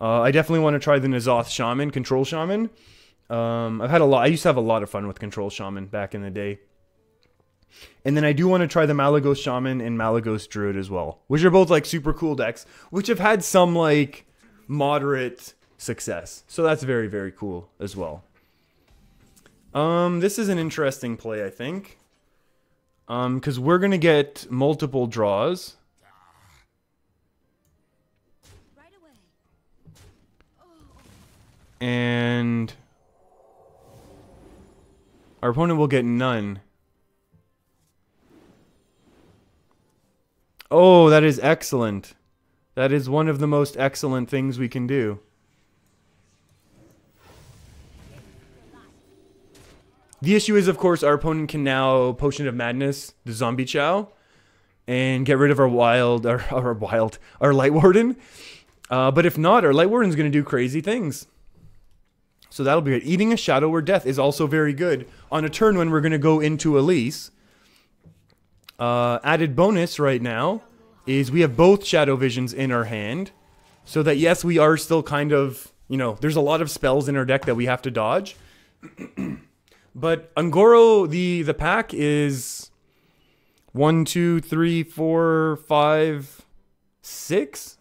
I definitely want to try the N'Zoth Shaman, Control Shaman. I used to have a lot of fun with Control Shaman back in the day. And then I do want to try the Malagos Shaman and Malagos Druid as well, which are both like super cool decks, which have had some like moderate success. So that's very, very cool as well. This is an interesting play, I think. Because we're going to get multiple draws. Right away. And our opponent will get none. Oh, that is excellent. That is one of the most excellent things we can do. The issue is, of course, our opponent can now Potion of Madness, the Zombie Chow, and get rid of our Light Warden. But if not, our Light Warden's going to do crazy things. So that'll be good. Eating a Shadow or Death is also very good on a turn when we're going to go into Elise. Added bonus right now is we have both Shadow Visions in our hand. So that, yes, we are still kind of, there's a lot of spells in our deck that we have to dodge. But Ungoro, the pack is 1, 2, 3, 4, 5, 6.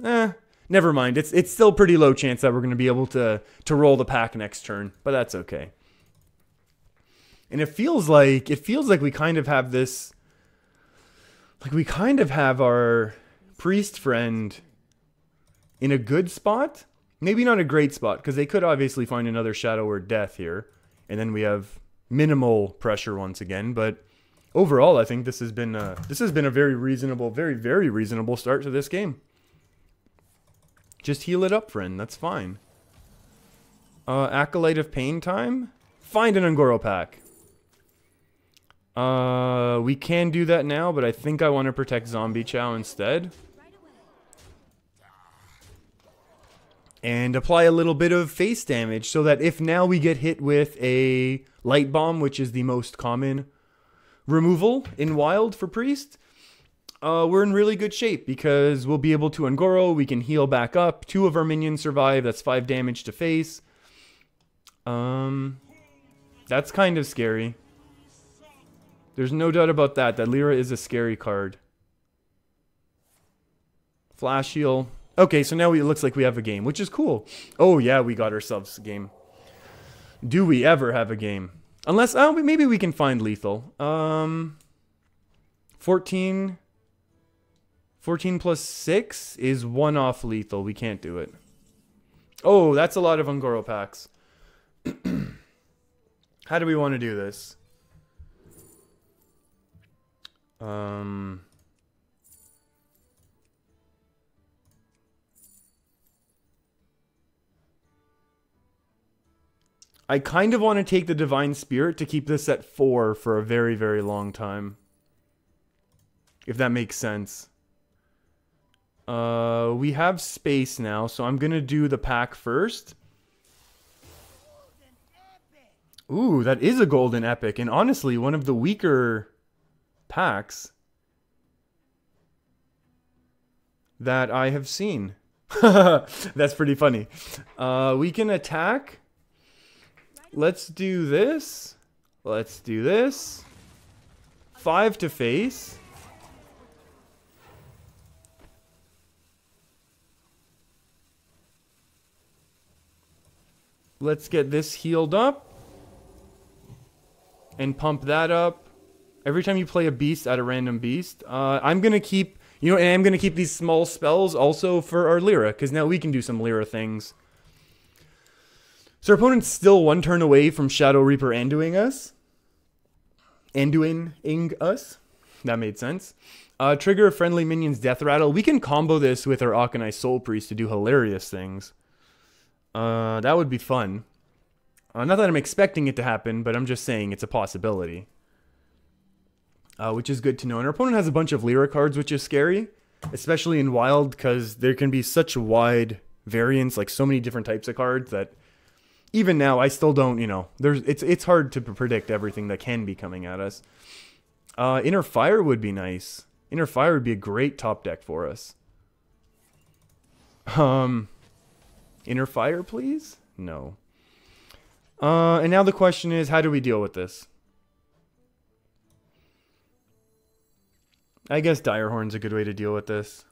Never mind. It's still pretty low chance that we're going to be able to roll the pack next turn, but that's okay. And it feels like we kind of have this, like we kind of have our priest friend in a good spot. Maybe not a great spot, because they could obviously find another Shadow or Death here, and then we have minimal pressure once again. But overall, I think this has been a very reasonable, very, very reasonable start to this game. Just heal it up, friend. That's fine. Acolyte of Pain time. Find an Ungoro pack. We can do that now, but I think I want to protect Zombie Chow instead. And apply a little bit of face damage so that if now we get hit with a Light Bomb, which is the most common removal in Wild for Priest, we're in really good shape because we'll be able to Ungoro, we can heal back up, 2 of our minions survive, that's 5 damage to face. That's kind of scary. There's no doubt about that Lyra is a scary card. Flash heal. Okay, so now it looks like we have a game, which is cool. Oh yeah, we got ourselves a game. Do we ever have a game? Unless, maybe we can find lethal. 14 plus 6 is 1 off lethal. We can't do it. Oh, that's a lot of Ungoro packs. How do we want to do this? I kind of want to take the Divine Spirit to keep this at 4 for a very, very long time. if that makes sense. We have space now, so I'm gonna do the pack first. Ooh, that is a golden epic, and honestly, one of the weaker packs that I have seen. That's pretty funny. We can attack. Let's do this. Let's do this. 5 to face. Let's get this healed up. And pump that up. Every time you play a beast, add a random beast. I'm going to keep, you know, and I'm going to keep these small spells also for our Lyra, because now we can do some Lyra things. So our opponent's still 1 turn away from Shadow Reaper Anduing us. Anduing us. That made sense. Trigger a friendly minion's death rattle. We can combo this with our Akanai Soul Priest to do hilarious things. That would be fun. Not that I'm expecting it to happen, but I'm just saying it's a possibility. Which is good to know. And our opponent has a bunch of Lyra cards, which is scary. Especially in Wild, because there can be such wide variance, like so many different types of cards that even now I still don't, you know, it's hard to predict everything that can be coming at us. Inner Fire would be nice. Inner Fire would be a great top deck for us. Inner Fire, please? No. And now the question is, how do we deal with this? I guess Direhorn's a good way to deal with this.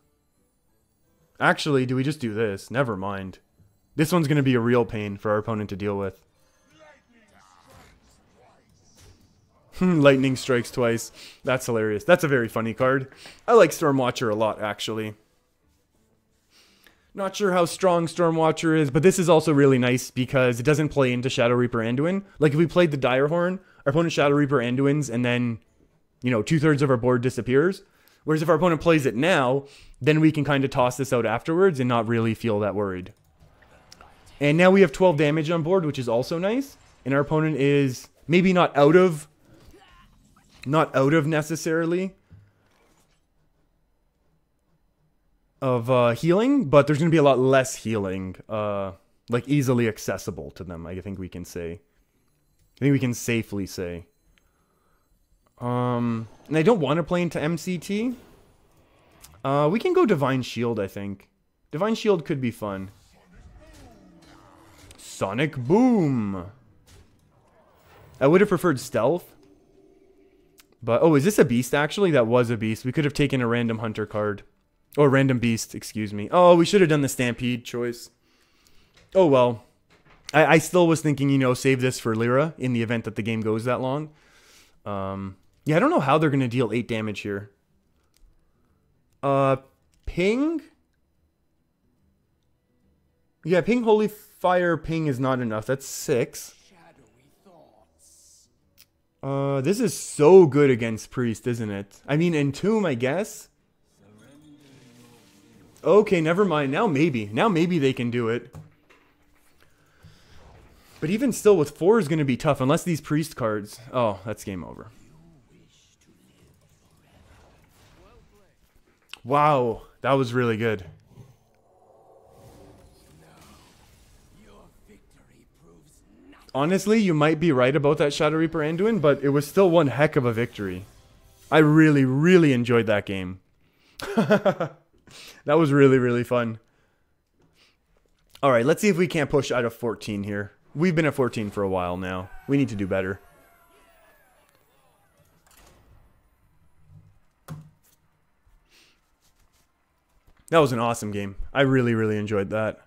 Actually, do we just do this? Never mind. This one's going to be a real pain for our opponent to deal with. Lightning strikes twice. That's hilarious. That's a very funny card. I like Stormwatcher a lot, actually. Not sure how strong Stormwatcher is, but this is also really nice because it doesn't play into Shadow Reaper Anduin. Like, if we played the Direhorn, our opponent Shadow Reaper Anduins, and then, you know, 2/3 of our board disappears. Whereas if our opponent plays it now, then we can kind of toss this out afterwards and not really feel that worried. And now we have 12 damage on board, which is also nice. And our opponent is maybe not out of necessarily of healing, but there's going to be a lot less healing, like easily accessible to them, I think we can say. I think we can safely say. And I don't want to play into MCT. We can go Divine Shield, I think. Divine Shield could be fun. Sonic Boom! I would have preferred Stealth. But, oh, is this a beast, actually? That was a beast. We could have taken a random hunter card. Or random beast, excuse me. Oh, we should have done the Stampede choice. Oh, well. I still was thinking, you know, save this for Lyra in the event that the game goes that long. Yeah, I don't know how they're going to deal 8 damage here. Ping? Yeah, Ping Holy Fire Ping is not enough. That's 6. This is so good against Priest, isn't it? I mean, Entomb, I guess. Okay, never mind. Now maybe. Now maybe they can do it. But even still, with 4 is going to be tough, unless these Priest cards... Oh, that's game over. Wow, that was really good. Honestly, you might be right about that Shadow Reaper Anduin, but it was still one heck of a victory. I really, really enjoyed that game. That was really, really fun. Alright, let's see if we can't push out of 14 here. We've been at 14 for a while now. We need to do better. That was an awesome game. I really, really enjoyed that.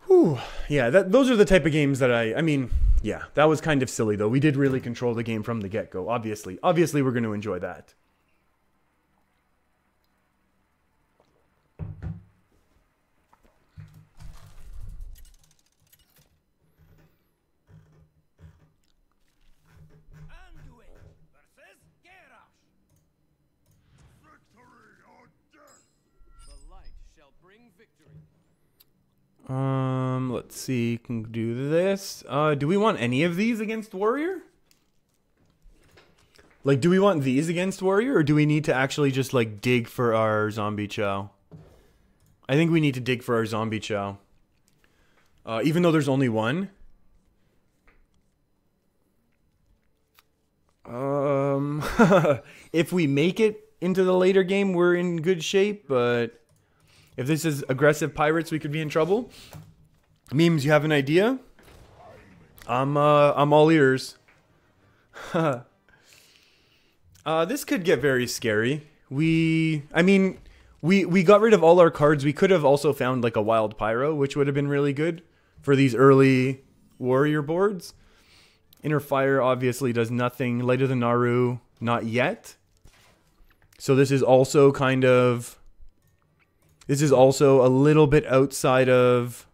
Whew. Yeah, those are the type of games that I mean, yeah, that was kind of silly though. We did really control the game from the get-go, obviously. Obviously, we're going to enjoy that. Let's see. Can do this. Do we want any of these against warrior? Like, do we want these against warrior, or do we need to actually just like dig for our zombie chow? I think we need to dig for our zombie chow. Even though there's only one. If we make it into the later game, we're in good shape, but if this is aggressive pirates, we could be in trouble. Memes, you have an idea? I'm all ears. This could get very scary. We got rid of all our cards. We could have also found like a wild pyro, which would have been really good for these early warrior boards. Inner Fire obviously does nothing. Light of the Naru, not yet. So this is also kind of... This is also a little bit outside of,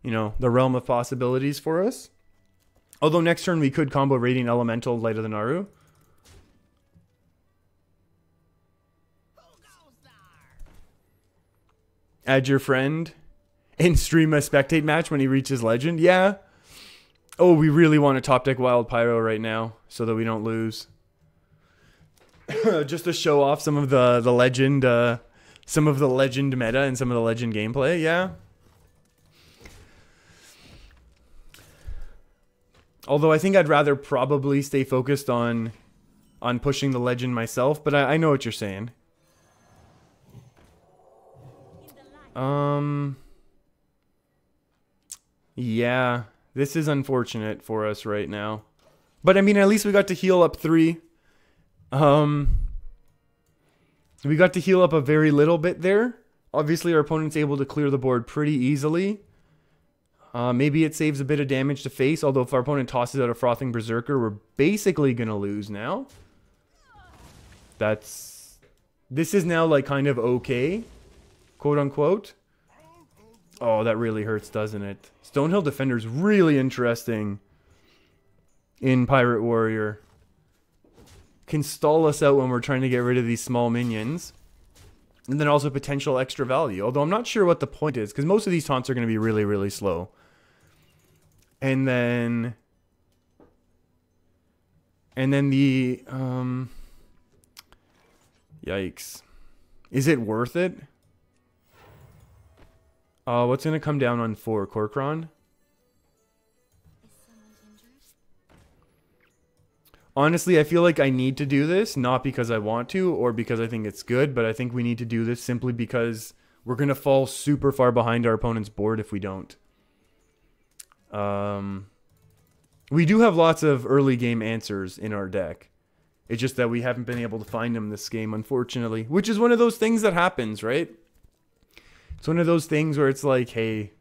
you know, the realm of possibilities for us. Although next turn we could combo Radiant Elemental, Light of the Naru. Add your friend and stream a spectate match when he reaches legend. Yeah. Oh, we really want to top deck Wild Pyro right now so that we don't lose. Just to show off some of the legend, some of the legend meta and some of the legend gameplay. Yeah. Although I think I'd rather probably stay focused on pushing the legend myself, but I know what you're saying. Yeah, this is unfortunate for us right now. But I mean, at least we got to heal up 3. We got to heal up a very little bit there. Obviously, our opponent's able to clear the board pretty easily. Maybe it saves a bit of damage to face, although if our opponent tosses out a Frothing Berserker, we're basically going to lose now. This is now like kind of okay, quote unquote. Oh, that really hurts, doesn't it? Stonehill Defender's really interesting in Pirate Warrior. Can stall us out when we're trying to get rid of these small minions. And then also potential extra value. Although I'm not sure what the point is, because most of these taunts are going to be really, really slow. And then the... Yikes. Is it worth it? What's going to come down on 4? Korkron? Honestly, I feel like I need to do this, not because I want to or because I think it's good, but I think we need to do this simply because we're going to fall super far behind our opponent's board if we don't. We do have lots of early game answers in our deck. It's just that we haven't been able to find them this game, unfortunately. Which is one of those things that happens, right? It's one of those things where it's like, hey,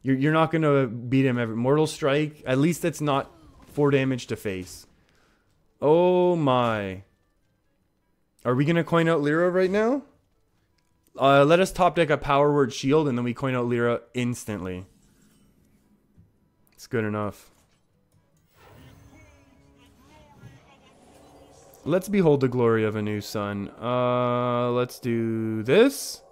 you're not going to beat him ever. Mortal Strike, at least it's not 4 damage to face. Oh my. Are we going to coin out Lyra right now? Let us top deck a Power Word Shield and then we coin out Lyra instantly. It's good enough. Let's behold the glory of a new sun. Let's do this.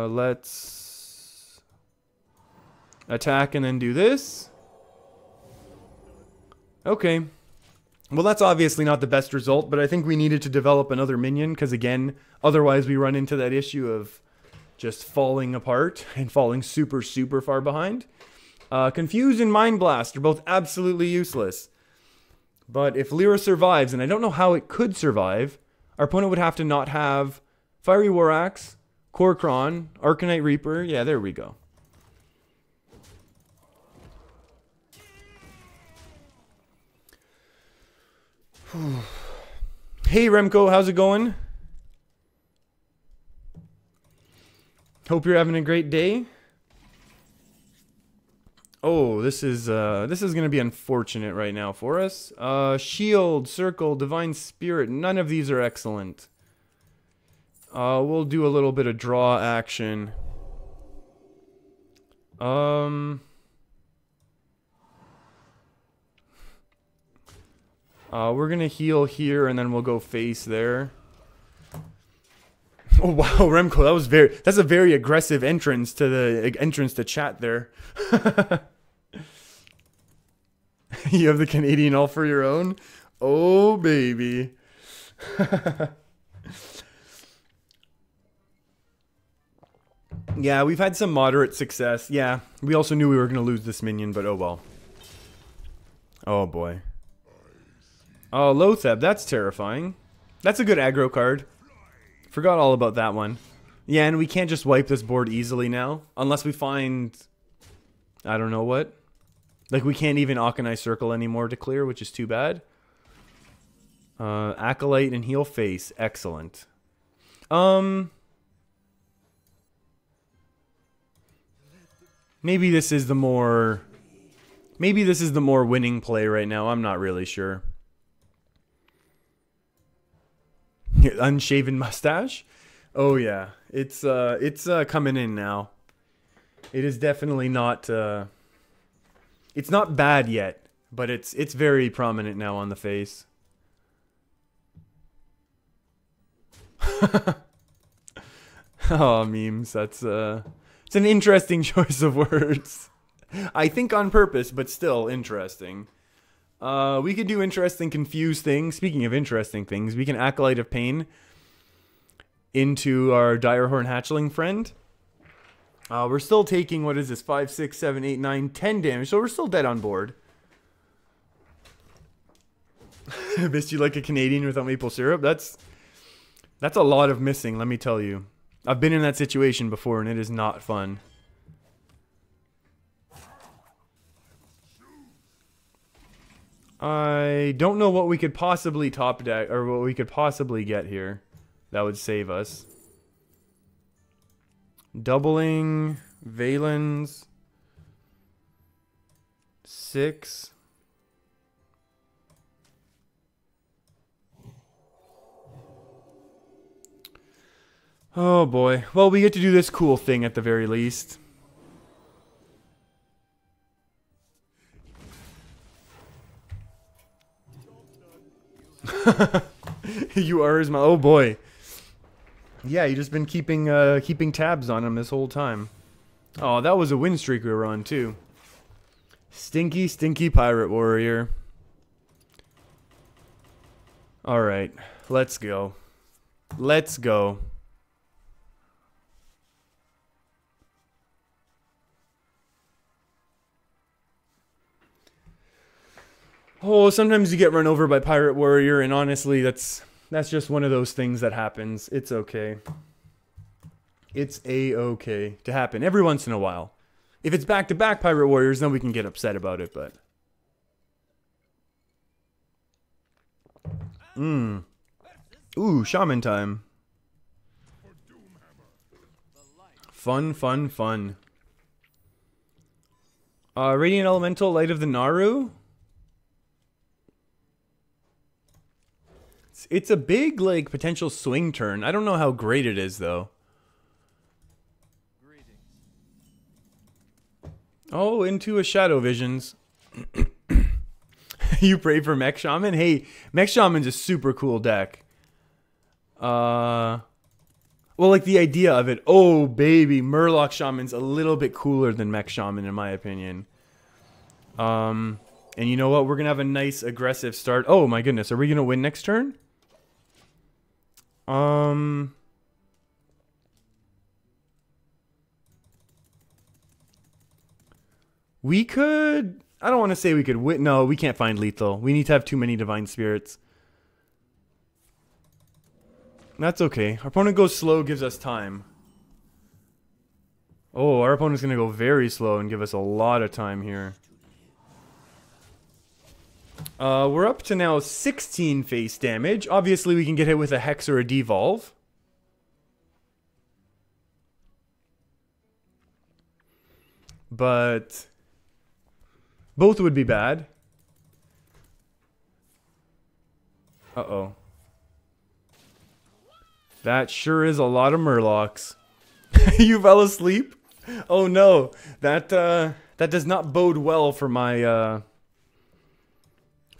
Let's attack and then do this. Okay. Well, that's obviously not the best result, but I think we needed to develop another minion because, again, otherwise we run into that issue of just falling apart and falling super, super far behind. Confuse and Mind Blast are both absolutely useless. But if Lyra survives, and I don't know how it could survive, our opponent would have to not have Fiery War Axe, Korkron, Arcanite Reaper. Yeah, there we go. Hey Remco, how's it going? Hope you're having a great day. Oh, this is gonna be unfortunate right now for us. Shield, Circle, Divine Spirit, none of these are excellent. We'll do a little bit of draw action. We're gonna heal here and then we'll go face there. Oh wow, Remco, that's a very aggressive entrance to the entrance to chat there. You have the Canadian all for your own? Oh baby. Yeah, we've had some moderate success. Yeah, we also knew we were going to lose this minion, but oh well. Oh boy. Oh, Lotheb, that's terrifying. That's a good aggro card. Forgot all about that one. Yeah, and we can't just wipe this board easily now. Unless we find... I don't know what. Like, we can't even Akanai Circle anymore to clear, which is too bad. Acolyte and Heal Face. Excellent. Maybe this is the more... Maybe this is the more winning play right now. I'm not really sure. Unshaven mustache? Oh yeah, it's coming in now. It is definitely not it's not bad yet, but it's very prominent now on the face. Oh, memes, that's it's an interesting choice of words. I think on purpose, but still interesting. We could do interesting, confused things. Speaking of interesting things, we can Acolyte of Pain into our Direhorn Hatchling friend. We're still taking, what is this, 5, 6, 7, 8, 9, 10 damage, so we're still dead on board. Missed you like a Canadian without maple syrup? That's a lot of missing, let me tell you. I've been in that situation before, and it is not fun. I don't know what we could possibly top deck, or what we could possibly get here that would save us. Doubling Valen's 6. Oh boy. Well, we get to do this cool thing at the very least. You are his oh boy. Yeah, you just been keeping tabs on him this whole time. Oh, that was a win streak we were on too. Stinky, stinky pirate warrior. All right, let's go. Let's go. Oh, sometimes you get run over by Pirate Warrior, and honestly, that's just one of those things that happens. It's okay. It's a-okay to happen every once in a while. If it's back-to-back Pirate Warriors, then we can get upset about it, but... Ooh, Shaman time. Fun, fun, fun. Radiant Elemental, Light of the Naru? It's a big, like, potential swing turn. I don't know how great it is, though. Oh, into a Shadow Visions. You pray for Mech Shaman? Hey, Mech Shaman's a super cool deck. Well, like, the idea of it. Oh, baby. Murloc Shaman's a little bit cooler than Mech Shaman, in my opinion. And you know what? We're going to have a nice, aggressive start. Oh, my goodness. Are we going to win next turn? We could... I don't want to say we could win. No, we can't find lethal. We need to have too many Divine Spirits. That's okay. Our opponent goes slow, gives us time. Oh, our opponent's going to go very slow and give us a lot of time here. We're up to now 16 face damage. Obviously, we can get hit with a Hex or a Devolve. But both would be bad. Uh-oh. That sure is a lot of Murlocs. You fell asleep? Oh no. That does not bode well for my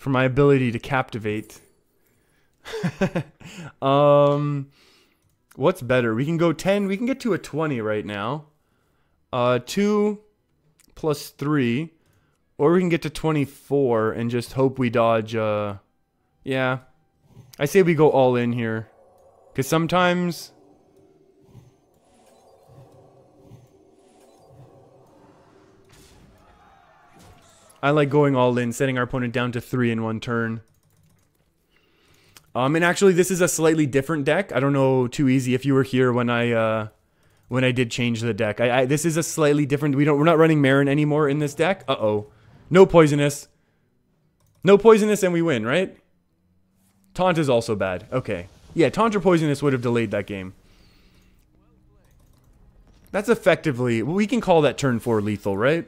ability to captivate. What's better? We can go 10. We can get to a 20 right now. 2 plus 3. Or we can get to 24 and just hope we dodge, yeah. I say we go all in here. Because sometimes... I like going all in, setting our opponent down to 3 in one turn. And actually, this is a slightly different deck. I don't know, Too Easy, if you were here when I did change the deck. This is a slightly different... We're not running Marin anymore in this deck. Uh-oh. No poisonous. No poisonous and we win, right? Taunt is also bad. Okay. Yeah, taunt or poisonous would have delayed that game. That's effectively... We can call that turn 4 lethal, right?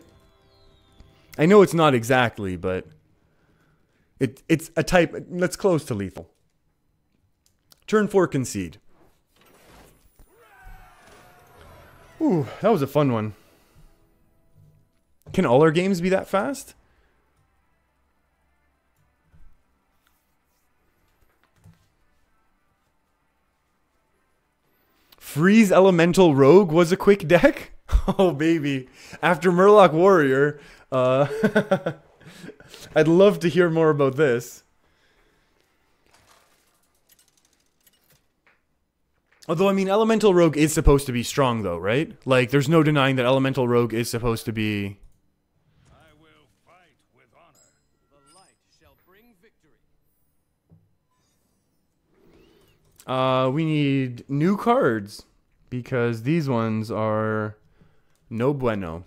I know it's not exactly, but... It's a type... That's close to lethal. Turn 4 concede. Ooh, that was a fun one. Can all our games be that fast? Freeze Elemental Rogue was a quick deck? Oh, baby. After Murloc Warrior, I'd love to hear more about this. Although, I mean, Elemental Rogue is supposed to be strong, though, right? Like, there's no denying that Elemental Rogue is supposed to be... I will fight with honor. The light shall bring victory. We need new cards. Because these ones are no bueno.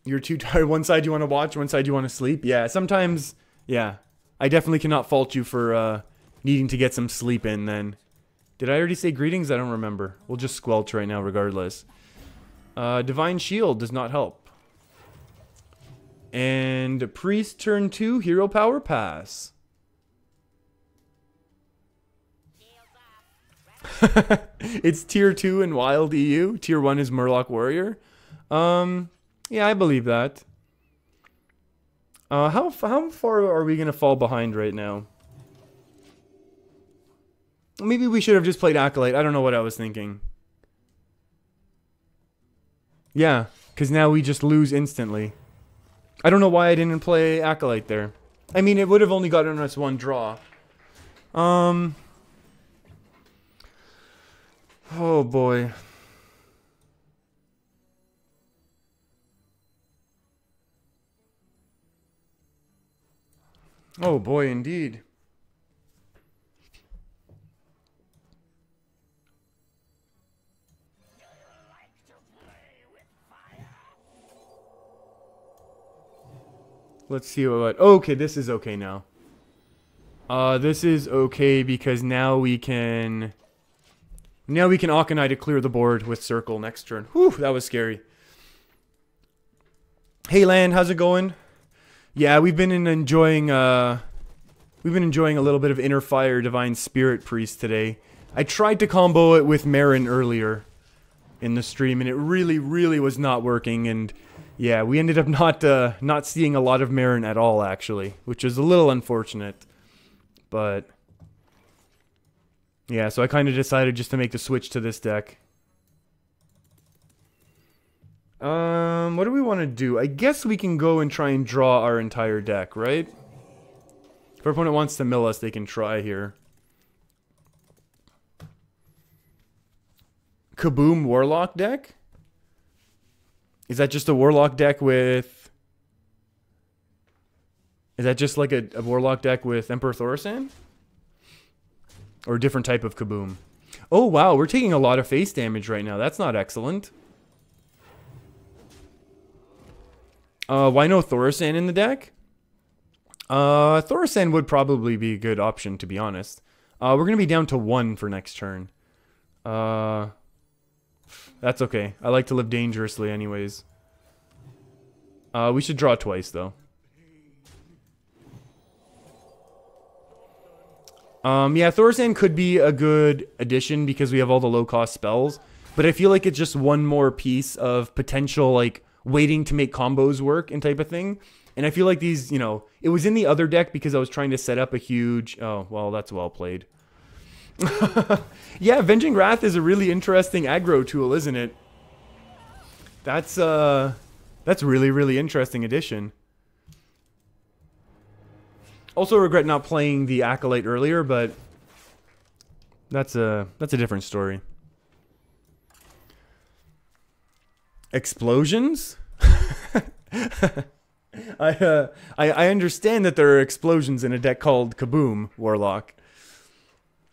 You're too tired. One side you want to watch, one side you want to sleep. Yeah, sometimes, yeah. I definitely cannot fault you for... needing to get some sleep in then. Did I already say greetings? I don't remember. We'll just squelch right now regardless. Divine Shield does not help. And Priest turn 2, Hero Power Pass. It's tier 2 in Wild EU. Tier 1 is Murloc Warrior. Yeah, I believe that. How far are we going to fall behind right now? Maybe we should have just played Acolyte. I don't know what I was thinking. Yeah, because now we just lose instantly. I don't know why I didn't play Acolyte there. I mean, it would have only gotten us one draw. Oh, boy. Oh, boy, indeed. Let's see what... Okay, this is okay now. This is okay because now we can... Now we can Akanai to clear the board with Circle next turn. Whew, that was scary. Hey, Land, how's it going? Yeah, we've been enjoying a little bit of Inner Fire Divine Spirit Priest today. I tried to combo it with Marin earlier in the stream, and it really, really was not working, and... Yeah, we ended up not seeing a lot of Marin at all, actually, which is a little unfortunate. But yeah, so I kind of decided just to make the switch to this deck. What do we want to do? I guess we can go and try and draw our entire deck, right? If our opponent wants to mill us, they can try here. Kaboom Warlock deck? Is that just a Warlock deck with... Is that just like a Warlock deck with Emperor Thaurissan? Or a different type of Kaboom? Oh, wow, we're taking a lot of face damage right now. That's not excellent. Why no Thaurissan in the deck? Thaurissan would probably be a good option, to be honest. We're going to be down to 1 for next turn. That's okay. I like to live dangerously anyways. We should draw twice, though. Yeah, Thaurissan could be a good addition because we have all the low-cost spells. But I feel like it's just one more piece of potential, like, waiting to make combos work and type of thing. And I feel like these, you know, it was in the other deck because I was trying to set up a huge... Oh, well, that's well played. Yeah, Avenging Wrath is a really interesting aggro tool, isn't it? That's really, really interesting addition. Also regret not playing the Acolyte earlier, but that's a different story. Explosions? I understand that there are explosions in a deck called Kaboom Warlock.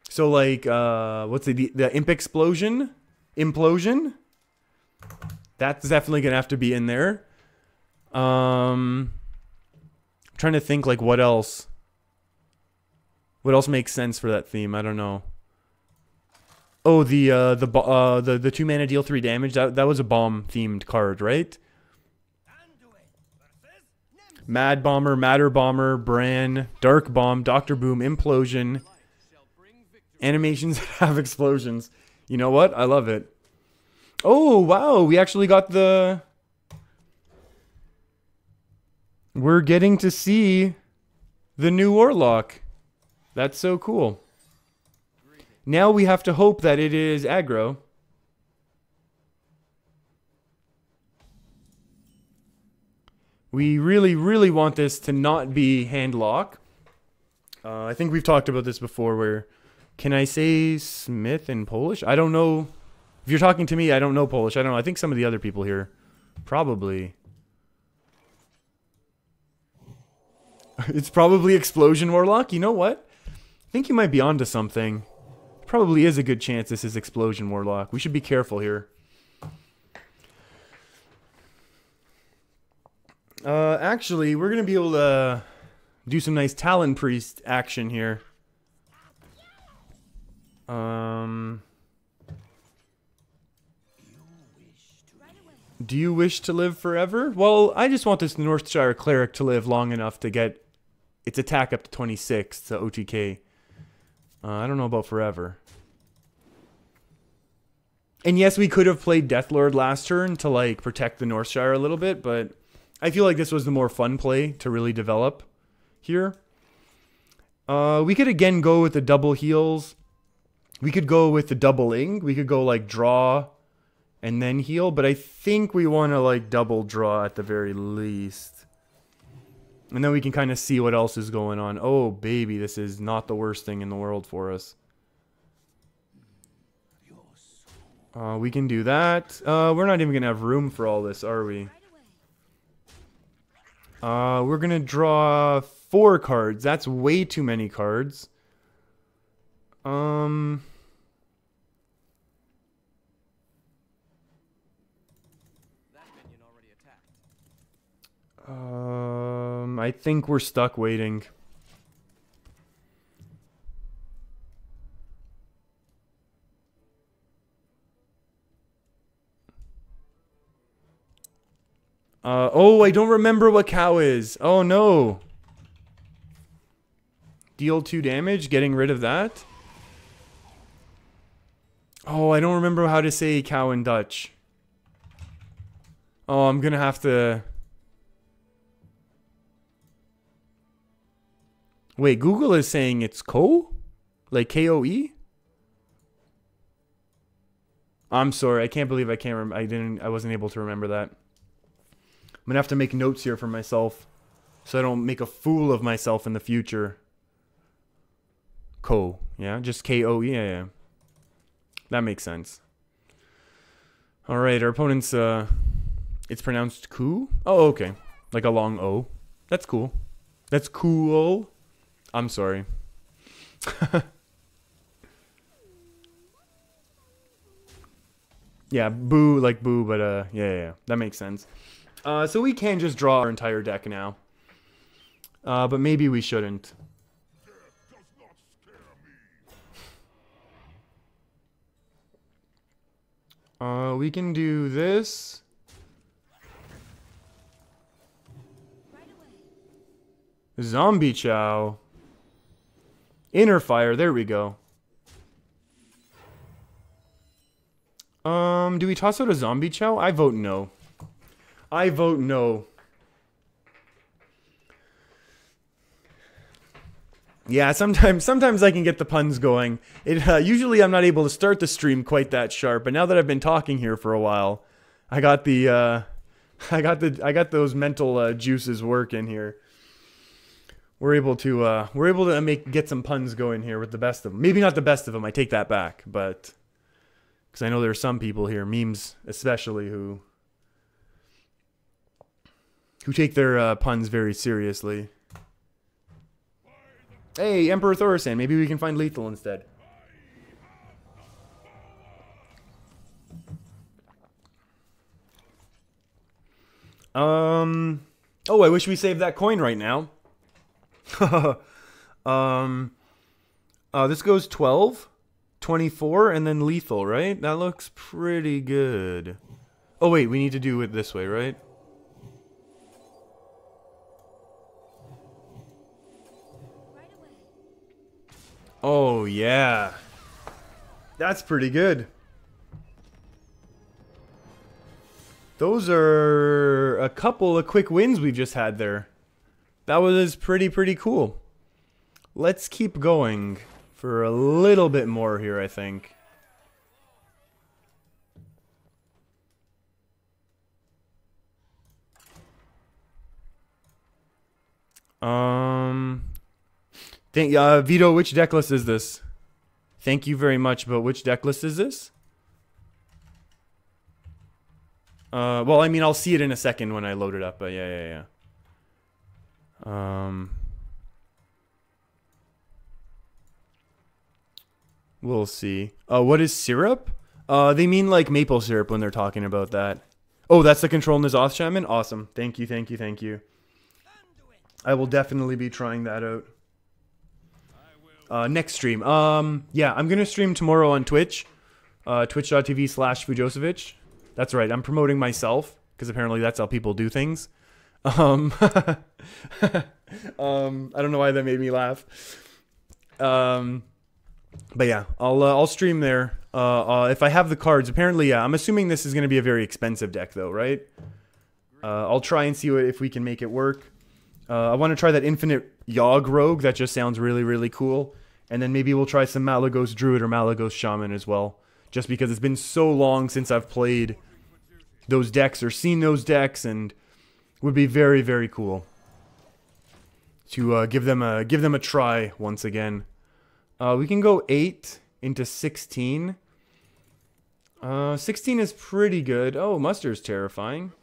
So like what's the Imp Explosion? Implosion? That's definitely gonna have to be in there. I'm trying to think like what else. What else makes sense for that theme? I don't know. Oh, the 2-mana deal 3 damage. That was a bomb themed card, right? Mad Bomber, Matter Bomber, Bran, Dark Bomb, Doctor Boom, Implosion. Animations that have explosions. You know what? I love it. Oh, wow. We actually got the... We're getting to see the new Warlock. That's so cool. Now we have to hope that it is aggro. We really, really want this to not be handlock. I think we've talked about this before where... Can I say Smith in Polish? I don't know. If you're talking to me, I don't know Polish. I don't know. I think some of the other people here probably. It's probably Explosion Warlock. You know what? I think you might be onto something. Probably is a good chance this is Explosion Warlock. We should be careful here. Actually, we're going to be able to do some nice Talon Priest action here. Do you wish to live forever? Well, I just want this Northshire Cleric to live long enough to get its attack up to 26 to OTK. I don't know about forever. And yes, we could have played Deathlord last turn to like protect the Northshire a little bit, but I feel like this was the more fun play to really develop here. We could again go with the double heals. We could go with the doubling. We could go like draw and then heal, but I think we want to like double draw at the very least. And then we can kind of see what else is going on. Oh, baby, this is not the worst thing in the world for us. We can do that. We're not even going to have room for all this, are we? We're going to draw 4 cards. That's way too many cards. I think we're stuck waiting. Oh, I don't remember what cow is. Oh no. Deal 2 damage, getting rid of that. Oh, I don't remember how to say cow in Dutch. Oh, I'm gonna have to... Wait, Google is saying it's ko? Like K-O-E? I'm sorry, I can't believe I can't remember. I wasn't able to remember that. I'm gonna have to make notes here for myself so I don't make a fool of myself in the future. Ko, yeah, just K-O-E, yeah. That makes sense. Alright, our opponent's, it's pronounced ku? Oh, okay. Like a long O. That's cool. That's cool. I'm sorry. Yeah, boo, like boo, but, yeah. That makes sense. So we can just draw our entire deck now. But maybe we shouldn't. We can do this. Zombie Chow. Inner Fire, there we go. Do we toss out a Zombie Chow? I vote no. I vote no. Yeah, sometimes I can get the puns going. Usually I'm not able to start the stream quite that sharp, but now that I've been talking here for a while, I got I got those mental juices working here. We're able to get some puns going here with the best of them. Maybe not the best of them. I take that back, but because I know there are some people here, memes especially, who take their puns very seriously. Hey, Emperor Thorsan, maybe we can find lethal instead. Oh, I wish we saved that coin right now. This goes 12, 24, and then lethal, right? That looks pretty good. Oh, wait, we need to do it this way, right? Oh, yeah. That's pretty good. Those are a couple of quick wins we've just had there. That was pretty cool. Let's keep going for a little bit more here, I think. Vito, which deck list is this? Thank you very much, but which deck list is this? Well, I mean, I'll see it in a second when I load it up, but yeah. We'll see. What is syrup? They mean like maple syrup when they're talking about that. Oh, that's the Control N'Zoth Shaman? Awesome. Thank you. I will definitely be trying that out. Next stream. Yeah, I'm gonna stream tomorrow on Twitch. Twitch.tv/Fujosevich. That's right, I'm promoting myself, because apparently that's how people do things. I don't know why that made me laugh. But yeah, I'll stream there. If I have the cards, apparently, yeah, I'm assuming this is going to be a very expensive deck, though, right? I'll try and see if we can make it work. I want to try that Infinite Yogg Rogue. That just sounds really cool. And then maybe we'll try some Malagos Druid or Malagos Shaman as well. Just because it's been so long since I've played those decks or seen those decks, and would be very cool to give them a try once again. We can go 8 into 16. 16 is pretty good. Oh, Muster's terrifying.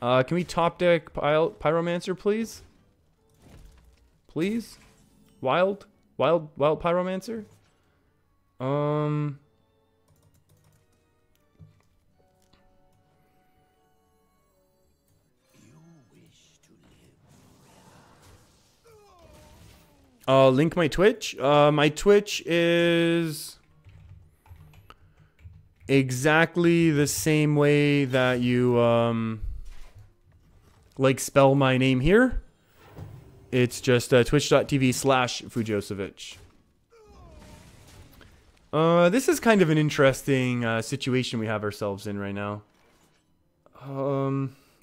Can we top deck Pyromancer, please? Please? Wild Pyromancer? Link my Twitch. My Twitch is exactly the same way that you like spell my name here. It's just twitch.tv/Fujosevich. This is kind of an interesting situation we have ourselves in right now.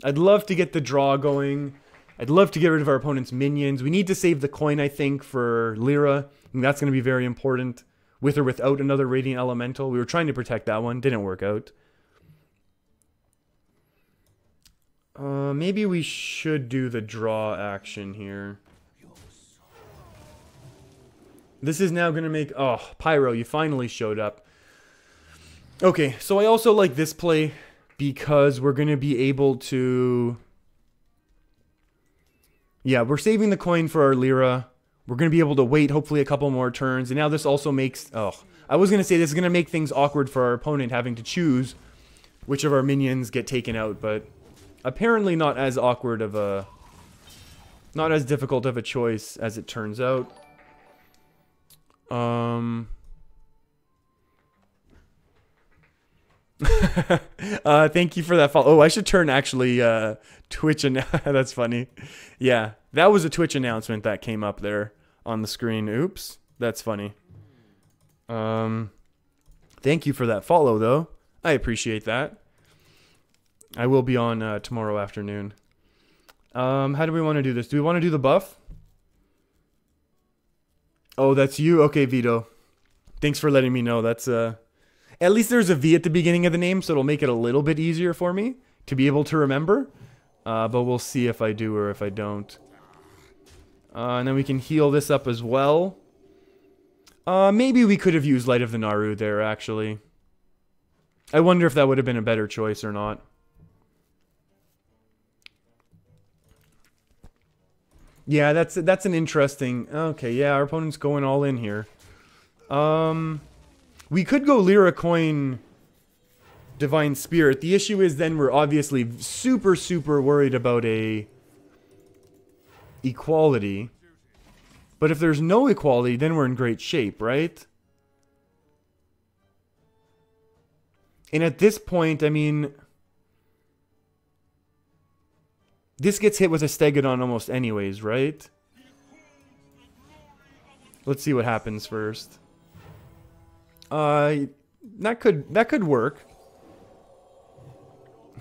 I'd love to get the draw going. I'd love to get rid of our opponent's minions. We need to save the coin, I think, for Lyra. And that's going to be very important. With or without another Radiant Elemental. We were trying to protect that one. Didn't work out. Maybe we should do the draw action here. This is now going to make... Oh, Pyro, you finally showed up. Okay, so I also like this play because we're going to be able to... Yeah, we're saving the coin for our Lyra. We're going to be able to wait, hopefully, a couple more turns. And now this also makes... Oh, I was going to say this is going to make things awkward for our opponent having to choose which of our minions get taken out. But apparently not as awkward of a... Not as difficult of a choice as it turns out. Thank you for that follow. Oh, I should turn actually Twitch and that's funny. Yeah, that was a Twitch announcement that came up there on the screen. Oops, that's funny. Thank you for that follow though. I appreciate that. I will be on tomorrow afternoon. How do we want to do this? Do we want to do the buff? Oh, that's you? Okay, Vito. Thanks for letting me know. That's, at least there's a V at the beginning of the name, so it'll make it a little bit easier for me to be able to remember. But we'll see if I do or if I don't. And then we can heal this up as well. Maybe we could have used Light of the Naru there, actually. I wonder if that would have been a better choice or not. Yeah, that's an interesting... Okay, yeah, our opponent's going all in here. We could go Lyra Coin Divine Spirit. The issue is then we're obviously super, super worried about a equality. But if there's no equality, then we're in great shape, right? And at this point, I mean... This gets hit with a Stegodon almost anyways, right? Let's see what happens first. That could work.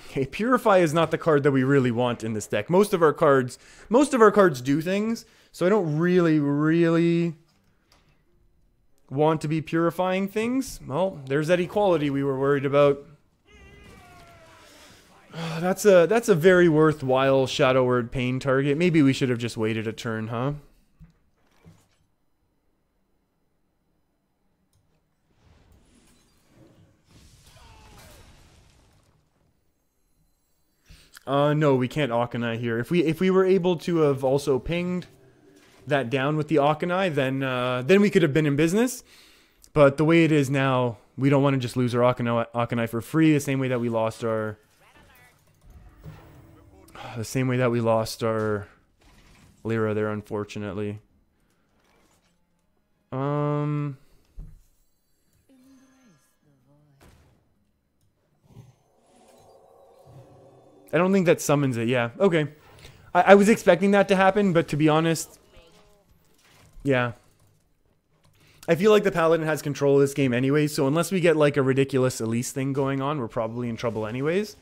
Okay, Purify is not the card that we really want in this deck. Most of our cards do things, so I don't really want to be purifying things. Well, there's that equality we were worried about. That's a very worthwhile Shadow Word Pain target. Maybe we should have just waited a turn, huh? No, we can't Akanai here. If we were able to have also pinged that down with the Akanai, then we could have been in business. But the way it is now, we don't want to just lose our Akanai for free, the same way that we lost our... The same way that we lost our Lyra there, unfortunately. I don't think that summons it. Yeah, okay. I was expecting that to happen, but to be honest... Yeah. I feel like the Paladin has control of this game anyways, so unless we get like a ridiculous Elise thing going on, we're probably in trouble anyways.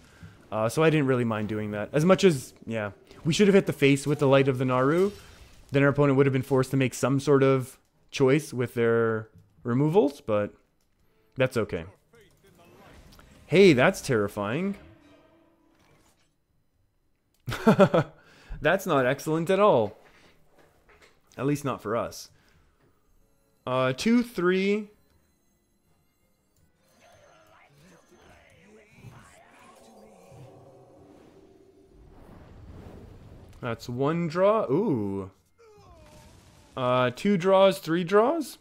So I didn't really mind doing that. As much as, yeah, we should have hit the face with the Light of the Naru. Then our opponent would have been forced to make some sort of choice with their removals, but that's okay. Hey, that's terrifying. That's not excellent at all. At least not for us. 2, 3... That's 1 draw. Ooh. 2 draws, 3 draws?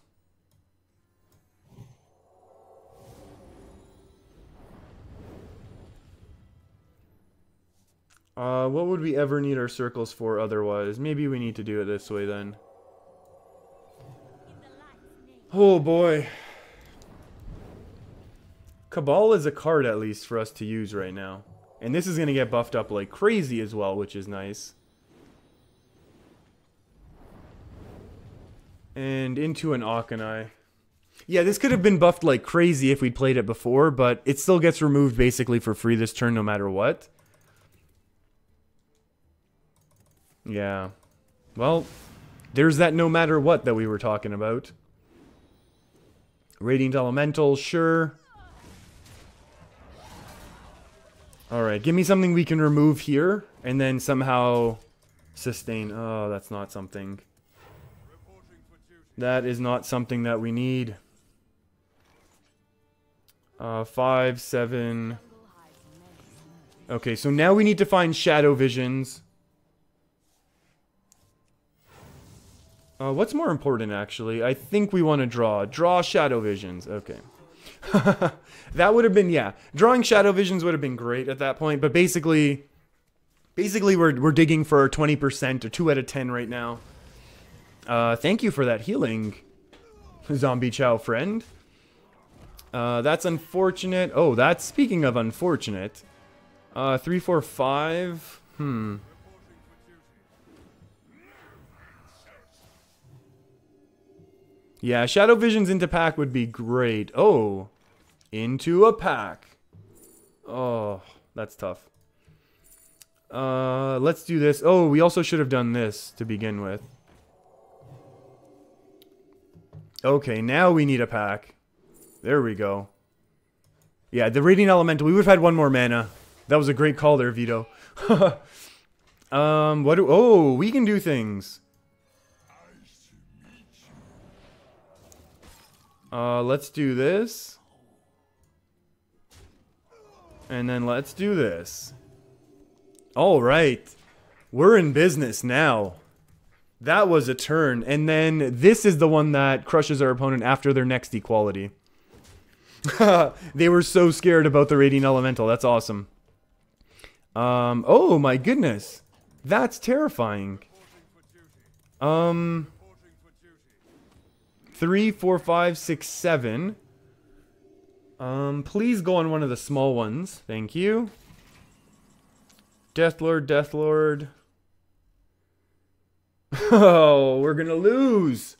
What would we ever need our circles for otherwise? Maybe we need to do it this way then. Oh boy. Cabal is a card at least for us to use right now. And this is going to get buffed up like crazy as well, which is nice. And into an Akanai. Yeah, this could have been buffed like crazy if we'd played it before, but it still gets removed basically for free this turn no matter what. Yeah. Well, there's that no matter what that we were talking about. Radiant Elemental, sure. Alright, give me something we can remove here, and then somehow sustain. Oh, that's not something. That is not something that we need. 5, 7. Okay, so now we need to find Shadow Visions. What's more important, actually? I think we want to draw. Draw Shadow Visions. Okay. That would have been, yeah. Drawing Shadow Visions would have been great at that point, but basically we're digging for 20% or 2 out of 10 right now. Thank you for that healing, Zombie Chow friend. That's unfortunate. Oh, that's, speaking of unfortunate. 3, 4, 5. Yeah, Shadow Visions into pack would be great. Oh, into a pack. Oh, that's tough. Let's do this. Oh, we also should have done this to begin with. Okay, now we need a pack. There we go. Yeah, the Radiant Elemental. We would have had one more mana. That was a great call there, Vito. What do... Oh, we can do things. Let's do this. And then let's do this. Alright. We're in business now. That was a turn. And then this is the one that crushes our opponent after their next equality. They were so scared about the Radiant Elemental. That's awesome. Oh my goodness. That's terrifying. 3, 4, 5, 6, 7. Please go on one of the small ones. Thank you. Deathlord, Deathlord. Oh, we're gonna lose.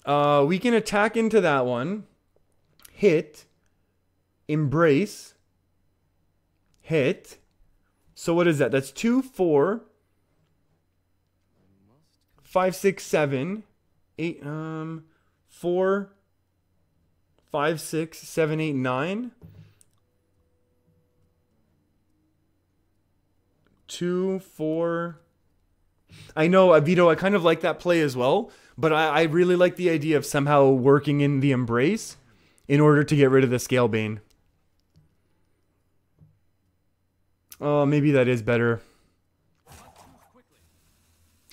We can attack into that one. Hit. Embrace. Hit. So what is that? That's 2, 4, 5, 6, 7, 8, 4, 5, 6, 7, 8, 9. 2, 4. I know, Vito, I kind of like that play as well, but I really like the idea of somehow working in the Embrace in order to get rid of the Scalebane. Oh, maybe that is better.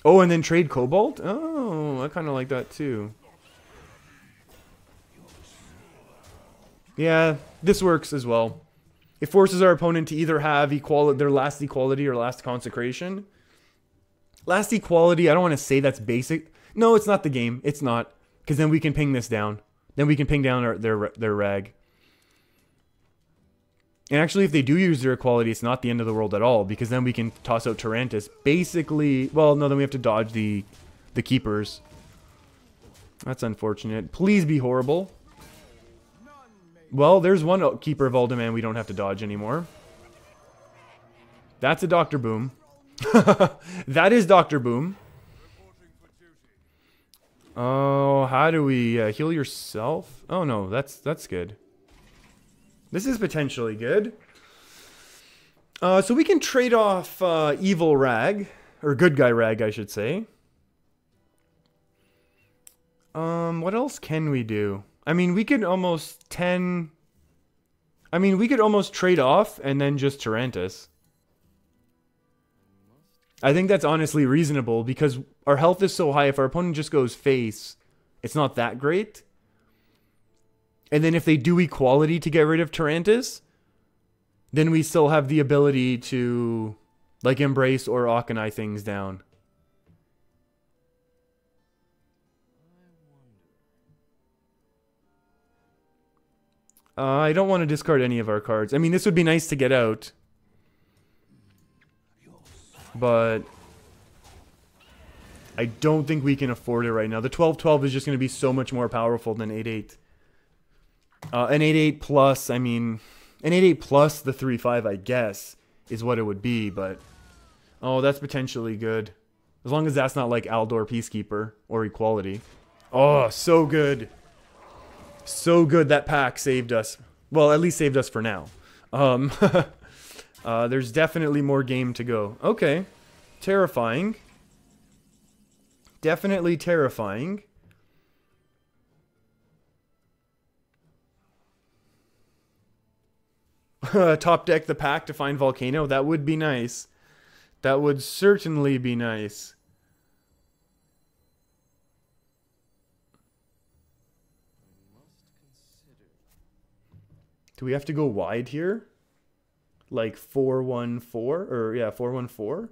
Oh, and then trade Cobalt? Oh, I kind of like that too. Yeah, this works as well. It forces our opponent to either have their last equality or last consecration. Last equality, I don't want to say that's basic. No, it's not the game. It's not. Because then we can ping this down. Then we can ping down their rag. And actually, if they do use their equality, it's not the end of the world at all. Because then we can toss out Tarantus. Basically, well, no, then we have to dodge the keepers. That's unfortunate. Please be horrible. Well, there's one keeper of Alderman we don't have to dodge anymore. That's a Dr. Boom. That is Dr. Boom. Oh, how do we heal yourself? Oh no, that's good. This is potentially good. So we can trade off evil rag, or good guy rag, I should say. What else can we do? I mean, we could almost trade off and then just Tarantus. I think that's honestly reasonable because our health is so high. If our opponent just goes face, it's not that great. And then if they do equality to get rid of Tarantus, then we still have the ability to like Embrace or Auchenai things down. I don't want to discard any of our cards. I mean, this would be nice to get out. But I don't think we can afford it right now. The 12-12 is just going to be so much more powerful than 8-8. An 8-8 plus, I mean, an 8-8 plus the 3-5, I guess, is what it would be. But, oh, that's potentially good. As long as that's not like Aldor Peacekeeper or Equality. Oh, so good. So good that pack saved us. Well, at least saved us for now. There's definitely more game to go. Okay. Terrifying. Definitely terrifying. Top deck the pack to find Volcano. That would be nice. That would certainly be nice. Do we have to go wide here? Like 4-1-4? Or, yeah, 4-1-4?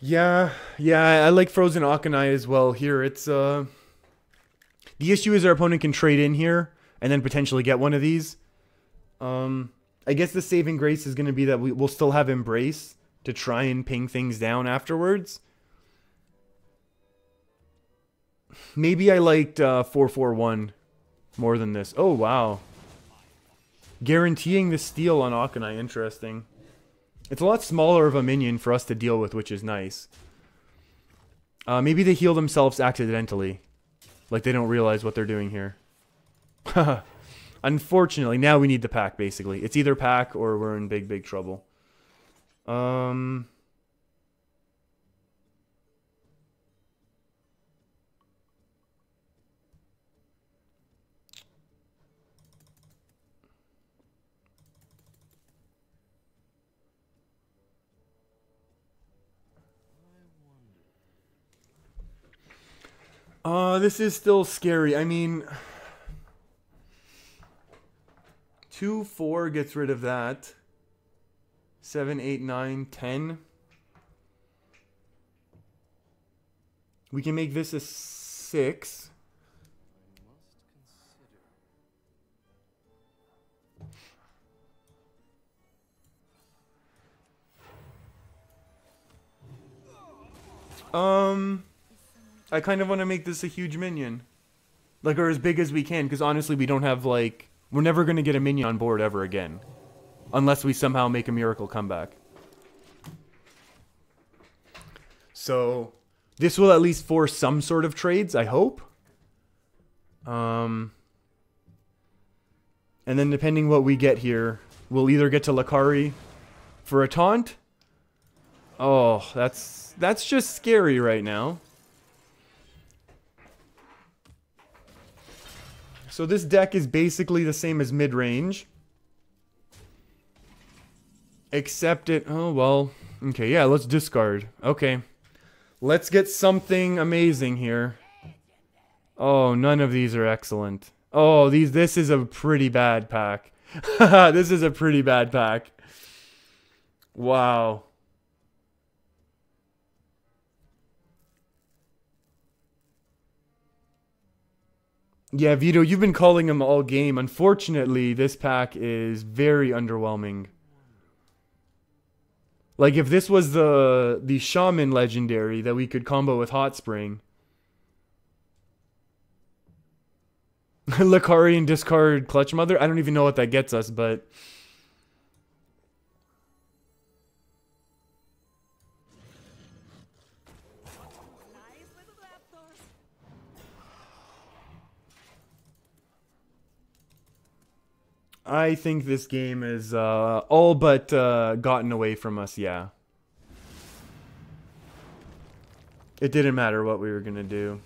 Yeah, I like Frozen Auchenai as well here. It's, the issue is our opponent can trade in here and then potentially get one of these. I guess the saving grace is going to be that we'll still have Embrace to try and ping things down afterwards. Maybe I liked 441 more than this. Oh, wow. Guaranteeing the steal on Akanai. Interesting. It's a lot smaller of a minion for us to deal with, which is nice. Maybe they heal themselves accidentally. Like they don't realize what they're doing here. Unfortunately, now we need the pack, basically. It's either pack or we're in big, big trouble. This is still scary. I mean, 2-4 gets rid of that. 7, 8, 9, 10. We can make this a 6. I kind of want to make this a huge minion. Like, or as big as we can, because honestly, we don't have, like... We're never going to get a minion on board ever again. Unless we somehow make a miracle comeback. So, this will at least force some sort of trades, I hope. And then depending what we get here, we'll either get to Lakari for a taunt. Oh, that's just scary right now. So this deck is basically the same as mid-range. Except it... Oh, well... Okay, yeah, let's discard. Okay. Let's get something amazing here. Oh, none of these are excellent. Oh, this is a pretty bad pack. This is a pretty bad pack. Wow. Yeah, Vito, you've been calling him all game. Unfortunately, this pack is very underwhelming. Like, if this was the Shaman Legendary that we could combo with Hot Spring. Lakari and discard Clutch Mother? I don't even know what that gets us, but... I think this game is all but gotten away from us, yeah. It didn't matter what we were going to do.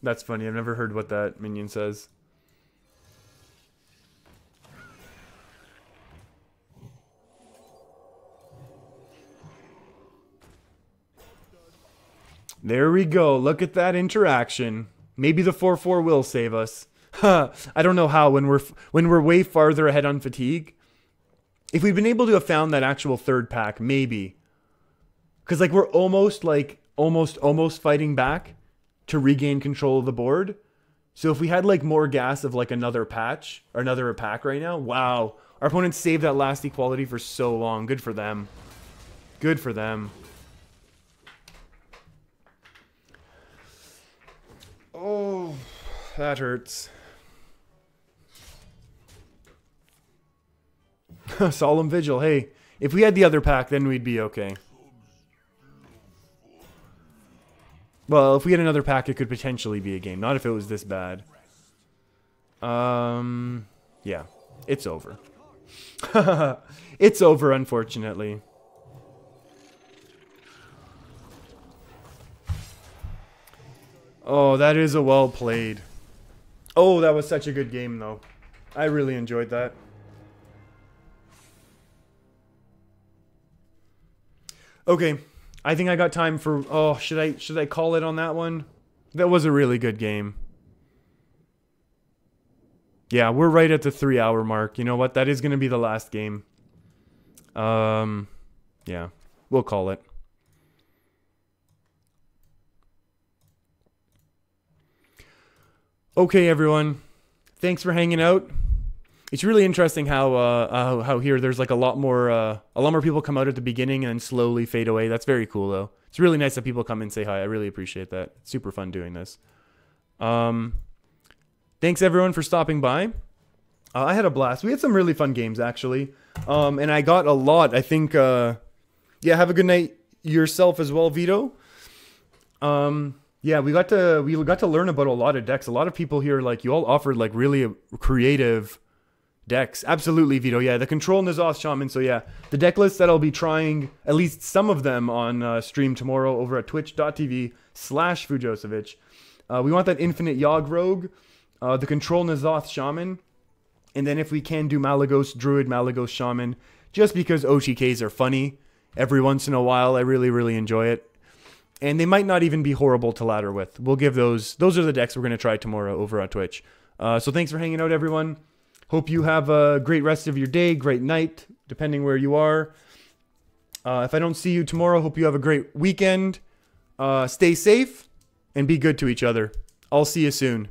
That's funny. I've never heard what that minion says. There we go. Look at that interaction. Maybe the 4-4 will save us. I don't know how when we're way farther ahead on fatigue. If we've been able to have found that actual third pack, maybe. Cuz like we're almost fighting back to regain control of the board. So if we had like more gas of like another patch or another pack right now, wow. Our opponents saved that last equality for so long. Good for them. Good for them. Oh, that hurts. Solemn Vigil. Hey, if we had the other pack, then we'd be okay. Well, if we had another pack, it could potentially be a game. Not if it was this bad. Yeah. It's over. It's over, unfortunately. Oh, that is a well played. Oh, that was such a good game, though. I really enjoyed that. Okay, I think I got time for... Oh, should I call it on that one? That was a really good game. Yeah, we're right at the 3-hour mark. You know what? That is going to be the last game. Yeah, we'll call it. Okay, everyone. Thanks for hanging out. It's really interesting how here there's like a lot more people come out at the beginning and then slowly fade away. That's very cool though. It's really nice that people come and say hi. I really appreciate that. It's super fun doing this. Thanks everyone for stopping by. I had a blast. We had some really fun games actually. And I got a lot. I think yeah, have a good night yourself as well, Vito. Yeah, we got to learn about a lot of decks. A lot of people here, like, you all offered like really creative decks. Absolutely, Vito. Yeah, the Control N'Zoth Shaman. So yeah, the deck list that I'll be trying, at least some of them on stream tomorrow over at twitch.tv/Fujosevich. We want that Infinite Yogg Rogue, the Control N'Zoth Shaman, and then if we can do Malagos Druid, Malagos Shaman, just because OTKs are funny every once in a while. I really, really enjoy it. And they might not even be horrible to ladder with. We'll give those are the decks we're going to try tomorrow over on Twitch. So thanks for hanging out, everyone. Hope you have a great rest of your day, great night, depending where you are. If I don't see you tomorrow, hope you have a great weekend. Stay safe and be good to each other. I'll see you soon.